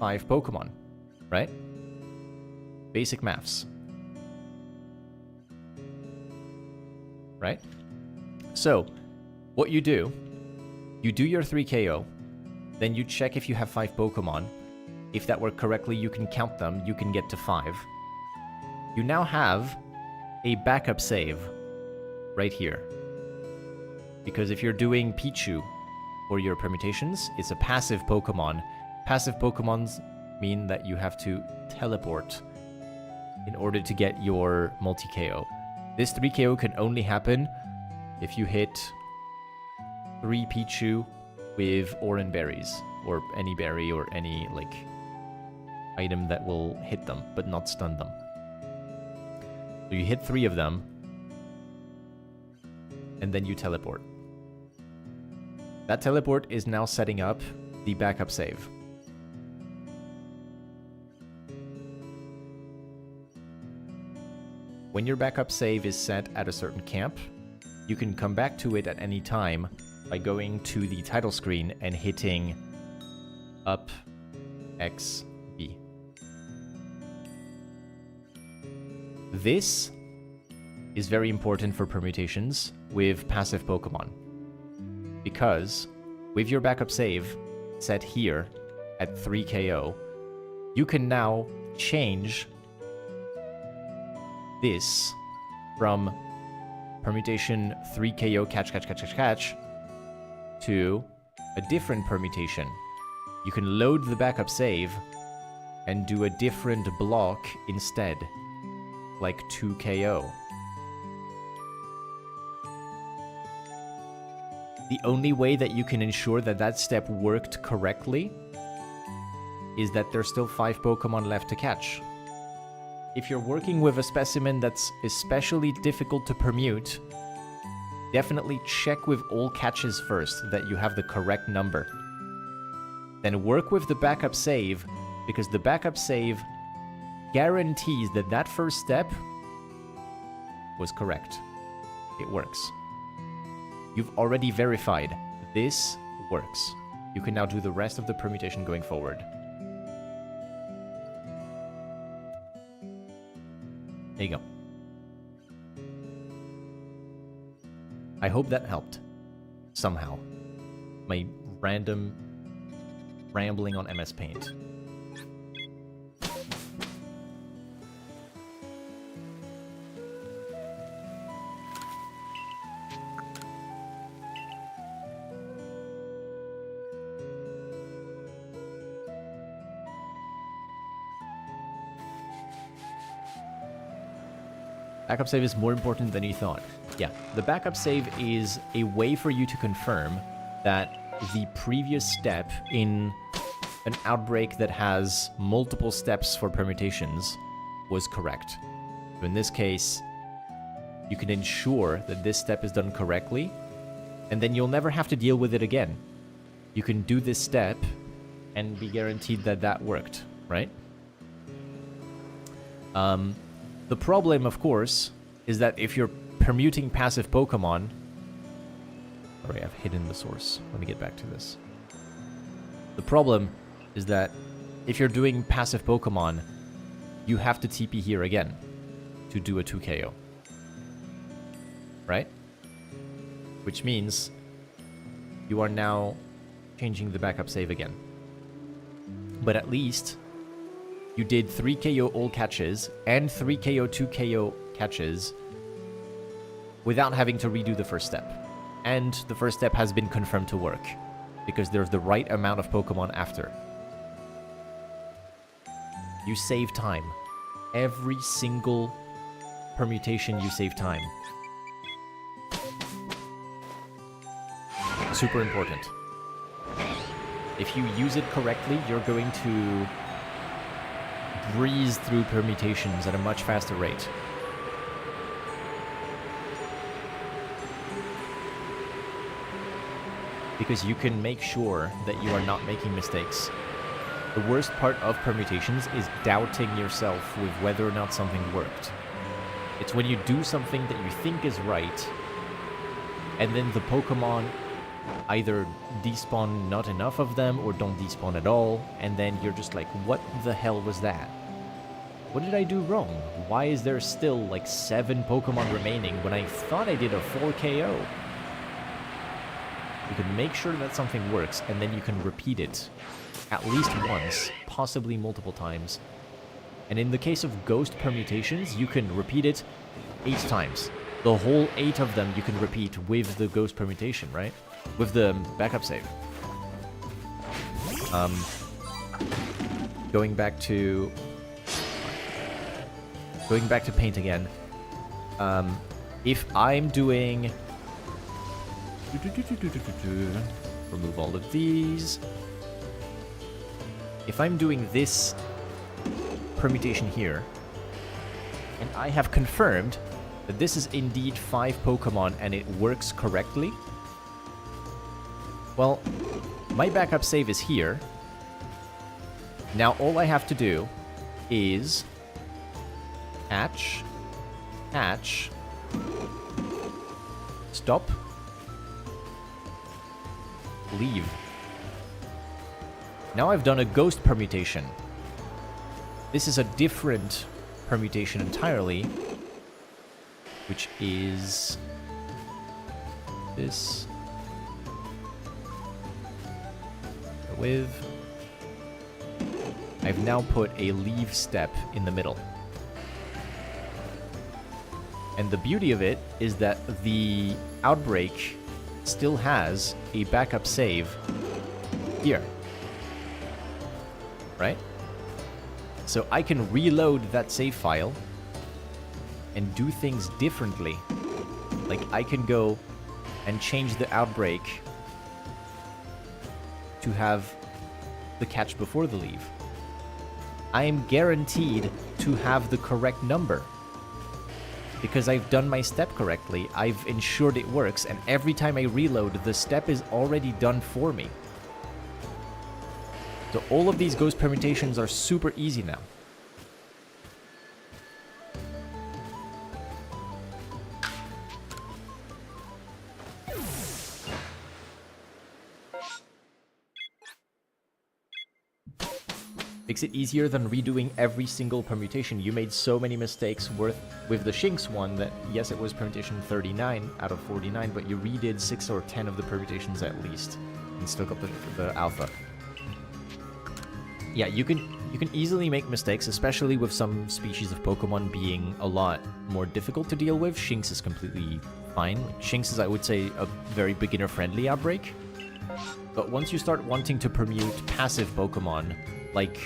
5 Pokemon, right? Basic maths. Right? So, what you do your 3 KO, then you check if you have 5 Pokemon. If that worked correctly, you can count them, you can get to 5. You now have a backup save right here. Because if you're doing Pichu for your permutations, it's a passive Pokemon. Passive Pokemons mean that you have to teleport in order to get your multi-KO. This 3 KO can only happen if you hit 3 Pichu with Oran berries, or any berry or any like item that will hit them but not stun them. So you hit 3 of them and then you teleport. That teleport is now setting up the backup save. When your backup save is set at a certain camp, you can come back to it at any time by going to the title screen and hitting up X B. This is very important for permutations with passive Pokemon, because with your backup save set here at 3 KO, you can now change this from permutation 3 KO catch, catch, catch, catch, catch to a different permutation. You can load the backup save and do a different block instead, like 2 KO. The only way that you can ensure that that step worked correctly is that there's still 5 Pokemon left to catch. If you're working with a specimen that's especially difficult to permute, definitely check with all catches first that you have the correct number. Then work with the backup save, because the backup save guarantees that that first step was correct. It works. You've already verified this works. You can now do the rest of the permutation going forward. There you go. I hope that helped. Somehow. My random rambling on MS Paint. Backup save is more important than you thought. Yeah, the backup save is a way for you to confirm that the previous step in an outbreak that has multiple steps for permutations was correct. So in this case, you can ensure that this step is done correctly, and then you'll never have to deal with it again. You can do this step and be guaranteed that that worked, right? The problem, of course, is that if you're permuting passive Pokemon... Sorry, I've hidden the source. Let me get back to this. The problem is that if you're doing passive Pokemon, you have to TP here again to do a 2 KO. Right? which means you are now changing the backup save again. But at least you did 3 KO all catches and 3 KO 2 KO catches without having to redo the first step. And the first step has been confirmed to work because there's the right amount of Pokemon after. You save time. Every single permutation you save time. Super important. If you use it correctly, you're going to breeze through permutations at a much faster rate. Because you can make sure that you are not making mistakes. The worst part of permutations is doubting yourself with whether or not something worked. It's when you do something that you think is right, and then the Pokemon either despawn not enough of them or don't despawn at all, and then you're just like, what the hell was that? What did I do wrong? Why is there still like 7 Pokemon remaining when I thought I did a 4 KO? You can make sure that something works, and then you can repeat it at least once, possibly multiple times. And in the case of ghost permutations, you can repeat it 8 times. The whole 8 of them you can repeat with the ghost permutation, right? With the backup save. Going back to paint again. If I'm doing... Remove all of these. If I'm doing this permutation here, and I have confirmed that this is indeed 5 Pokemon and it works correctly, well, my backup save is here. Now all I have to do is hatch, stop, leave. Now I've done a ghost permutation. This is a different permutation entirely, which is this with. I've now put a leave step in the middle. And the beauty of it is that the Outbreak still has a backup save here. Right? So I can reload that save file and do things differently. Like I can go and change the Outbreak to have the catch before the leave. I am guaranteed to have the correct number. Because I've done my step correctly, I've ensured it works, and every time I reload, the step is already done for me. So all of these ghost permutations are super easy now. Makes it easier than redoing every single permutation. You made so many mistakes with the Shinx one that, yes, it was permutation 39 out of 49, but you redid 6 or 10 of the permutations at least, and still got the alpha. Yeah, you can easily make mistakes, especially with some species of Pokemon being a lot more difficult to deal with. Shinx is completely fine. Shinx is, I would say, a very beginner-friendly Outbreak. But once you start wanting to permute passive Pokemon, like,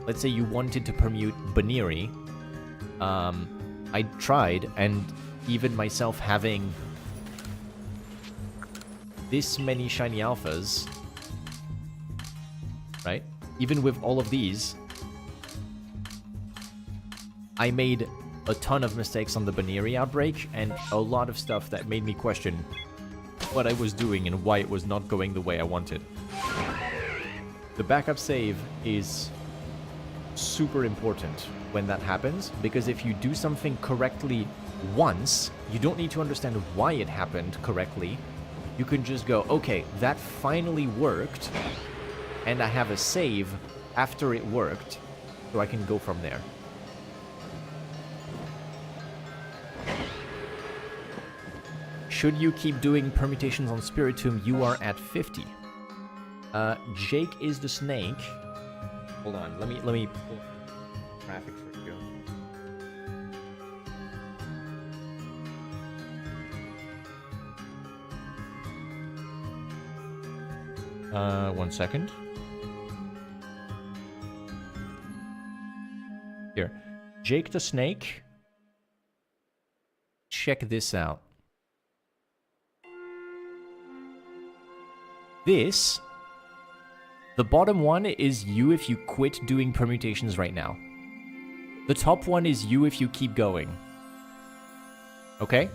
let's say you wanted to permute Baniri, I tried, and even myself having this many shiny alphas, right? Even with all of these, I made a ton of mistakes on the Baniri Outbreak, and a lot of stuff that made me question what I was doing and why it was not going the way I wanted. The backup save is super important when that happens, because if you do something correctly once, you don't need to understand why it happened correctly. You can just go, okay, that finally worked, and I have a save after it worked, so I can go from there. should you keep doing permutations on Spiritomb, you are at 50. Jake is the snake. Hold on, let me pull traffic for you. 1 second. Here. Jake the Snake. Check this out. This, the bottom one is you if you quit doing permutations right now. The top one is you if you keep going. Okay?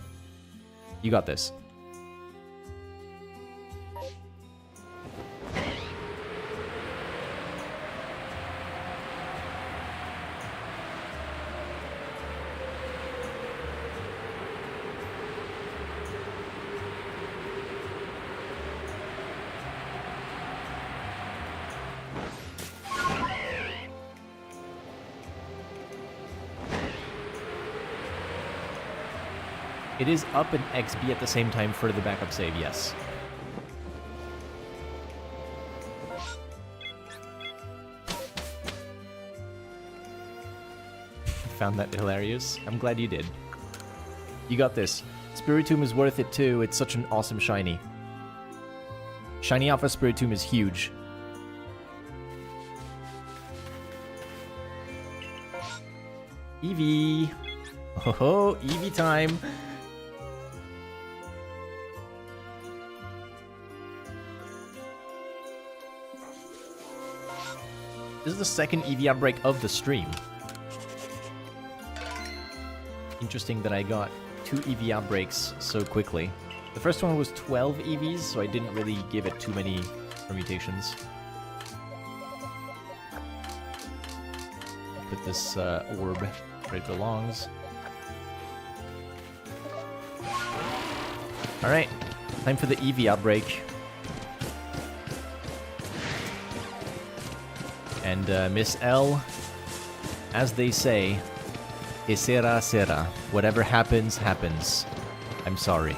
You got this. It is up and XB at the same time for the backup save, yes. Found that hilarious. I'm glad you did. You got this. Spiritomb is worth it too. It's such an awesome shiny. Shiny Alpha Spiritomb is huge. Eevee! Oh, Eevee time! This is the second Eevee outbreak of the stream. Interesting that I got 2 Eevee outbreaks so quickly. The first one was 12 Eevees, so I didn't really give it too many permutations. I'll put this orb where it belongs. Alright, time for the Eevee outbreak. And Miss L, as they say, que sera, sera. Whatever happens, happens. I'm sorry.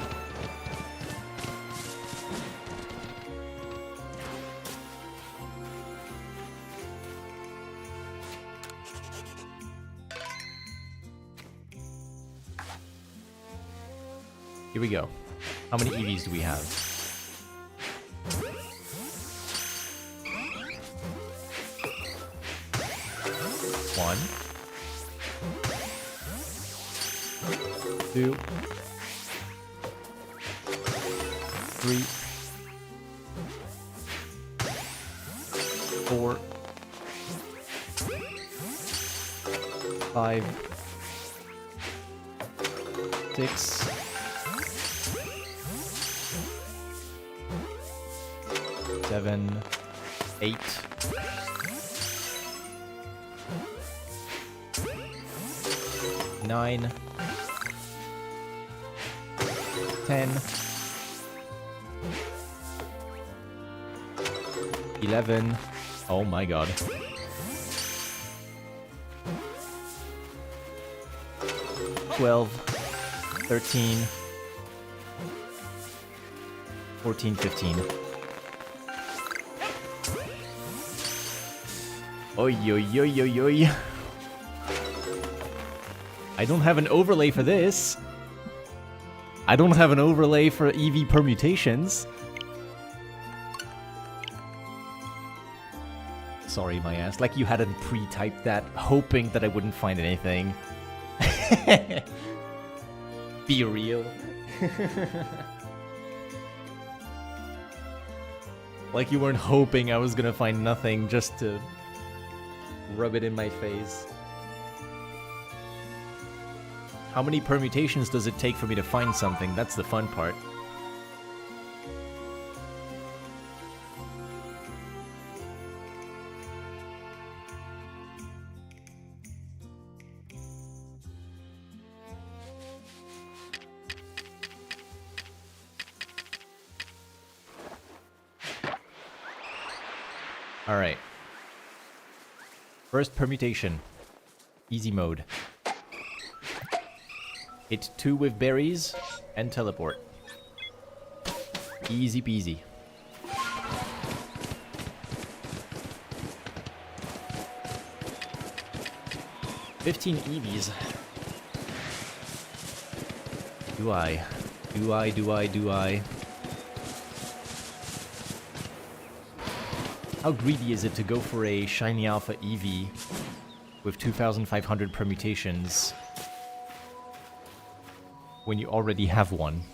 Here we go. How many EVs do we have? 1, 2, 3, 4, 5, 6, 7, 8, 9, 10, 11, oh my god, 12, 13, 14, 15. Oi, oi, oi, oi, oi. I don't have an overlay for this. I don't have an overlay for EV permutations. Sorry, my ass. Like you hadn't pre-typed that, hoping that I wouldn't find anything. Be real. Like you weren't hoping I was gonna find nothing just to rub it in my face. How many permutations does it take for me to find something? That's the fun part. Alright. First permutation. Easy mode. Hit 2 with berries and teleport. Easy peasy. $15 EVs. Do I? How greedy is it to go for a shiny alpha EV with 2,500 permutations when you already have one?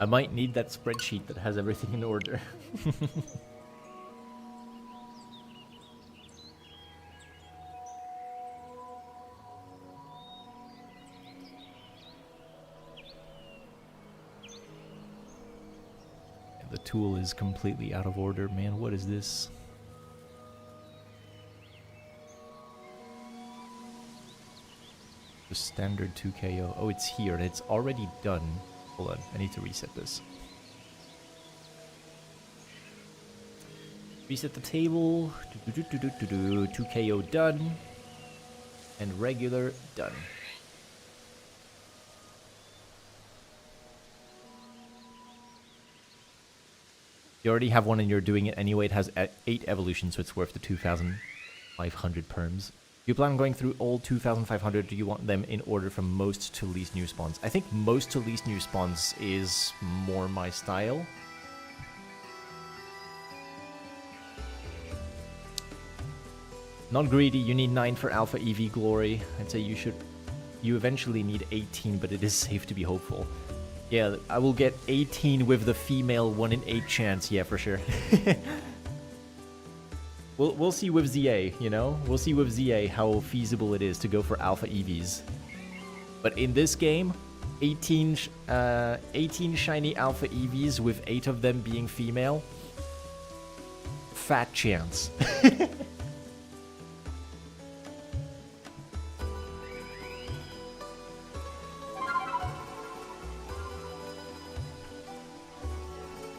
I might need that spreadsheet that has everything in order. The tool is completely out of order, man. What is this? The standard 2KO. Oh, it's here. It's already done. Hold on, I need to reset this. Reset the table. 2KO done. And regular done. You already have one and you're doing it anyway. It has 8 evolutions, so it's worth the 2,500 perms. You plan on going through all 2,500, do you want them in order from most to least new spawns? I think most to least new spawns is more my style. Not greedy, you need 9 for Alpha EV Glory. I'd say you eventually need 18, but it is safe to be hopeful. Yeah, I will get 18 with the female 1 in 8 chance, yeah, for sure. We'll see with ZA, you know? We'll see with ZA how feasible it is to go for alpha EVs. But in this game, 18 shiny alpha EVs with 8 of them being female. Fat chance.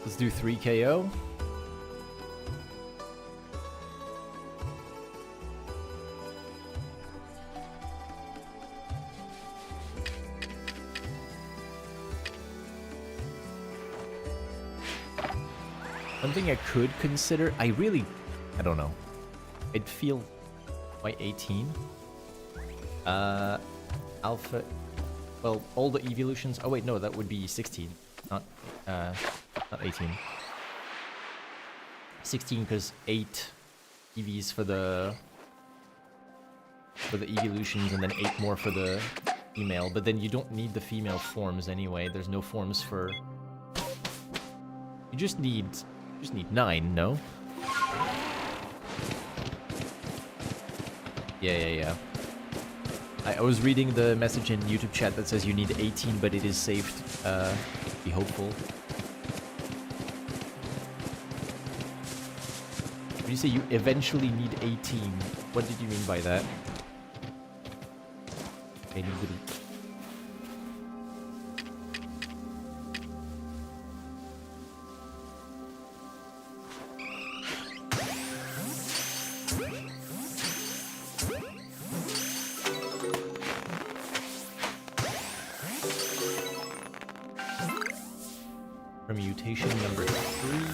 Let's do 3 KO. Something I could consider, I don't know. I'd feel, why 18? Alpha, well, all the evolutions, oh wait, no, that would be 16, not 18. 16 because 8 EVs for the evolutions and then 8 more for the female, but then you don't need the female forms anyway. There's no forms for, you just need 9, no? Yeah. I was reading the message in YouTube chat that says you need 18, but it is safe to be hopeful. When you say you eventually need 18, what did you mean by that? Anybody? Permutation number 3.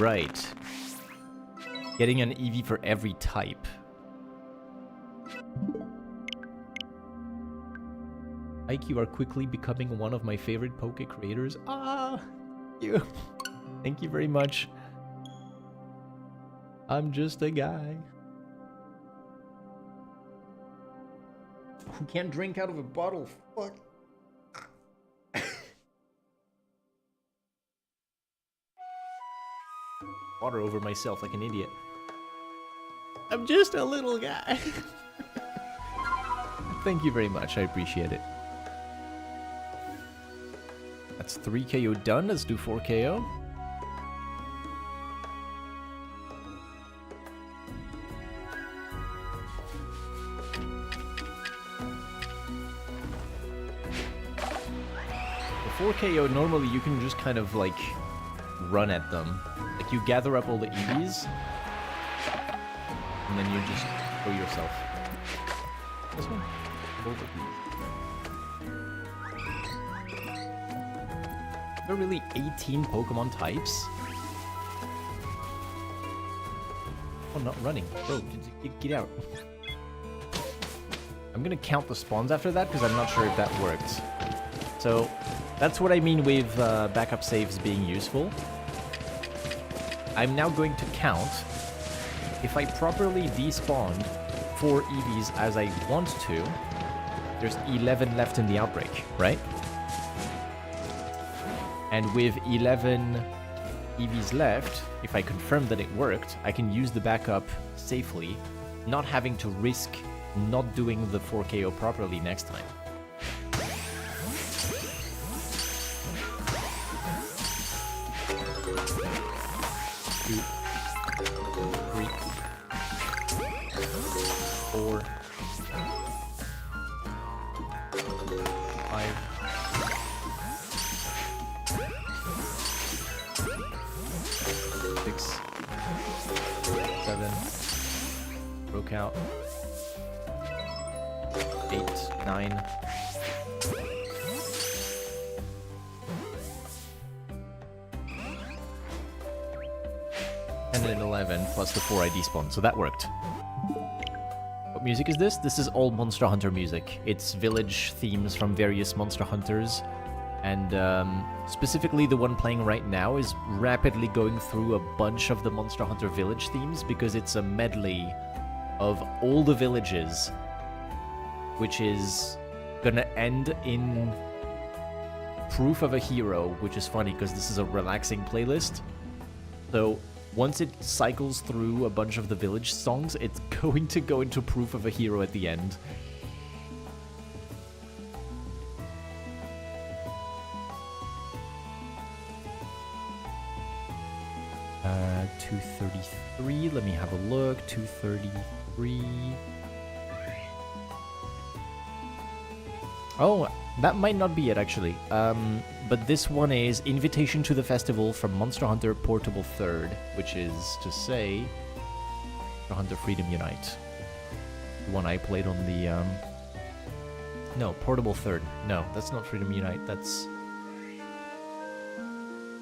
right. Getting an EV for every type. Ike, you are quickly becoming one of my favorite Poke creators. Ah, you. Thank you very much. I'm just a guy who can't drink out of a bottle. Fuck. Water over myself like an idiot. I'm just a little guy. Thank you very much. I appreciate it. That's 3 KO done. Let's do 4 KO. For 4 KO, normally you can just kind of like run at them. Like you gather up all the EVs, and then you just throw yourself. This one? Both of these. There are really 18 Pokemon types? Oh, not running. Bro, get out. I'm gonna count the spawns after that because I'm not sure if that worked. So, that's what I mean with backup saves being useful. I'm now going to count. If I properly despawned 4 EVs as I want to, there's 11 left in the outbreak, right? And with 11 EVs left, if I confirm that it worked, I can use the backup safely, not having to risk not doing the 4 KO properly next time. Two, 3, 4, 5, 6, 7, broke out, 8, 9, 10 and 11 plus the 4 I despawned, so that worked. What music is this? This is all Monster Hunter music. It's village themes from various Monster Hunters, and specifically the one playing right now is rapidly going through a bunch of the Monster Hunter village themes because it's a medley of all the villages, which is gonna end in Proof of a Hero, which is funny because this is a relaxing playlist. So once it cycles through a bunch of the village songs, it's going to go into Proof of a Hero at the end. Uh, 233, let me have a look, 233. Oh, that might not be it, actually. But this one is Invitation to the Festival from Monster Hunter Portable 3rd, which is to say Monster Hunter Freedom Unite. The one I played on the... No, Portable 3rd. No, that's not Freedom Unite, that's...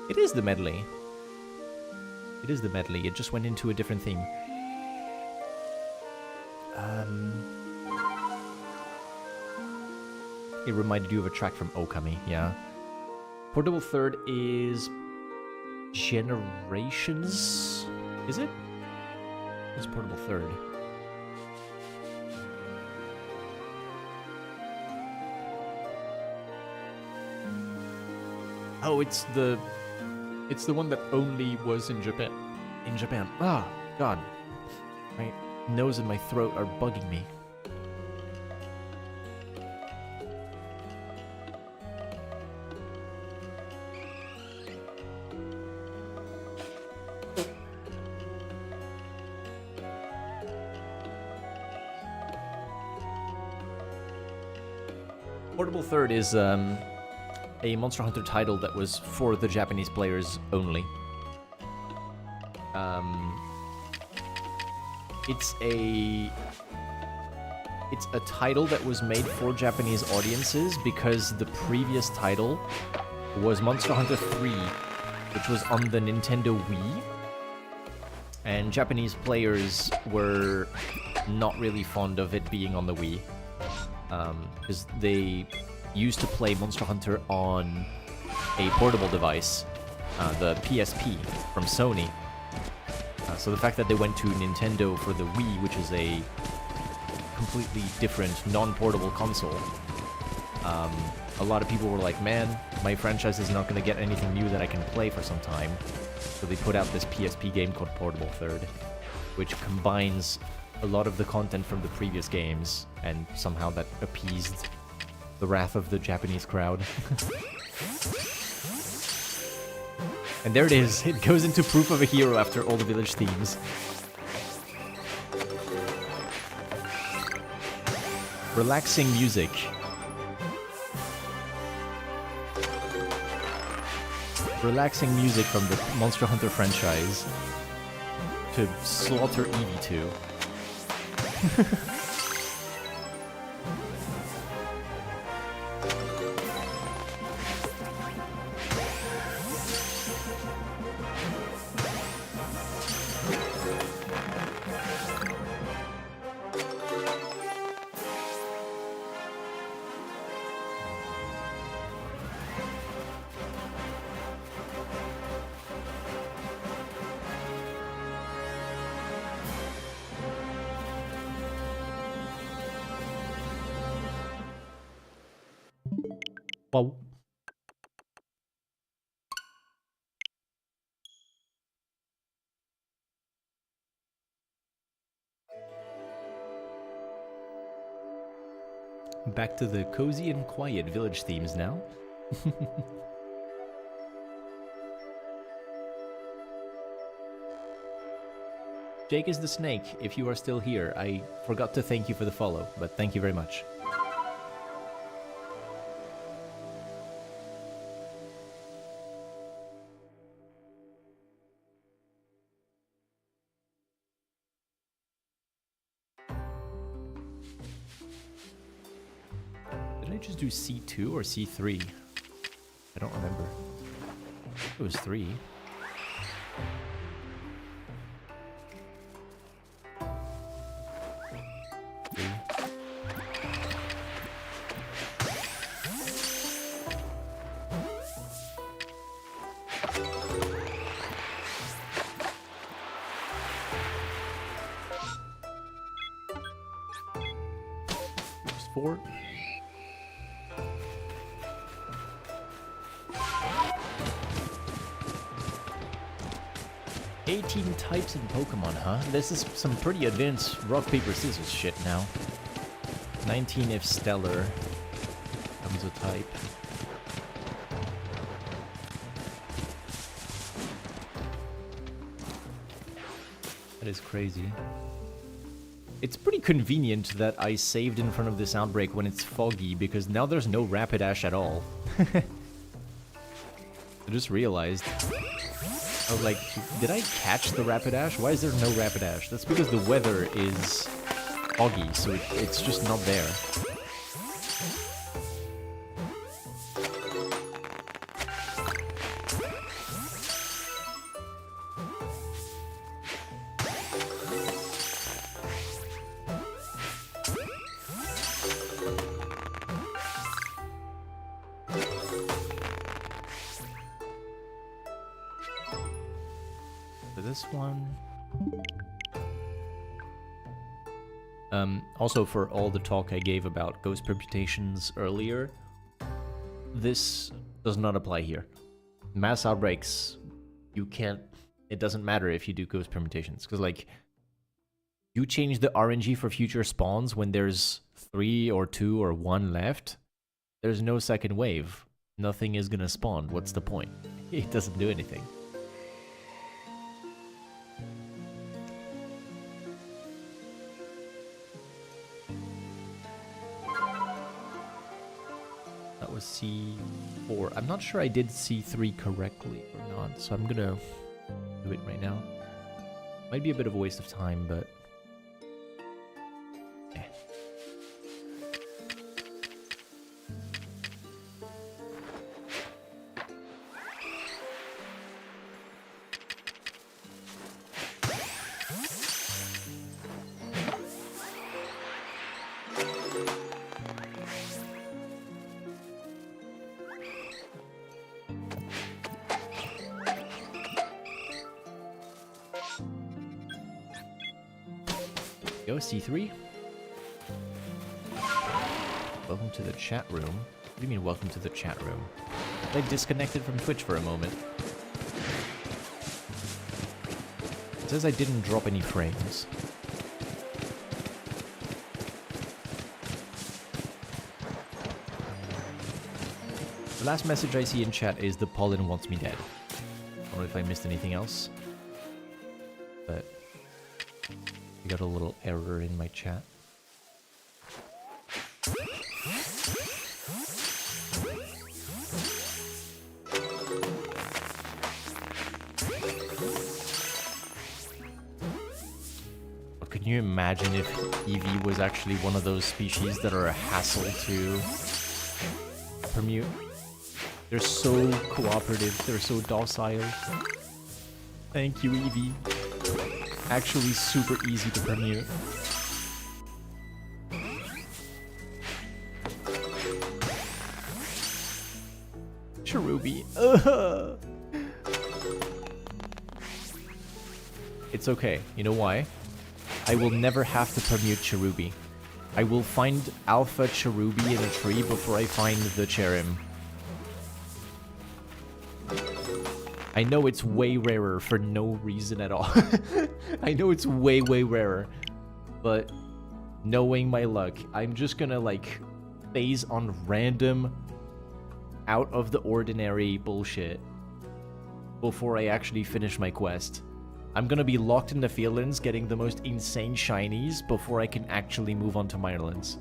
It is the medley. It is the medley, it just went into a different theme. It reminded you of a track from Okami, yeah. Portable 3rd is Generations? Is it? It's Portable 3rd. Oh, it's the one that only was in Japan. In Japan. Ah, God. My nose and my throat are bugging me. Portable 3rd is a Monster Hunter title that was for the Japanese players only. It's a title that was made for Japanese audiences because the previous title was Monster Hunter 3, which was on the Nintendo Wii, And Japanese players were not really fond of it being on the Wii. Because they used to play Monster Hunter on a portable device, the PSP from Sony. So the fact that they went to Nintendo for the Wii, which is a completely different, non-portable console, a lot of people were like, man, my franchise is not going to get anything new that I can play for some time. So they put out this PSP game called Portable Third, which combines a lot of the content from the previous games, and somehow that appeased the wrath of the Japanese crowd. And there it is. It goes into Proof of a Hero after all the village themes. Relaxing music. Relaxing music from the Monster Hunter franchise to slaughter Eevee 2. Wow. Back to the cozy and quiet village themes now. Jake is the snake, if you are still here. I forgot to thank you for the follow, but thank you very much. Did I just do C2 or C3? I don't remember. It was 3. Four. Types in Pokemon, huh? This is some pretty advanced rock, paper, scissors shit now. 19 if Stellar becomes a type. That is crazy. It's pretty convenient that I saved in front of this outbreak when it's foggy, because now there's no Rapidash at all. I just realized. I was like, did I catch the Rapidash? Why is there no Rapidash? That's because the weather is foggy, so it's just not there. This one. Also, for all the talk I gave about ghost permutations earlier, this does not apply here. Mass outbreaks, you can't... It doesn't matter if you do ghost permutations, because, like, you change the RNG for future spawns when there's 3 or 2 or 1 left, there's no second wave. Nothing is gonna spawn. What's the point? It doesn't do anything. That was C4. I'm not sure I did C3 correctly or not, so I'm gonna do it right now. Might be a bit of a waste of time, but... eh. Go, C3. Welcome to the chat room. What do you mean, welcome to the chat room? I disconnected from Twitch for a moment. It says I didn't drop any frames. The last message I see in chat is the pollen wants me dead. I don't know if I missed anything else. But I got a little error in my chat. Can you imagine if Eevee was actually one of those species that are a hassle to permute? They're so cooperative, they're so docile. Thank you, Eevee. Actually super easy to permute. Cherubi. It's okay. You know why? I will never have to permute Cherubi. I will find Alpha Cherubi in a tree before I find the Cherrim. I know it's way rarer for no reason at all. I know it's way, way rarer. But knowing my luck, I'm just gonna like phase on random out of the ordinary bullshit before I actually finish my quest. I'm gonna be locked in the Fieldlands getting the most insane shinies before I can actually move on to Mirelands.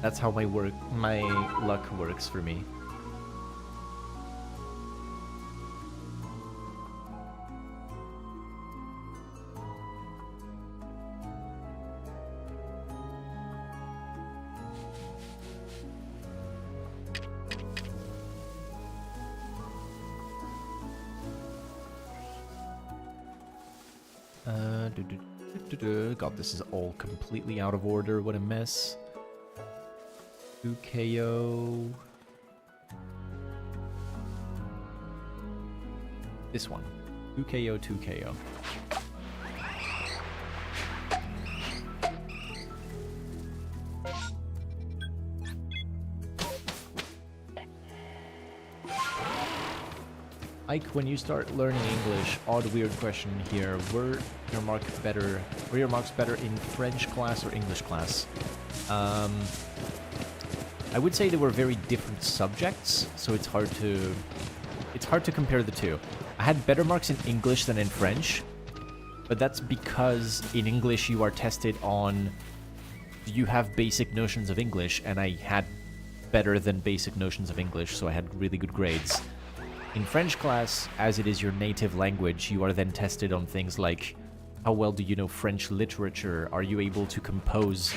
That's how my luck works for me. God, this is all completely out of order. What a mess. 2 KO. This one. 2 KO, 2 KO. Ike, when you start learning English, odd weird question here. Were your marks better in French class or English class? I would say they were very different subjects, so it's hard to compare the two. I had better marks in English than in French, but that's because in English you are tested on do you have basic notions of English, and I had better than basic notions of English, so I had really good grades. In French class, as it is your native language, you are then tested on things like how well do you know French literature? Are you able to compose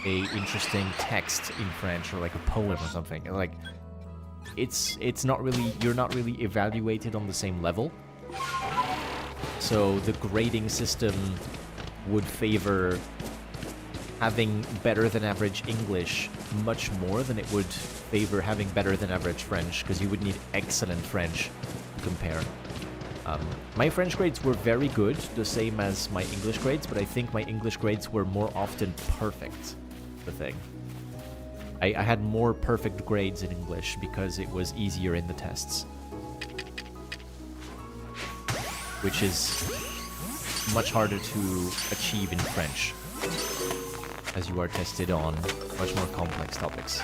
a interesting text in French, or like a poem or something? And like, it's not really, you're not really evaluated on the same level. So the grading system would favor having better than average English much more than it would favor having better than average French, because you would need excellent French to compare. My French grades were very good, the same as my English grades, but I think my English grades were more often perfect, the thing. I had more perfect grades in English because it was easier in the tests. Which is much harder to achieve in French, as you are tested on much more complex topics.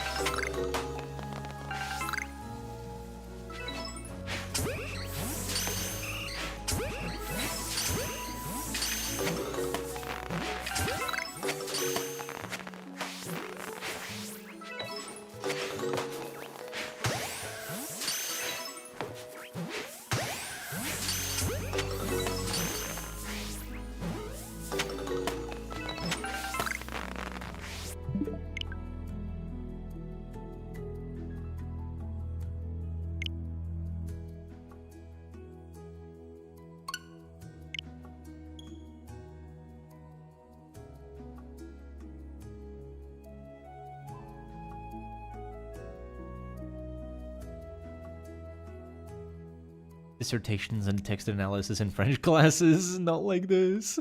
dissertations and text analysis in French classes, not like this.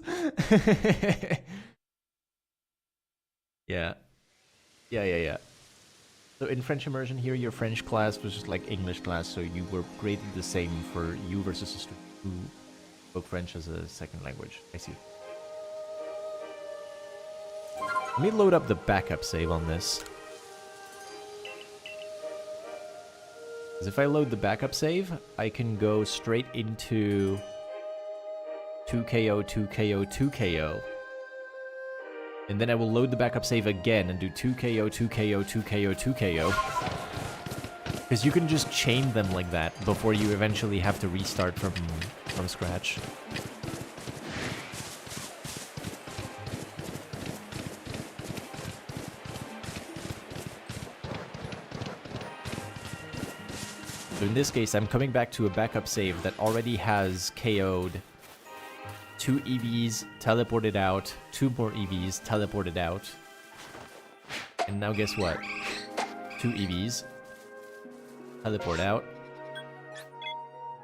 Yeah. Yeah. So in French immersion here, your French class was just like English class, so you were graded the same for you versus a student who spoke French as a second language. I see. Let me load up the backup save on this. Because if I load the backup save, I can go straight into 2KO, 2KO, 2KO. And then I will load the backup save again and do 2KO, 2KO, 2KO, 2KO. Because you can just chain them like that before you eventually have to restart from scratch. So in this case, I'm coming back to a backup save that already has KO'd 2 EVs, teleported out, 2 more EVs, teleported out. And now guess what? 2 EVs, teleport out.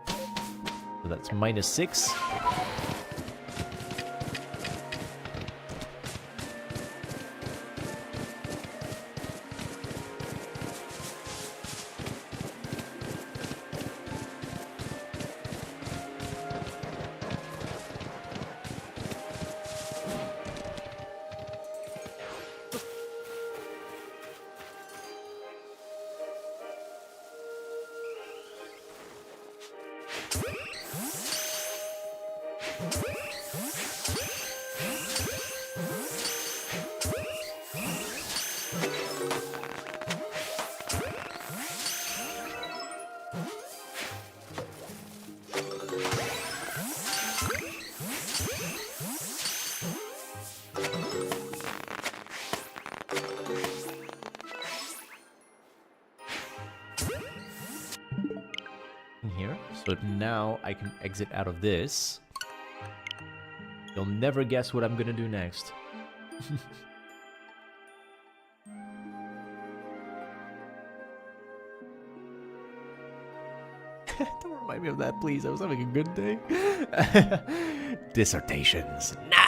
So that's -6. Here. So now I can exit out of this. You'll never guess what I'm gonna do next. Don't remind me of that, please. I was having a good day. Dissertations. No!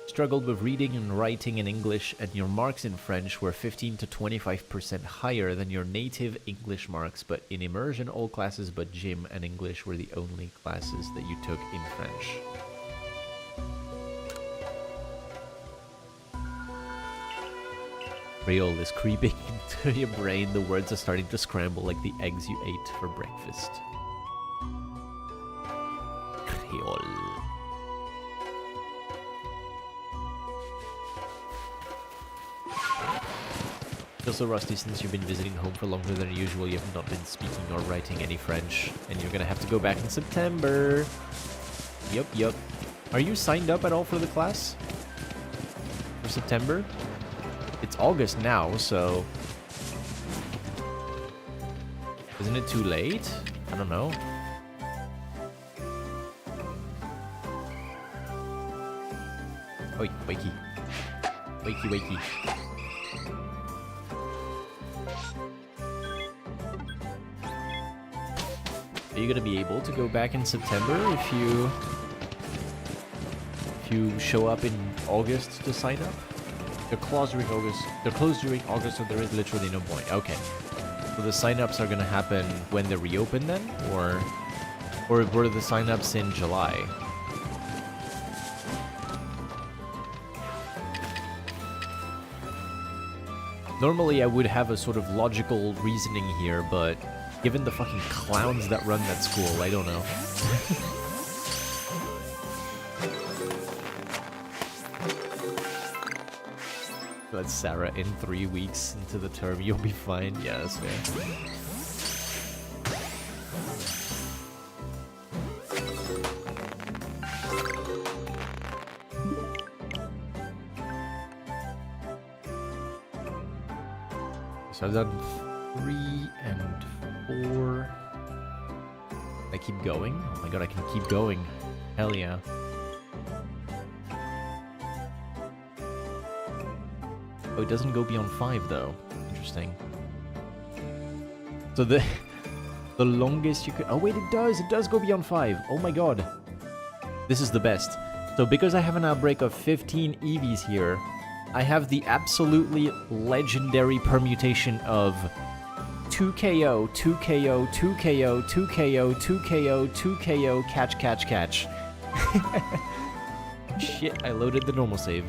Struggled with reading and writing in English, and your marks in French were 15 to 25% higher than your native English marks, but in immersion, all classes but gym and English were the only classes that you took in French. Creole is creeping into your brain. The words are starting to scramble like the eggs you ate for breakfast. Creole. Feel so rusty since you've been visiting home for longer than usual. You have not been speaking or writing any French, and you're gonna have to go back in September. Yup. Are you signed up at all for the class? For September? It's August now, so... Isn't it too late? I don't know. Oi, wakey. Wakey. Are you gonna be able to go back in September if you show up in August to sign up? They're closed during August, so there is literally no point. Okay. So the sign-ups are gonna happen when they reopen then? Or were the sign-ups in July? Normally I would have a sort of logical reasoning here, but given the fucking clowns that run that school, I don't know. That's Sarah, in 3 weeks into the term, you'll be fine. Yeah, that's fair. So I've done 3 and Or... I keep going? Oh my god, I can keep going. Hell yeah. Oh, it doesn't go beyond 5 though. Interesting. So the longest you could... Oh wait, it does go beyond 5. Oh my god. This is the best. So because I have an outbreak of 15 EVs here, I have the absolutely legendary permutation of 2KO, 2KO, 2KO, 2KO, 2KO, 2KO, catch. Shit, I loaded the normal save.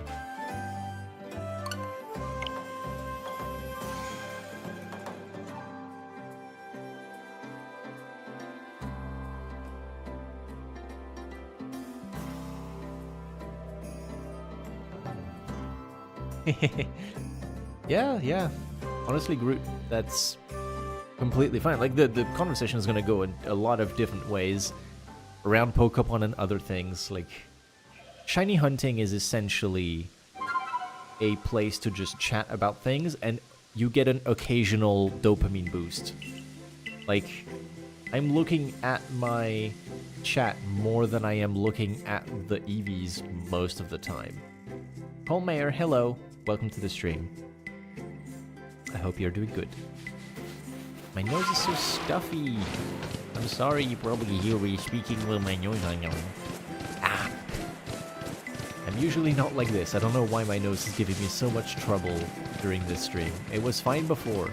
Yeah. Honestly, Groot, that's completely fine. Like, the conversation is gonna go in a lot of different ways around Pokemon and other things. Like, shiny hunting is essentially a place to just chat about things, and you get an occasional dopamine boost. Like, I'm looking at my chat more than I am looking at the EVs most of the time. Paul Mayer, hello. Welcome to the stream. I hope you're doing good. My nose is so stuffy. I'm sorry, you probably hear me speaking with my nose on. Ah! I'm usually not like this. I don't know why my nose is giving me so much trouble during this stream. It was fine before.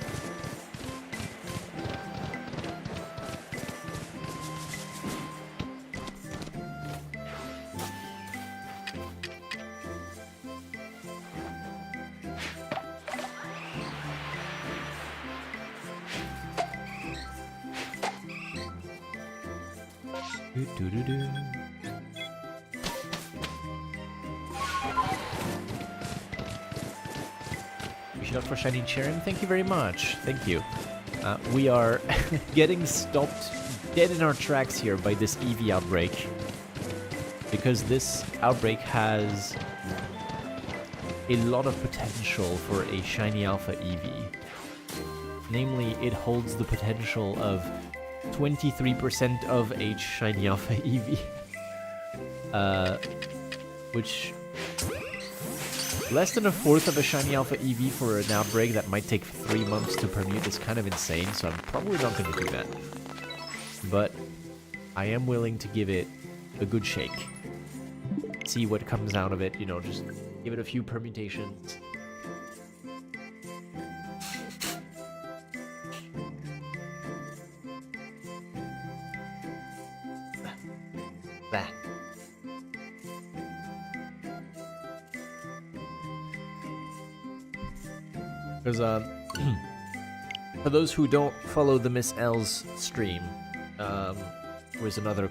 For shiny Cherrim, thank you very much. Thank you. We are getting stopped dead in our tracks here by this EV outbreak, because this outbreak has a lot of potential for a shiny alpha EV. Namely, it holds the potential of 23% of a shiny alpha EV, which... less than a fourth of a shiny alpha EV for an outbreak that might take 3 months to permute is kind of insane, so I'm probably not going to do that. But I am willing to give it a good shake. See what comes out of it, you know, just give it a few permutations. Because, for those who don't follow the Miss L's stream, who is another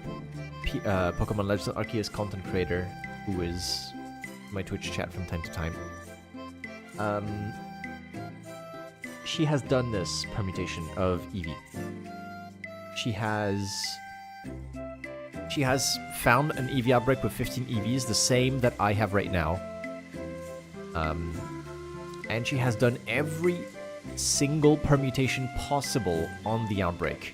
Pokemon Legends Arceus content creator who is in my Twitch chat from time to time, she has done this permutation of Eevee. She has found an Eevee outbreak with 15 EVs, the same that I have right now. And she has done every single permutation possible on the outbreak,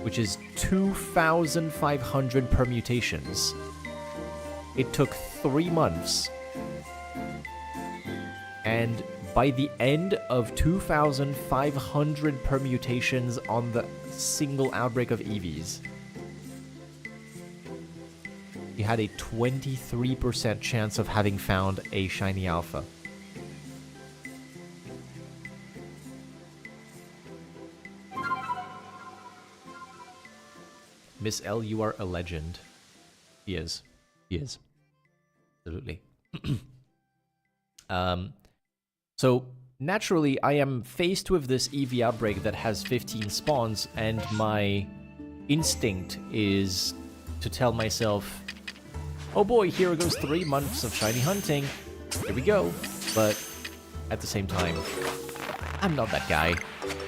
which is 2,500 permutations. It took 3 months, and by the end of 2,500 permutations on the single outbreak of EVs, he had a 23% chance of having found a shiny alpha. Miss L, you are a legend. He is. He is. Absolutely. So, naturally, I am faced with this EV outbreak that has 15 spawns, and my instinct is to tell myself, oh boy, here goes 3 months of shiny hunting. Here we go. But at the same time, I'm not that guy.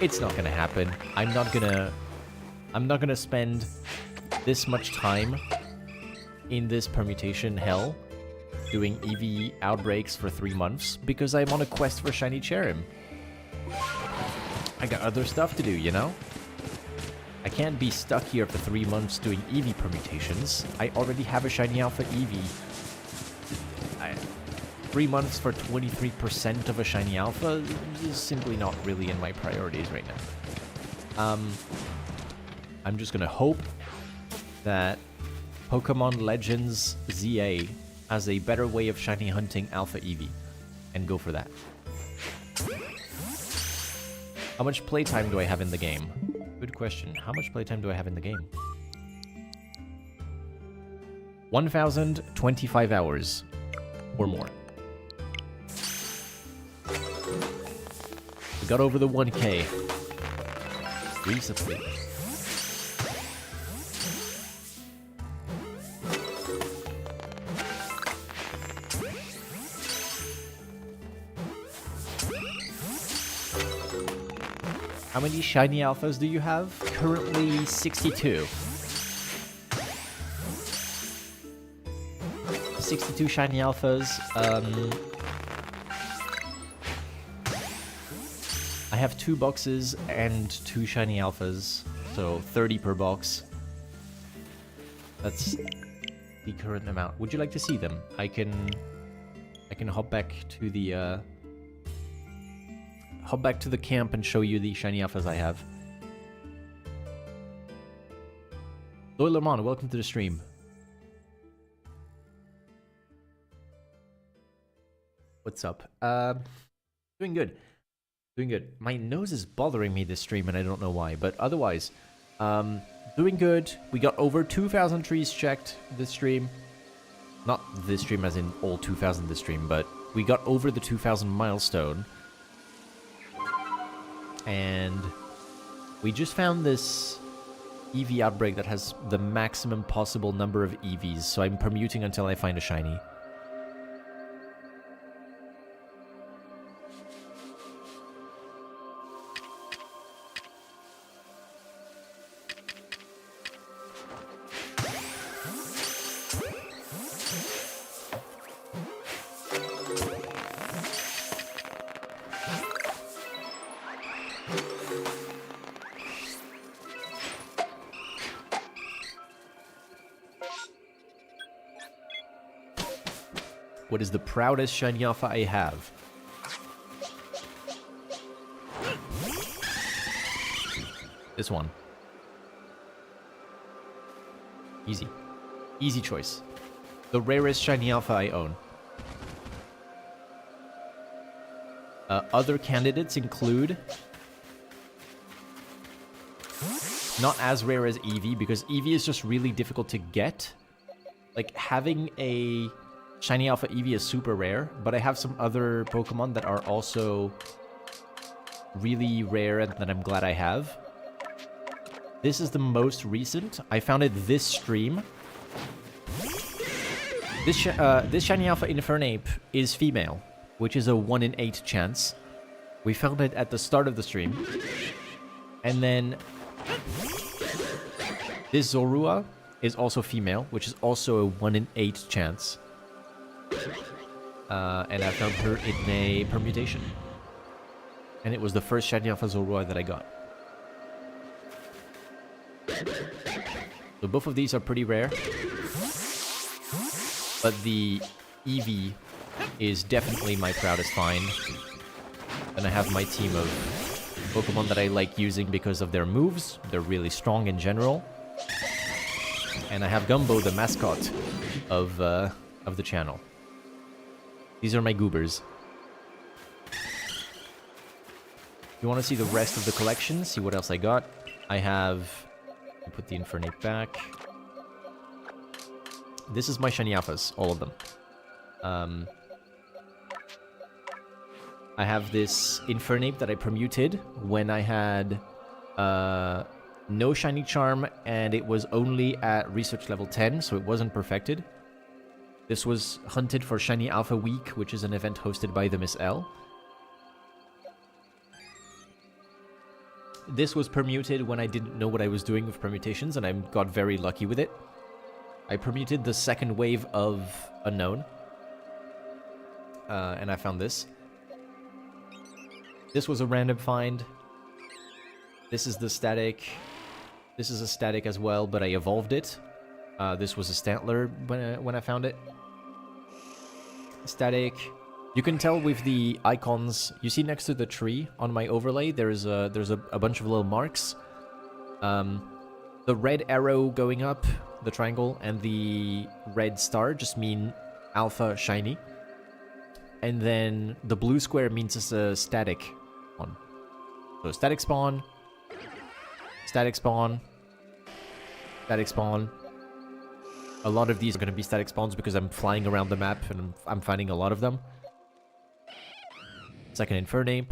It's not gonna happen. I'm not gonna spend this much time in this permutation hell doing EV outbreaks for 3 months because I'm on a quest for shiny Cherrim. I got other stuff to do, you know? I can't be stuck here for 3 months doing Eevee permutations. I already have a shiny alpha Eevee. 3 months for 23% of a shiny alpha is simply not really in my priorities right now. I'm just gonna hope that Pokemon Legends ZA has a better way of shiny hunting alpha Eevee, and go for that. How much playtime do I have in the game? Good question. How much playtime do I have in the game? 1,025 hours or more. We got over the 1K recently. How many shiny alphas do you have? Currently 62. 62 shiny alphas. I have 2 boxes and 2 shiny alphas, so 30 per box. That's the current amount. Would you like to see them? I can hop back to the camp and show you the shiny alphas I have. Loylermon, welcome to the stream. What's up? Doing good. Doing good. My nose is bothering me this stream and I don't know why, but otherwise, doing good. We got over 2,000 trees checked this stream. Not this stream as in all 2,000 this stream, but we got over the 2,000 milestone. And we just found this Eevee outbreak that has the maximum possible number of Eevees, so I'm permuting until I find a shiny. What is the proudest shiny alpha I have? This one. Easy. Easy choice. The rarest shiny alpha I own. Other candidates include... not as rare as Eevee, because Eevee is just really difficult to get. Like, having a shiny alpha Eevee is super rare, but I have some other Pokemon that are also really rare and that I'm glad I have. This is the most recent. I found it this stream. This shiny alpha Infernape is female, which is a 1 in 8 chance. We found it at the start of the stream. And then this Zorua is also female, which is also a 1 in 8 chance. And I found her in a permutation. And it was the first shiny alpha Zorua that I got. So both of these are pretty rare. But the Eevee is definitely my proudest find. And I have my team of Pokemon that I like using because of their moves. They're really strong in general. And I have Gumbo, the mascot of the channel. These are my goobers. You want to see the rest of the collection? See what else I got? I have... I'll put the Infernape back. This is my shiny alphas, all of them. I have this Infernape that I permuted when I had no shiny charm and it was only at research level 10, so it wasn't perfected. This was hunted for Shiny Alpha Week, which is an event hosted by the Miss L. This was permuted when I didn't know what I was doing with permutations, and I got very lucky with it. I permuted the second wave of Unknown. And I found this. This was a random find. This is the static This is a static as well, but I evolved it. This was a Stantler when I found it. Static. You can tell with the icons. You see next to the tree on my overlay, there's a bunch of little marks. The red arrow going up, the triangle, and the red star just mean alpha shiny. And then the blue square means it's a static one. So static spawn, static spawn, static spawn. A lot of these are going to be static spawns because I'm flying around the map and I'm finding a lot of them. Second Infernape.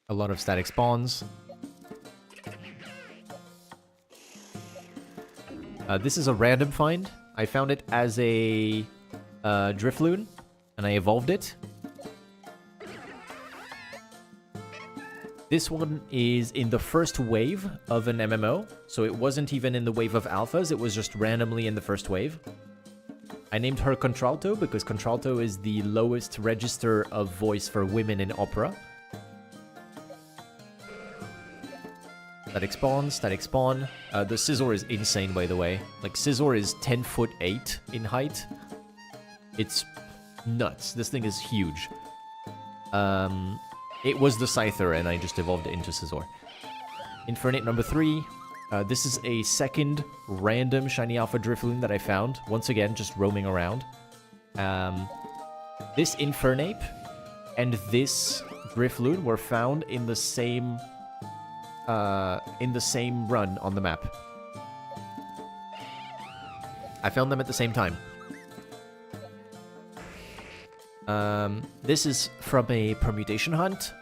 A lot of static spawns. This is a random find. I found it as a Drifloon, and I evolved it. This one is in the first wave of an MMO, so it wasn't even in the wave of alphas, it was just randomly in the first wave. I named her Contralto because Contralto is the lowest register of voice for women in opera. Static spawn, static spawn. The Scizor is insane, by the way. Like, Scizor is 10'8" in height. It's nuts. This thing is huge. It was the Scyther, and I just evolved it into Scizor. Infernape number 3. This is a second random Shiny Alpha Drifloon that I found. Once again, just roaming around. This Infernape and this Drifloon were found in the same run on the map. I found them at the same time. This is from a permutation hunt.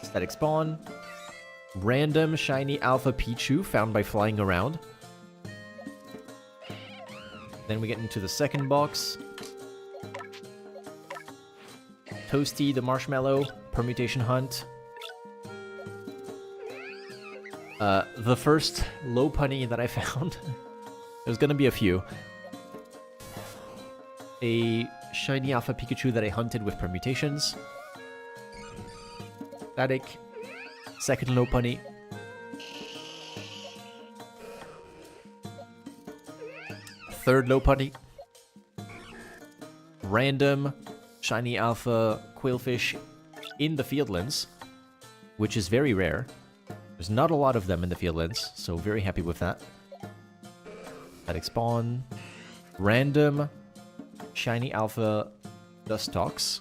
Static spawn. Random shiny alpha Pichu found by flying around. Then we get into the second box. Toasty the marshmallow, permutation hunt. The first Lopunny that I found. There's gonna be a few. A shiny alpha Pikachu that I hunted with permutations. Static. Second Lopunny. Third Lopunny. Random shiny alpha Quillfish in the Fieldlands, which is very rare. There's not a lot of them in the Fieldlands, so very happy with that. Static spawn. Random shiny alpha Dustox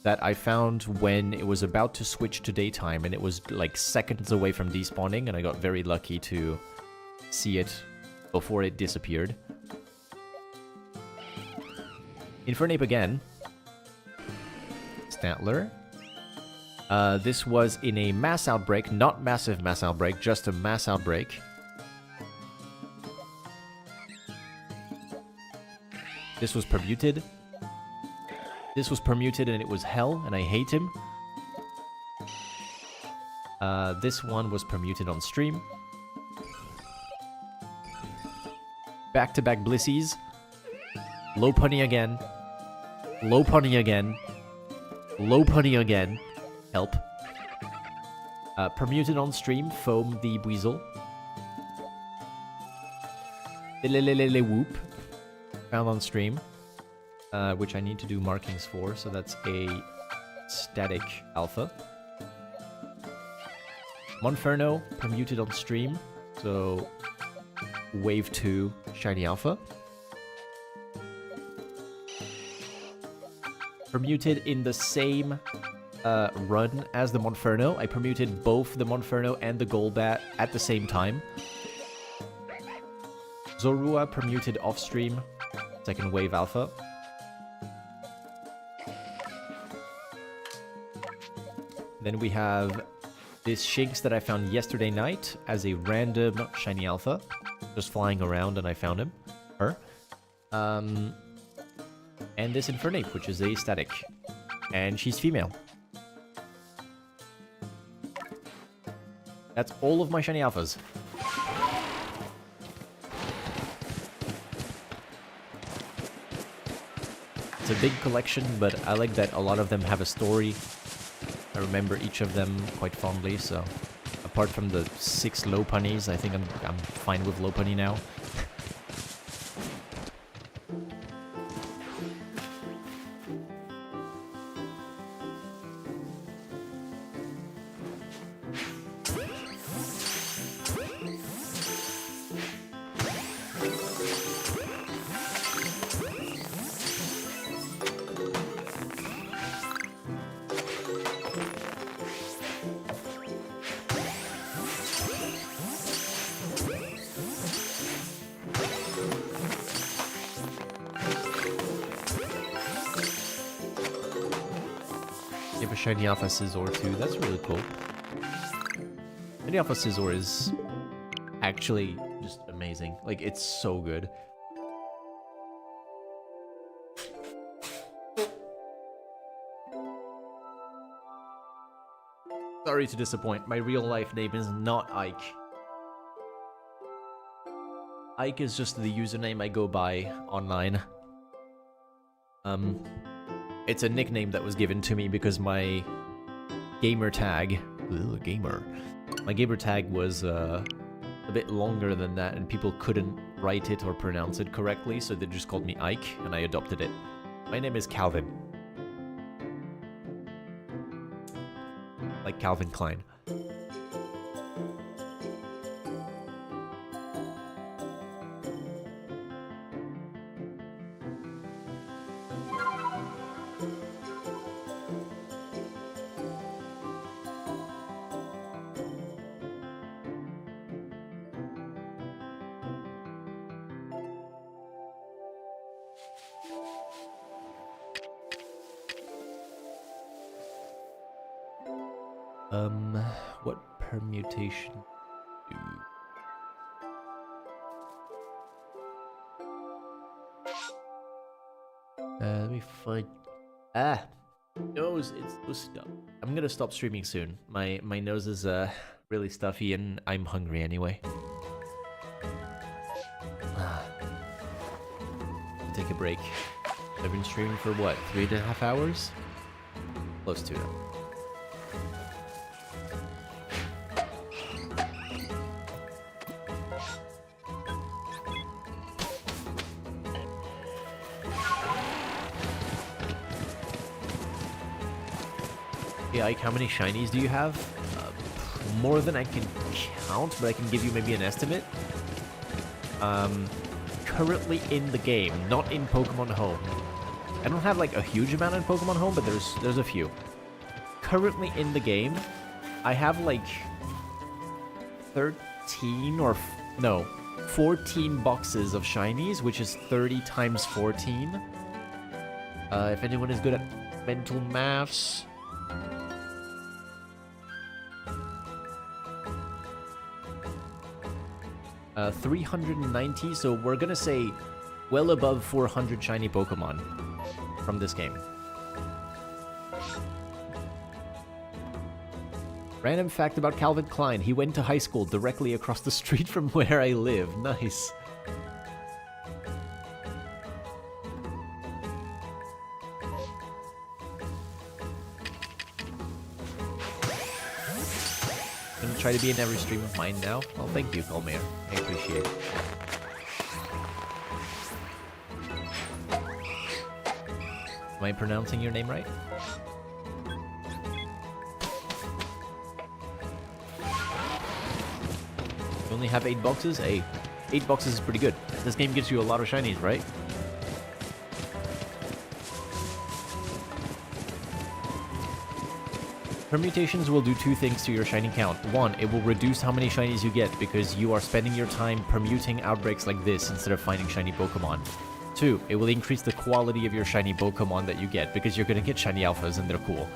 that I found when it was about to switch to daytime, and it was like seconds away from despawning, and I got very lucky to see it before it disappeared. Infernape again. Stantler. This was in a mass outbreak, not massive mass outbreak, just a mass outbreak. This was permuted. This was permuted and it was hell, and I hate him. This one was permuted on stream. Back-to-back Blissies. Lopunny again. Lopunny again. Lopunny again. Help. Permuted on stream, Foam the Weasel. Lelelelele Whoop. Found on stream. Which I need to do markings for, so that's a static alpha. Monferno, permuted on stream, so wave 2 shiny alpha. Permuted in the same run as the Monferno. I permuted both the Monferno and the Golbat at the same time. Zorua permuted off stream, second wave alpha. Then we have this Shinx that I found yesterday night as a random shiny alpha. Just flying around and I found him. Her. And this Infernape, which is a static. And she's female. That's all of my shiny alphas. It's a big collection, but I like that a lot of them have a story. I remember each of them quite fondly, so apart from the 6 Lopunnies, I think I'm fine with Lopunny now. You have a shiny Alpha Scizor too, that's really cool. Shiny Alpha Scizor is actually just amazing. Like, it's so good. Sorry to disappoint, my real life name is not Ike. Ike is just the username I go by online. It's a nickname that was given to me because my gamer tag... My gamer tag was a bit longer than that, and people couldn't write it or pronounce it correctly, so they just called me Ike, and I adopted it. My name is Calvin. Like Calvin Klein. What permutation do... let me find... Nose, it's so stuffed. I'm gonna stop streaming soon. My nose is really stuffy and I'm hungry anyway. Take a break. I've been streaming for what, 3.5 hours? Close to it. Yeah, Ike, how many shinies do you have? More than I can count, but I can give you maybe an estimate. Currently in the game, not in Pokemon Home. I don't have like a huge amount in Pokemon Home, but there's a few. Currently in the game, I have like 13 or no, 14 boxes of shinies, which is 30 times 14. If anyone is good at mental maths. 390, so we're gonna say well above 400 shiny Pokemon from this game. Random fact about Calvin Klein, he went to high school directly across the street from where I live. Nice. Try to be in every stream of mine now. Well, thank you, Colmere. I appreciate it. Am I pronouncing your name right? You only have 8 boxes? Hey, 8 boxes is pretty good. This game gives you a lot of shinies, right? Permutations will do 2 things to your shiny count. 1, it will reduce how many shinies you get because you are spending your time permuting outbreaks like this instead of finding shiny Pokemon. 2, it will increase the quality of your shiny Pokemon that you get because you're gonna get shiny alphas and they're cool.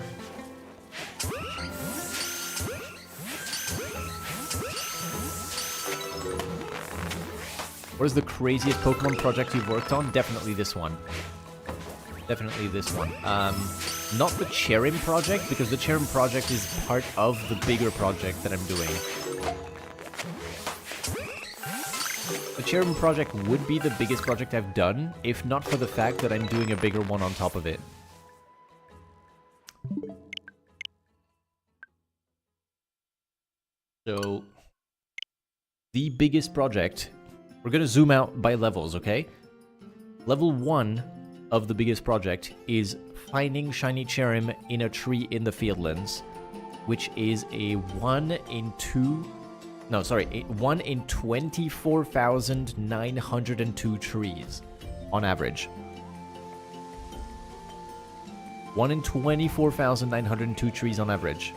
What is the craziest Pokemon project you've worked on? Definitely this one. Definitely this one. Not the Cherrim project, because the Cherrim project is part of the bigger project that I'm doing. The Cherrim project would be the biggest project I've done, if not for the fact that I'm doing a bigger one on top of it. So, the biggest project, we're gonna zoom out by levels, okay? Level 1 of the biggest project is finding shiny Cherrim in a tree in the Fieldlands, which is a 1 in 24,902 trees on average. 1 in 24,902 trees on average.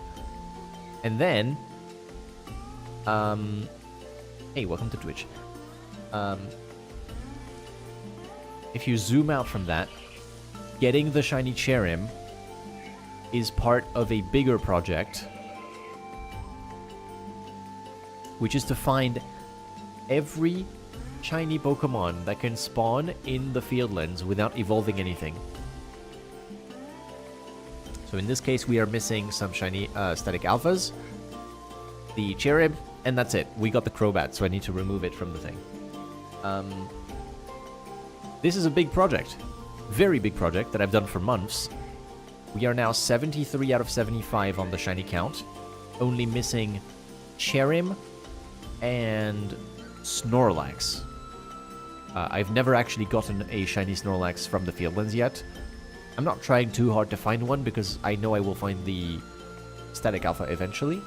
And then, hey, welcome to Twitch. If you zoom out from that, getting the shiny Cherrim is part of a bigger project, which is to find every shiny Pokemon that can spawn in the Fieldlands without evolving anything. So in this case, we are missing some shiny static alphas, the Cherrim, and that's it. We got the Crobat, so I need to remove it from the thing. This is a big project. Very big project that I've done for months. We are now 73 out of 75 on the shiny count. Only missing Cherrim and Snorlax. I've never actually gotten a shiny Snorlax from the Fieldlands yet. I'm not trying too hard to find one because I know I will find the Static Alpha eventually.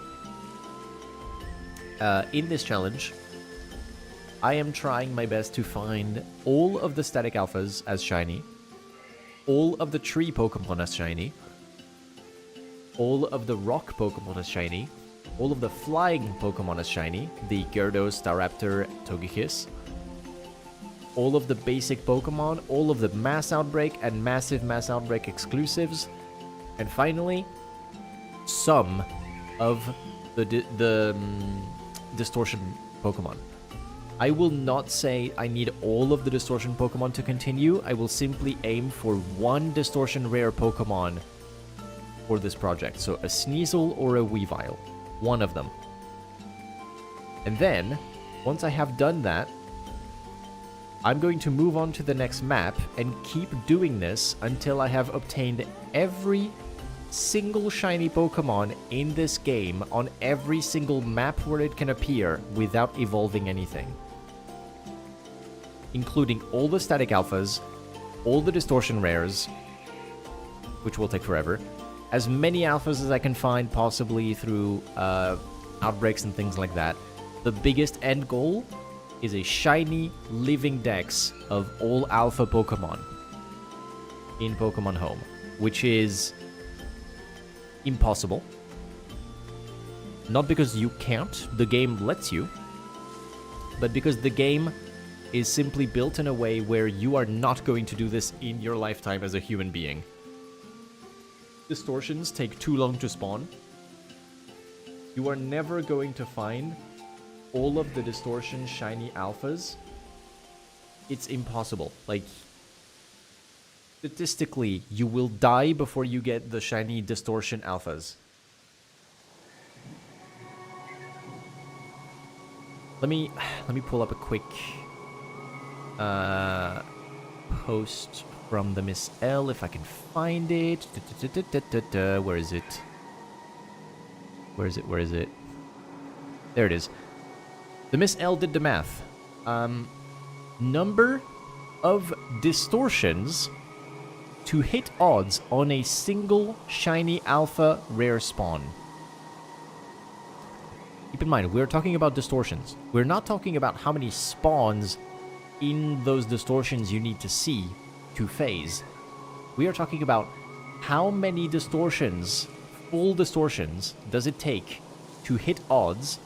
In this challenge, I am trying my best to find all of the Static Alphas as shiny, all of the Tree Pokemon as shiny, all of the Rock Pokemon as shiny, all of the Flying Pokemon as shiny, the Gyarados, Staraptor, Togekiss, all of the basic Pokemon, all of the Mass Outbreak and Massive Mass Outbreak exclusives, and finally, some of the Distortion Pokemon. I will not say I need all of the Distortion Pokemon to continue. I will simply aim for one Distortion Rare Pokemon for this project. So a Sneasel or a Weavile. One of them. And then, once I have done that, I'm going to move on to the next map and keep doing this until I have obtained every single shiny Pokemon in this game on every single map where it can appear without evolving anything. Including all the Static Alphas, all the Distortion Rares, which will take forever, as many Alphas as I can find, possibly through outbreaks and things like that. The biggest end goal is a shiny living dex of all Alpha Pokemon in Pokemon Home, which is impossible. Not because you can't, the game lets you, but because the game is simply built in a way where you are not going to do this in your lifetime as a human being. Distortions take too long to spawn. You are never going to find all of the Distortion shiny alphas. It's impossible. Like, statistically, you will die before you get the shiny Distortion alphas. Let me pull up a quick post from the Miss L if I can find it. Where is it? Where is it? Where is it? There it is. The Miss L did the math. Number of distortions to hit odds on a single shiny alpha rare spawn. Keep in mind, we're talking about distortions. We're not talking about how many spawns in those distortions you need to see to phase. We are talking about how many distortions, full distortions, does it take to hit odds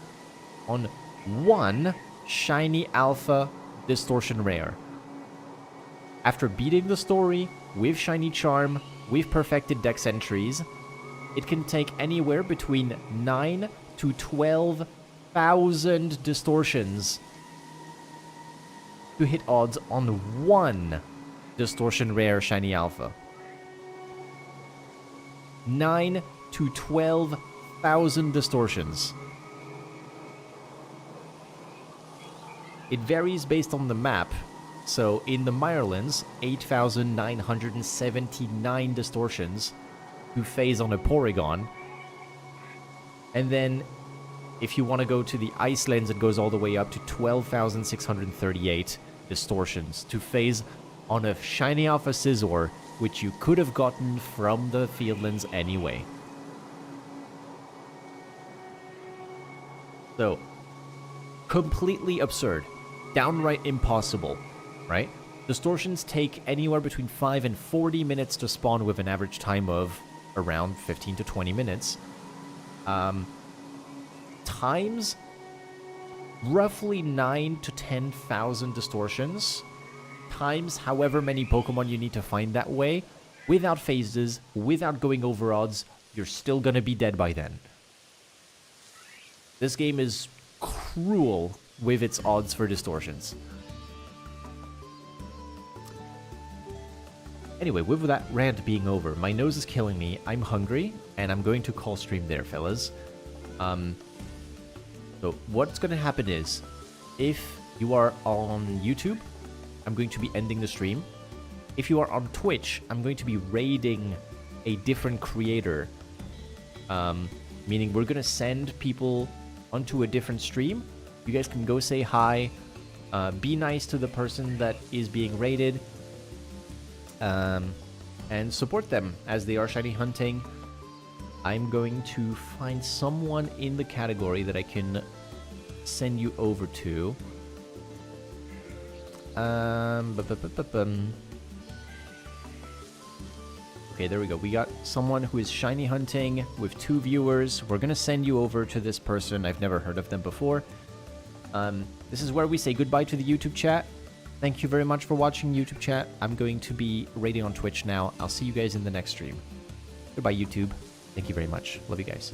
on one shiny alpha distortion rare. After beating the story with shiny charm, with perfected dex entries, it can take anywhere between 9 to 12,000 distortions to hit odds on one distortion rare shiny alpha. 9 to 12,000 distortions. It varies based on the map. So in the Mirelands, 8,979 distortions to phase on a Porygon. And then If you want to go to the Icelands, it goes all the way up to 12,638 distortions to phase on a shiny Alpha Scizor, which you could have gotten from the Fieldlands anyway. So, completely absurd. Downright impossible, right? Distortions take anywhere between 5 and 40 minutes to spawn with an average time of around 15 to 20 minutes. Times roughly 9 to 10,000 distortions, times however many Pokemon you need to find that way, without phases, without going over odds, you're still gonna be dead by then. This game is cruel with its odds for distortions. Anyway, with that rant being over, my nose is killing me, I'm hungry, and I'm going to call stream there, fellas. So what's going to happen is, if you are on YouTube, I'm going to be ending the stream. If you are on Twitch, I'm going to be raiding a different creator. Meaning we're going to send people onto a different stream. You guys can go say hi, be nice to the person that is being raided, and support them as they are shiny hunting. I'm going to find someone in the category that I can send you over to. Okay, there we go. We got someone who is shiny hunting with 2 viewers. We're going to send you over to this person. I've never heard of them before. This is where we say goodbye to the YouTube chat. Thank you very much for watching, YouTube chat. I'm going to be raiding on Twitch now. I'll see you guys in the next stream. Goodbye, YouTube. Thank you very much. Love you guys.